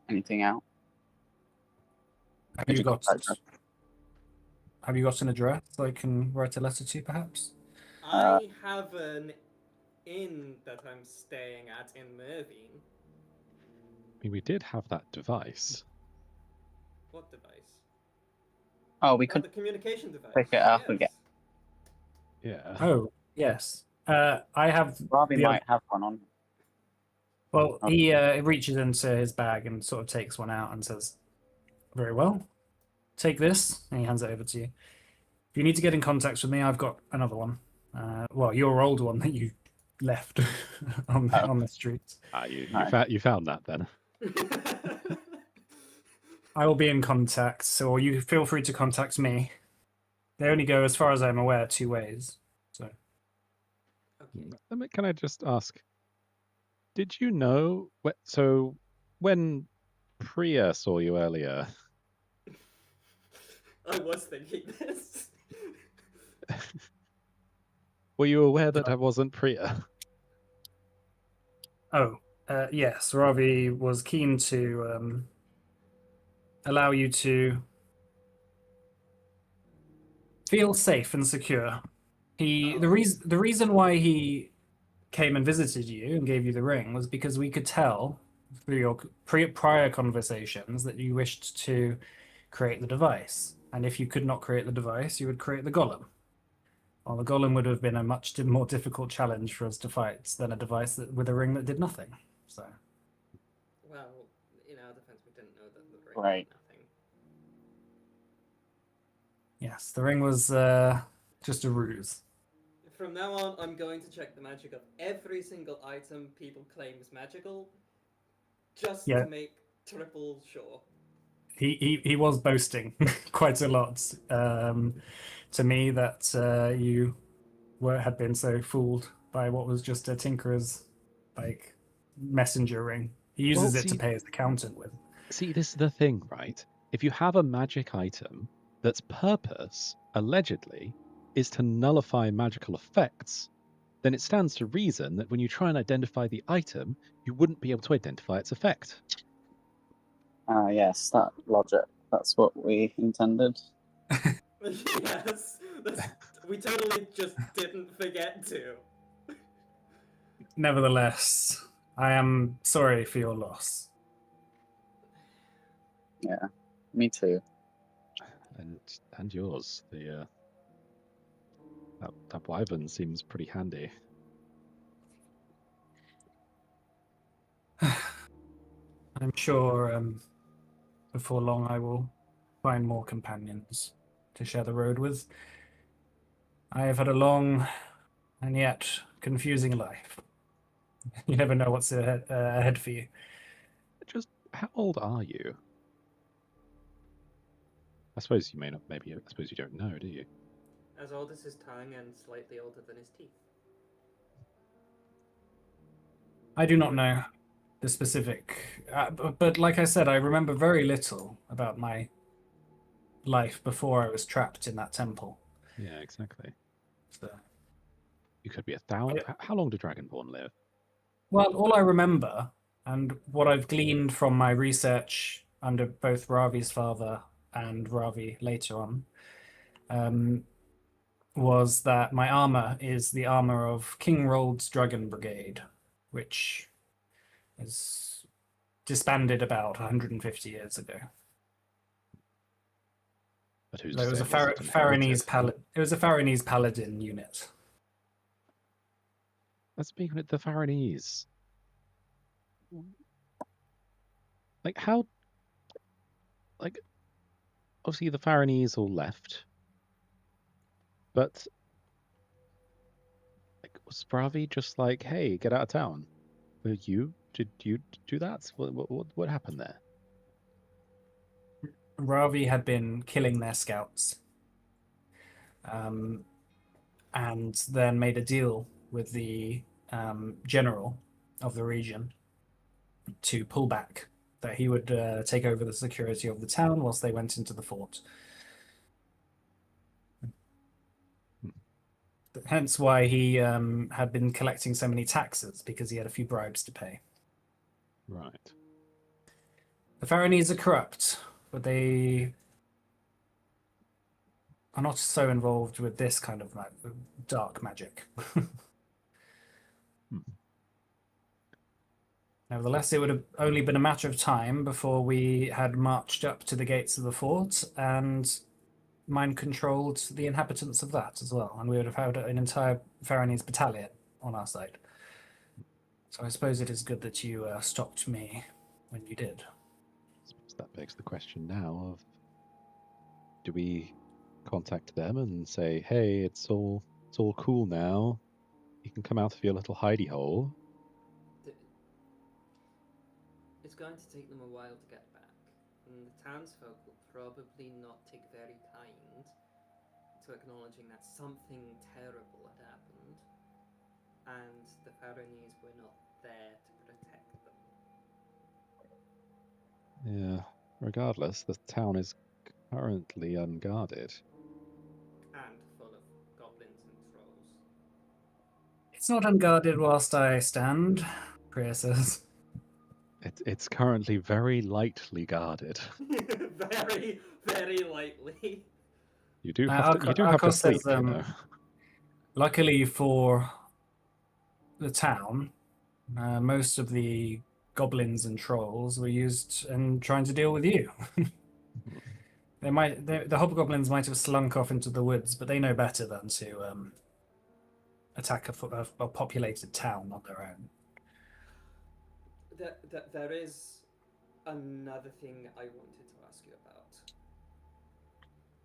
anything out? Have Could you got contact us? have you got an address I can write a letter to, perhaps? I have an inn that I'm staying at in Mervine. I mean, we did have that device. What device? Oh, we Oh, could the communication device. pick it up Yes. again. Yeah. Oh, yes. I have Robbie the might have one on. well, he reaches into his bag and sort of takes one out and says, "Very well. Take this," and he hands it over to you. If you need to get in contact with me, I've got another one. Well, your old one that you left on the streets. You found that then. I will be in contact, so you feel free to contact me. They only go, as far as I'm aware, 2 ways. So Okay. Can I just ask? Did you know? So when Priya saw you earlier, I was thinking this. were you aware that I wasn't Priya? Oh, yes, Ravi was keen to allow you to feel safe and secure. The reason why he came and visited you and gave you the ring was because we could tell through your prior conversations that you wished to create the device, and if you could not create the device, you would create the golem. Well, the golem would have been a much more difficult challenge for us to fight than a device with a ring that did nothing. So, Well, in our defense, we didn't know that the ring Right. did nothing. yes, the ring was just a ruse. From now on, I'm going to check the magic of every single item people claim is magical, just Yeah. to make triple sure. He was boasting quite a lot to me that you had been so fooled by what was just a tinkerer's messenger ring. He uses it to pay his accountant with. See, this is the thing, right? If you have a magic item that's purpose, allegedly, is to nullify magical effects, then it stands to reason that when you try and identify the item, you wouldn't be able to identify its effect. Yes, that logic. That's what we intended. Yes, we totally just didn't forget to. Nevertheless, I am sorry for your loss. Yeah, me too. And yours. That wyvern seems pretty handy. I'm sure before long I will find more companions to share the road with. I have had a long and yet confusing life. You never know what's ahead for you. Just how old are you? I suppose you may not. Maybe I suppose you don't know, do you? As old as his tongue and slightly older than his teeth. I do not know the specific, but like I said, I remember very little about my life before I was trapped in that temple. Yeah, exactly. So, You could be 1,000. How long did Dragonborn live? well, all I remember, and what I've gleaned from my research under both Ravi's father and Ravi later on, was that my armor is the armor of King Rold's Dragon Brigade, which is disbanded about 150 years ago. But who's It to was say a it wasn't inherited? It was a Faranese paladin unit. Let's speak with the Faranese. Like how? Like obviously the Faranese all left, but like Was Ravi just like, hey, get out of town? Did you do that? What happened there? Ravi had been killing their scouts, and then made a deal with the general of the region to pull back, that he would take over the security of the town whilst they went into the fort. Hence why he had been collecting so many taxes, because he had a few bribes to pay. Right. The Faranese are corrupt, but they are not so involved with this kind of dark magic. Nevertheless, it would have only been a matter of time before we had marched up to the gates of the fort and mind-controlled the inhabitants of that as well, and we would have had an entire Faranese battalion on our side. So I suppose it is good that you stopped me when you did. I suppose that begs the question now of, do we contact them and say, hey, it's all cool now. You can come out of your little hidey hole. It's going to take them a while to get back, and the townsfolk will probably not take very kind to acknowledging that something terrible had happened, and the Faranese were not there to protect them. Yeah. Regardless, the town is currently unguarded. And full of goblins and trolls. It's not unguarded whilst I stand, Priya says. It's currently very lightly guarded. Very, very lightly. You do have to Arkos sleep, says, you know. luckily for the town, most of the goblins and trolls were used in trying to deal with you. The hobgoblins might have slunk off into the woods, but they know better than to attack a populated town on their own. There is another thing I wanted to ask you about.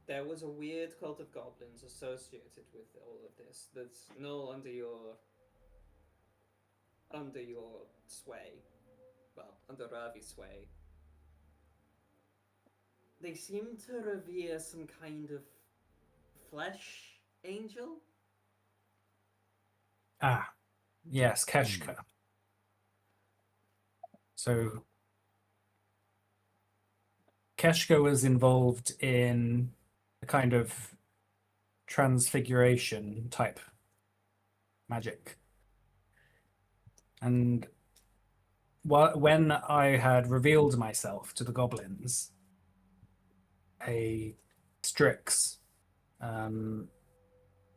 There was a weird cult of goblins associated with all of this that's no under your sway. Well, under Ravi's sway. They seem to revere some kind of flesh angel. Ah, yes, Keshka. So Keshka was involved in a kind of transfiguration type magic. And when I had revealed myself to the goblins, a Strix, I'm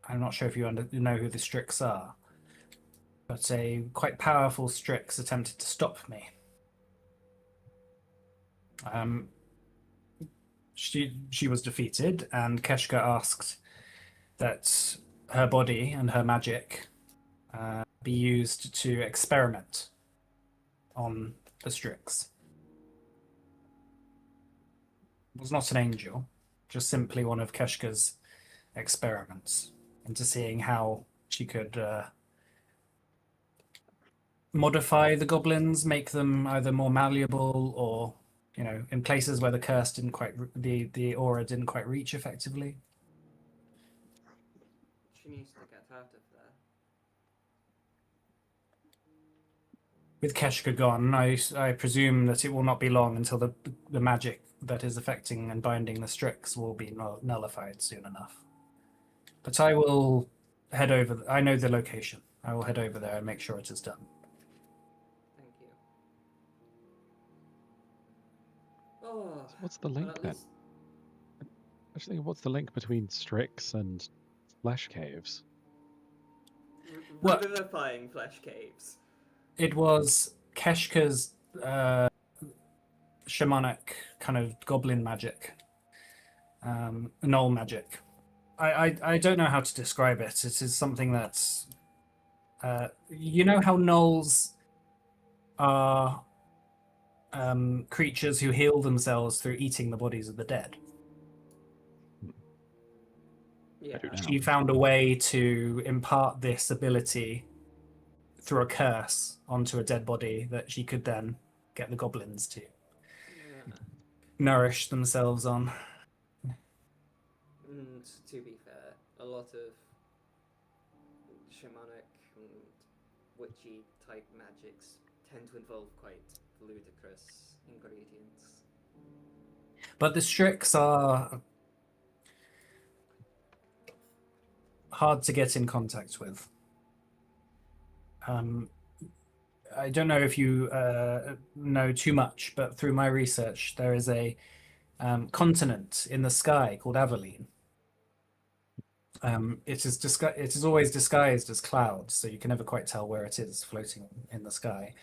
not sure if you know who the Strix are, but a quite powerful Strix attempted to stop me. She was defeated, and Keshka asked that her body and her magic be used to experiment on the Strix. It was not an angel, just simply one of Keshka's experiments into seeing how she could modify the goblins, make them either more malleable or, in places where the curse didn't quite, the aura didn't quite reach effectively. She needs to get out of there. With Keshka gone, I presume that it will not be long until the magic that is affecting and binding the Strix will be nullified soon enough. But I will head over. I know the location. I will head over there and make sure it is done. Thank you. Oh, So what's the link at then? least- Actually, what's the link between Strix and flesh caves? Well- Revivifying flesh caves. It was Keshka's shamanic kind of goblin magic, null magic. I don't know how to describe it. It is something that's, you know how gnolls are creatures who heal themselves through eating the bodies of the dead. Yeah. do now? She found a way to impart this ability through a curse onto a dead body that she could then get the goblins to nourish themselves on. And to be fair, a lot of shamanic and witchy type magics tend to involve quite ludicrous ingredients. But the Strix are hard to get in contact with. I don't know if you know too much, but through my research, there is a continent in the sky called Aveline. It is always disguised as clouds, so you can never quite tell where it is floating in the sky.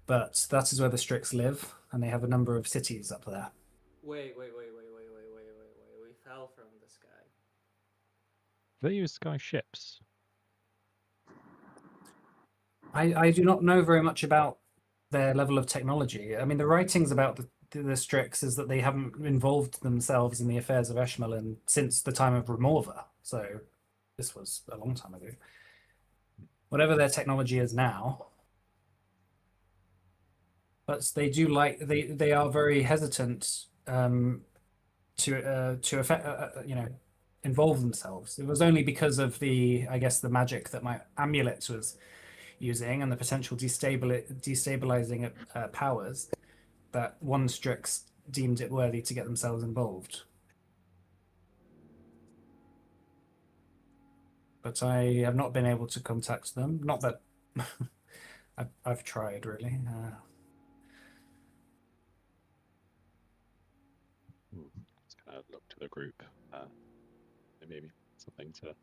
But that is where the Strix live, and they have a number of cities up there. Wait. We fell from the sky. They use sky ships. I do not know very much about their level of technology. I mean, the writings about the Strix is that they haven't involved themselves in the affairs of Eshmalin since the time of Remorva. So this was a long time ago. Whatever their technology is now, but they do they are very hesitant to affect involve themselves. It was only because of the magic that my amulet was using and the potential destabilizing powers that one Strix deemed it worthy to get themselves involved. But I have not been able to contact them. Not that I've tried, really. Just kind of look to the group. Maybe something to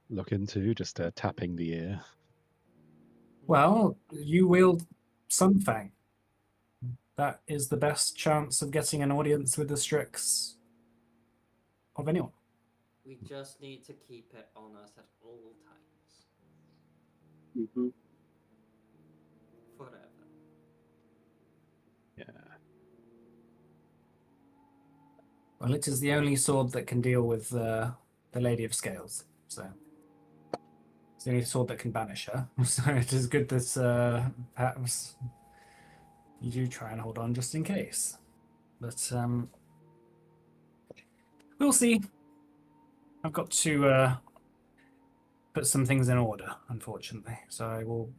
look into, just tapping the ear. Well, you wield Sunfang. That is the best chance of getting an audience with the Strix of anyone. We just need to keep it on us at all times. Mm-hmm. Forever. Yeah. Well, it is the only sword that can deal with the Lady of Scales, so it's the only sword that can banish her. So it is good that perhaps you do try and hold on just in case. But we'll see. I've got to put some things in order, unfortunately. So I will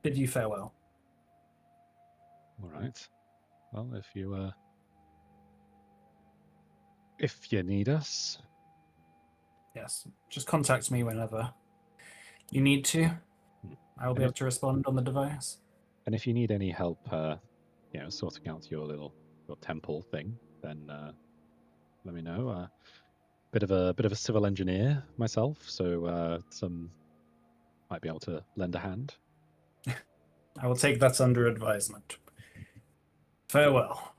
bid you farewell. All right. Well, if you need us, Yes, just contact me whenever you need to. I will be able to respond on the device. and if you need any help, sorting out your temple thing, then let me know. Bit of a civil engineer myself, so some might be able to lend a hand. I will take that under advisement. Farewell.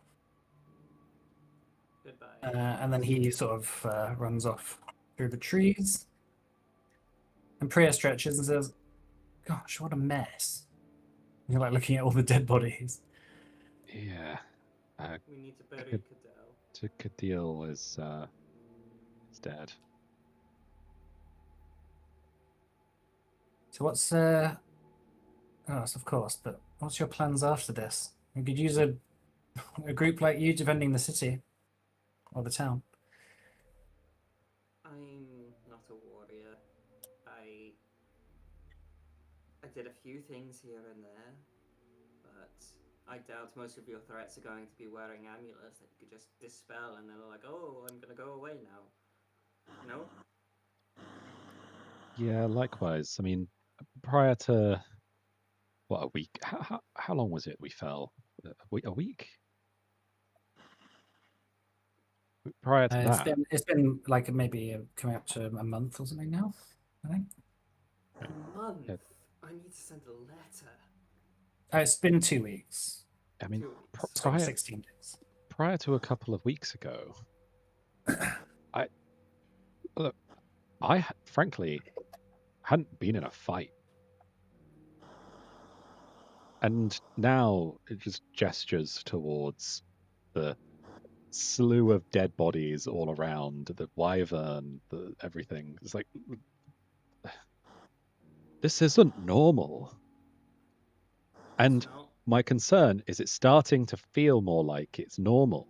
Goodbye. And then he sort of runs off through the trees. And Priya stretches and says, "Gosh, what a mess." You're like looking at all the dead bodies. Yeah. We need to bury Cadell. Cadil is dead. So what's yes, of course, but what's your plans after this? We could use a group like you defending the city or the town. I'm not a warrior. I did a few things here and there, but I doubt most of your threats are going to be wearing amulets that you could just dispel and they're like, oh, I'm gonna go away now. No? Yeah, likewise. I mean, prior to what, a week? How long was it we fell? A week? Prior to that, It's been like maybe coming up to a month or something now, I think. A month? Yeah. I need to send a letter. It's been 2 weeks. I mean, 2 weeks. It's like 16 days. prior to a couple of weeks ago, I frankly hadn't been in a fight. And now it just gestures towards the slew of dead bodies all around, the wyvern, the everything. It's like, this isn't normal. And No. my concern is it's starting to feel more like it's normal.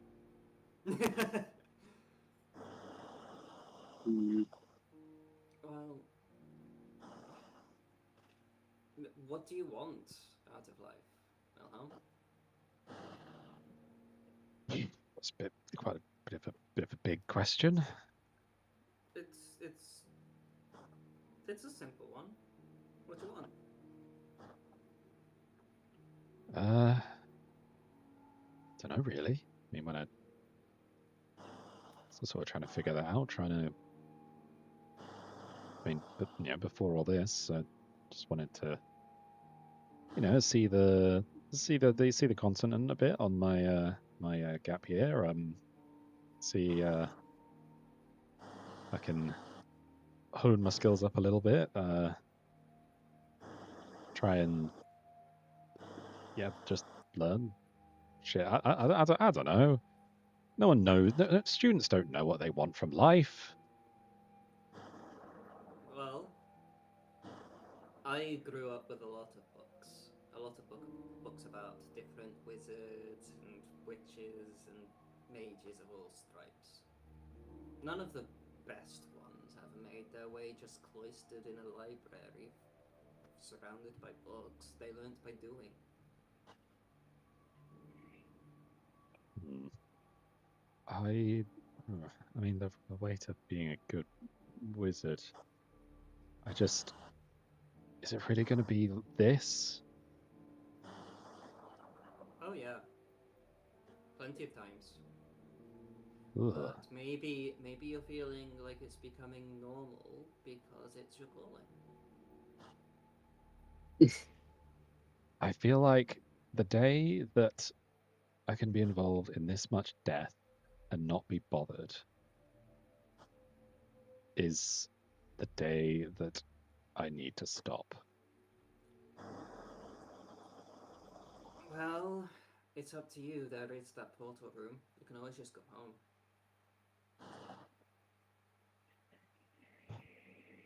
Mm, Well, what do you want out of life, Wilhelm? It's quite a bit of a big question. It's a simple one. What do you want? Don't know really. I mean, when I sort of trying to figure that out, I mean, but before all this, I just wanted to, see the continent a bit on my my gap year. See, I can hone my skills up a little bit. Try and just learn shit. I don't know. No one knows. Students don't know what they want from life. Well, I grew up with a lot of books. A lot of books about different wizards and witches and mages of all stripes. None of the best ones have made their way just cloistered in a library, surrounded by books. They learnt by doing. I mean, the way to being a good wizard. Is it really going to be this? Oh yeah, plenty of times. Ugh. But maybe you're feeling like it's becoming normal because it's your calling. I feel like the day that I can be involved in this much death and not be bothered is the day that I need to stop. Well, it's up to you. There is that portal room. You can always just go home.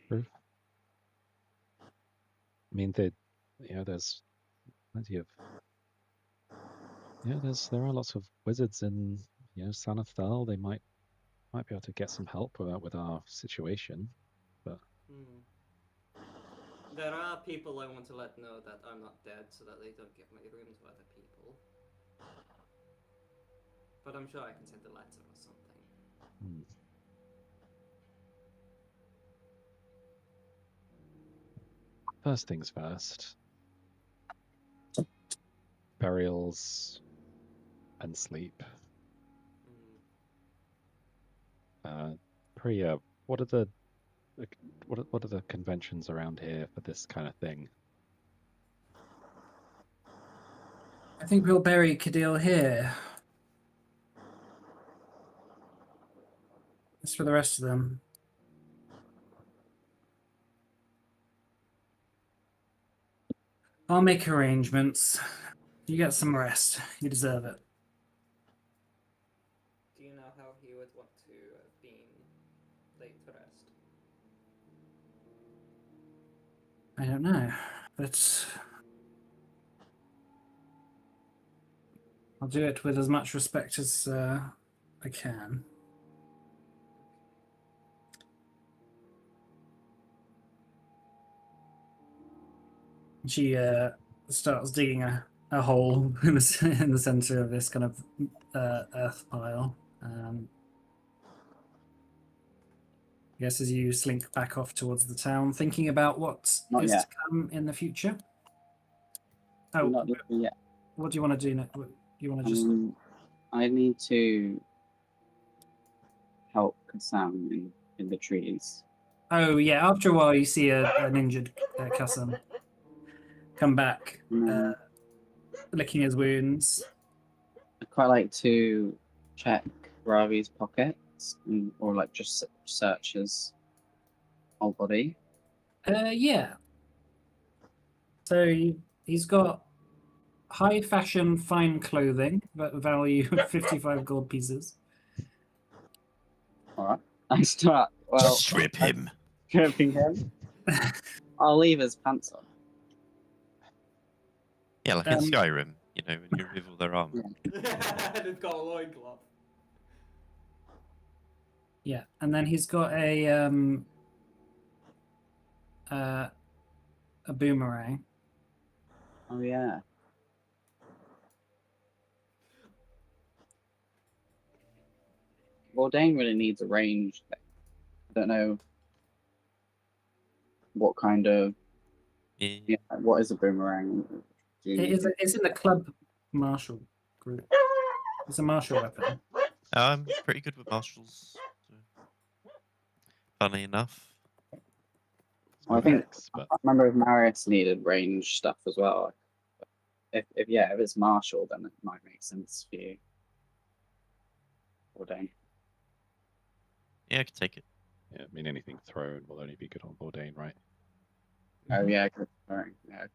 True. I mean, there's plenty of there are lots of wizards in Sanathal. They might be able to get some help with our situation, but There are people I want to let know that I'm not dead so that they don't give my room to other people. But I'm sure I can send a letter or something. First things first. Burials and sleep. Priya, what are the conventions around here for this kind of thing? I think we'll bury Kadil here. As for the rest of them, I'll make arrangements. You get some rest. You deserve it. Do you know how he would want to have been laid to rest? I don't know, but I'll do it with as much respect as I can. She starts digging a hole in the center of this kind of earth pile. I guess as you slink back off towards the town, thinking about what Not is yet. to come in the future. Oh, Not yet. what do you want to do now? You want to just? I need to help Kassam in the trees. Oh yeah. After a while, you see an injured Kassam come back, licking his wounds. I'd quite like to check Ravi's pockets, or like just search his whole body. Yeah. So he's got high fashion, fine clothing, but value 55 gold pieces. All right. I start. Well, Strip him. stripping him. I'll leave his pants on. Yeah, like in Um, Skyrim, you know, when you remove all their armor. And it's got a loincloth. Yeah, and then he's got a boomerang. Oh yeah. Well, Dane really needs a range thing. I don't know what kind of Yeah. what is a boomerang? It's in the club martial group. It's a martial weapon. I'm pretty good with martials. So. Funny enough. Well, I think X, but I remember if Marius needed range stuff as well. If it's martial, then it might make sense for you. Or Dane. Yeah, I could take it. yeah, I mean anything thrown will only be good on Bourdain, right? Oh yeah, good. Alright, yeah.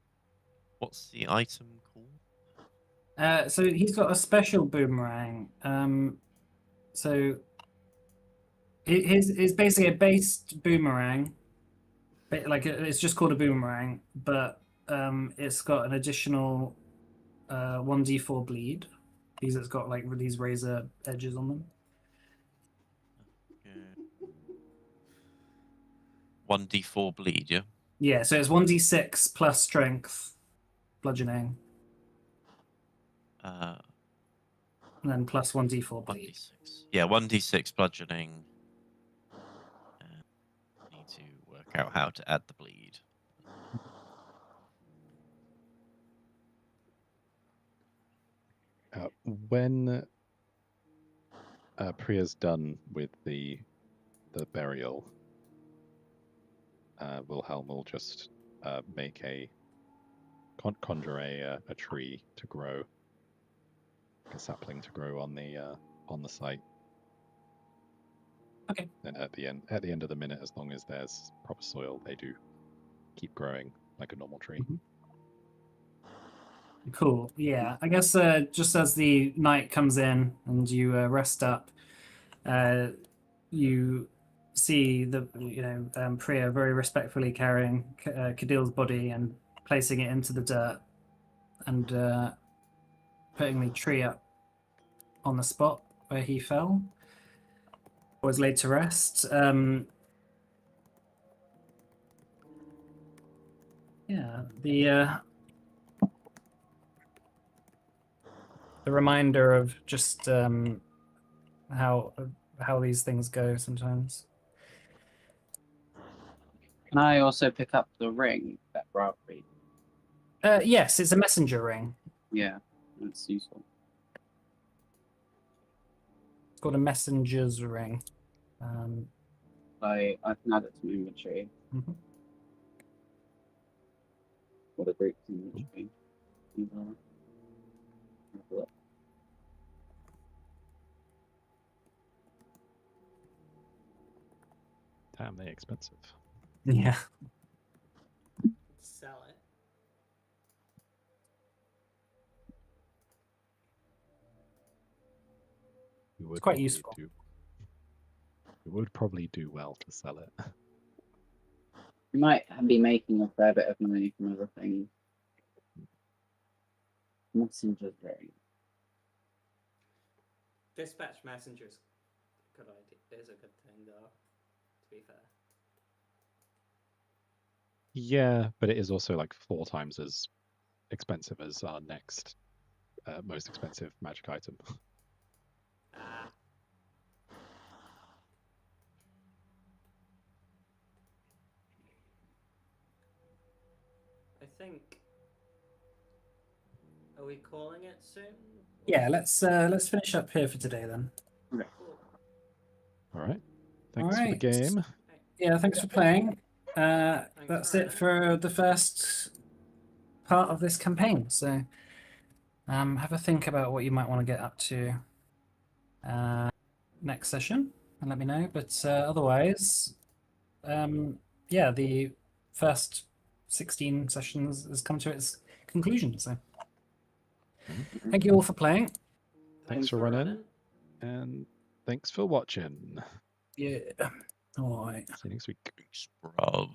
What's the item called? So he's got a special boomerang. So his basically a based boomerang. Like it's just called a boomerang, but it's got an additional 1d4 bleed because it's got like these razor edges on them. 1d4 bleed, yeah? Yeah, so it's 1d6 plus strength, bludgeoning, Uh, and then plus 1d4 bleed. 1d6. Yeah, 1d6 bludgeoning. Need to work out how to add the bleed. When Priya's done with the burial, Wilhelm will just make conjure a tree to grow, a sapling to grow on the site. Okay. And at the end of the minute, as long as there's proper soil, they do keep growing like a normal tree. Mm-hmm. Cool. Yeah, I guess just as the night comes in and you rest up, you see Priya very respectfully carrying Kadil's body and placing it into the dirt and putting the tree up on the spot where he fell, was laid to rest. Yeah, the reminder of just how these things go sometimes. Can I also pick up the ring that Ravi? Yes, it's a messenger ring. Yeah, that's useful. It's called a messenger's ring. I can add it to my inventory. Mhm. Or the group's inventory. Have a look. Damn, they're expensive. Yeah. Sell it. It's quite useful. We would probably do well to sell it. You might be making a fair bit of money from other things. Messenger's ring. Dispatch messengers. Good idea. Is a good thing, though. To be fair. Yeah, but it is also like 4 times as expensive as our next most expensive magic item. Ah. I think. Are we calling it soon? Yeah, let's finish up here for today then. Cool. All right. Thanks for the right. game. Yeah, thanks for playing. That's it for the first part of this campaign. So have a think about what you might want to get up to next session and let me know. But otherwise, yeah, the first 16 sessions has come to its conclusion. So thank you all for playing. Thanks for running, and thanks for watching. Yeah. All right. See you next week. Thanks, bruv.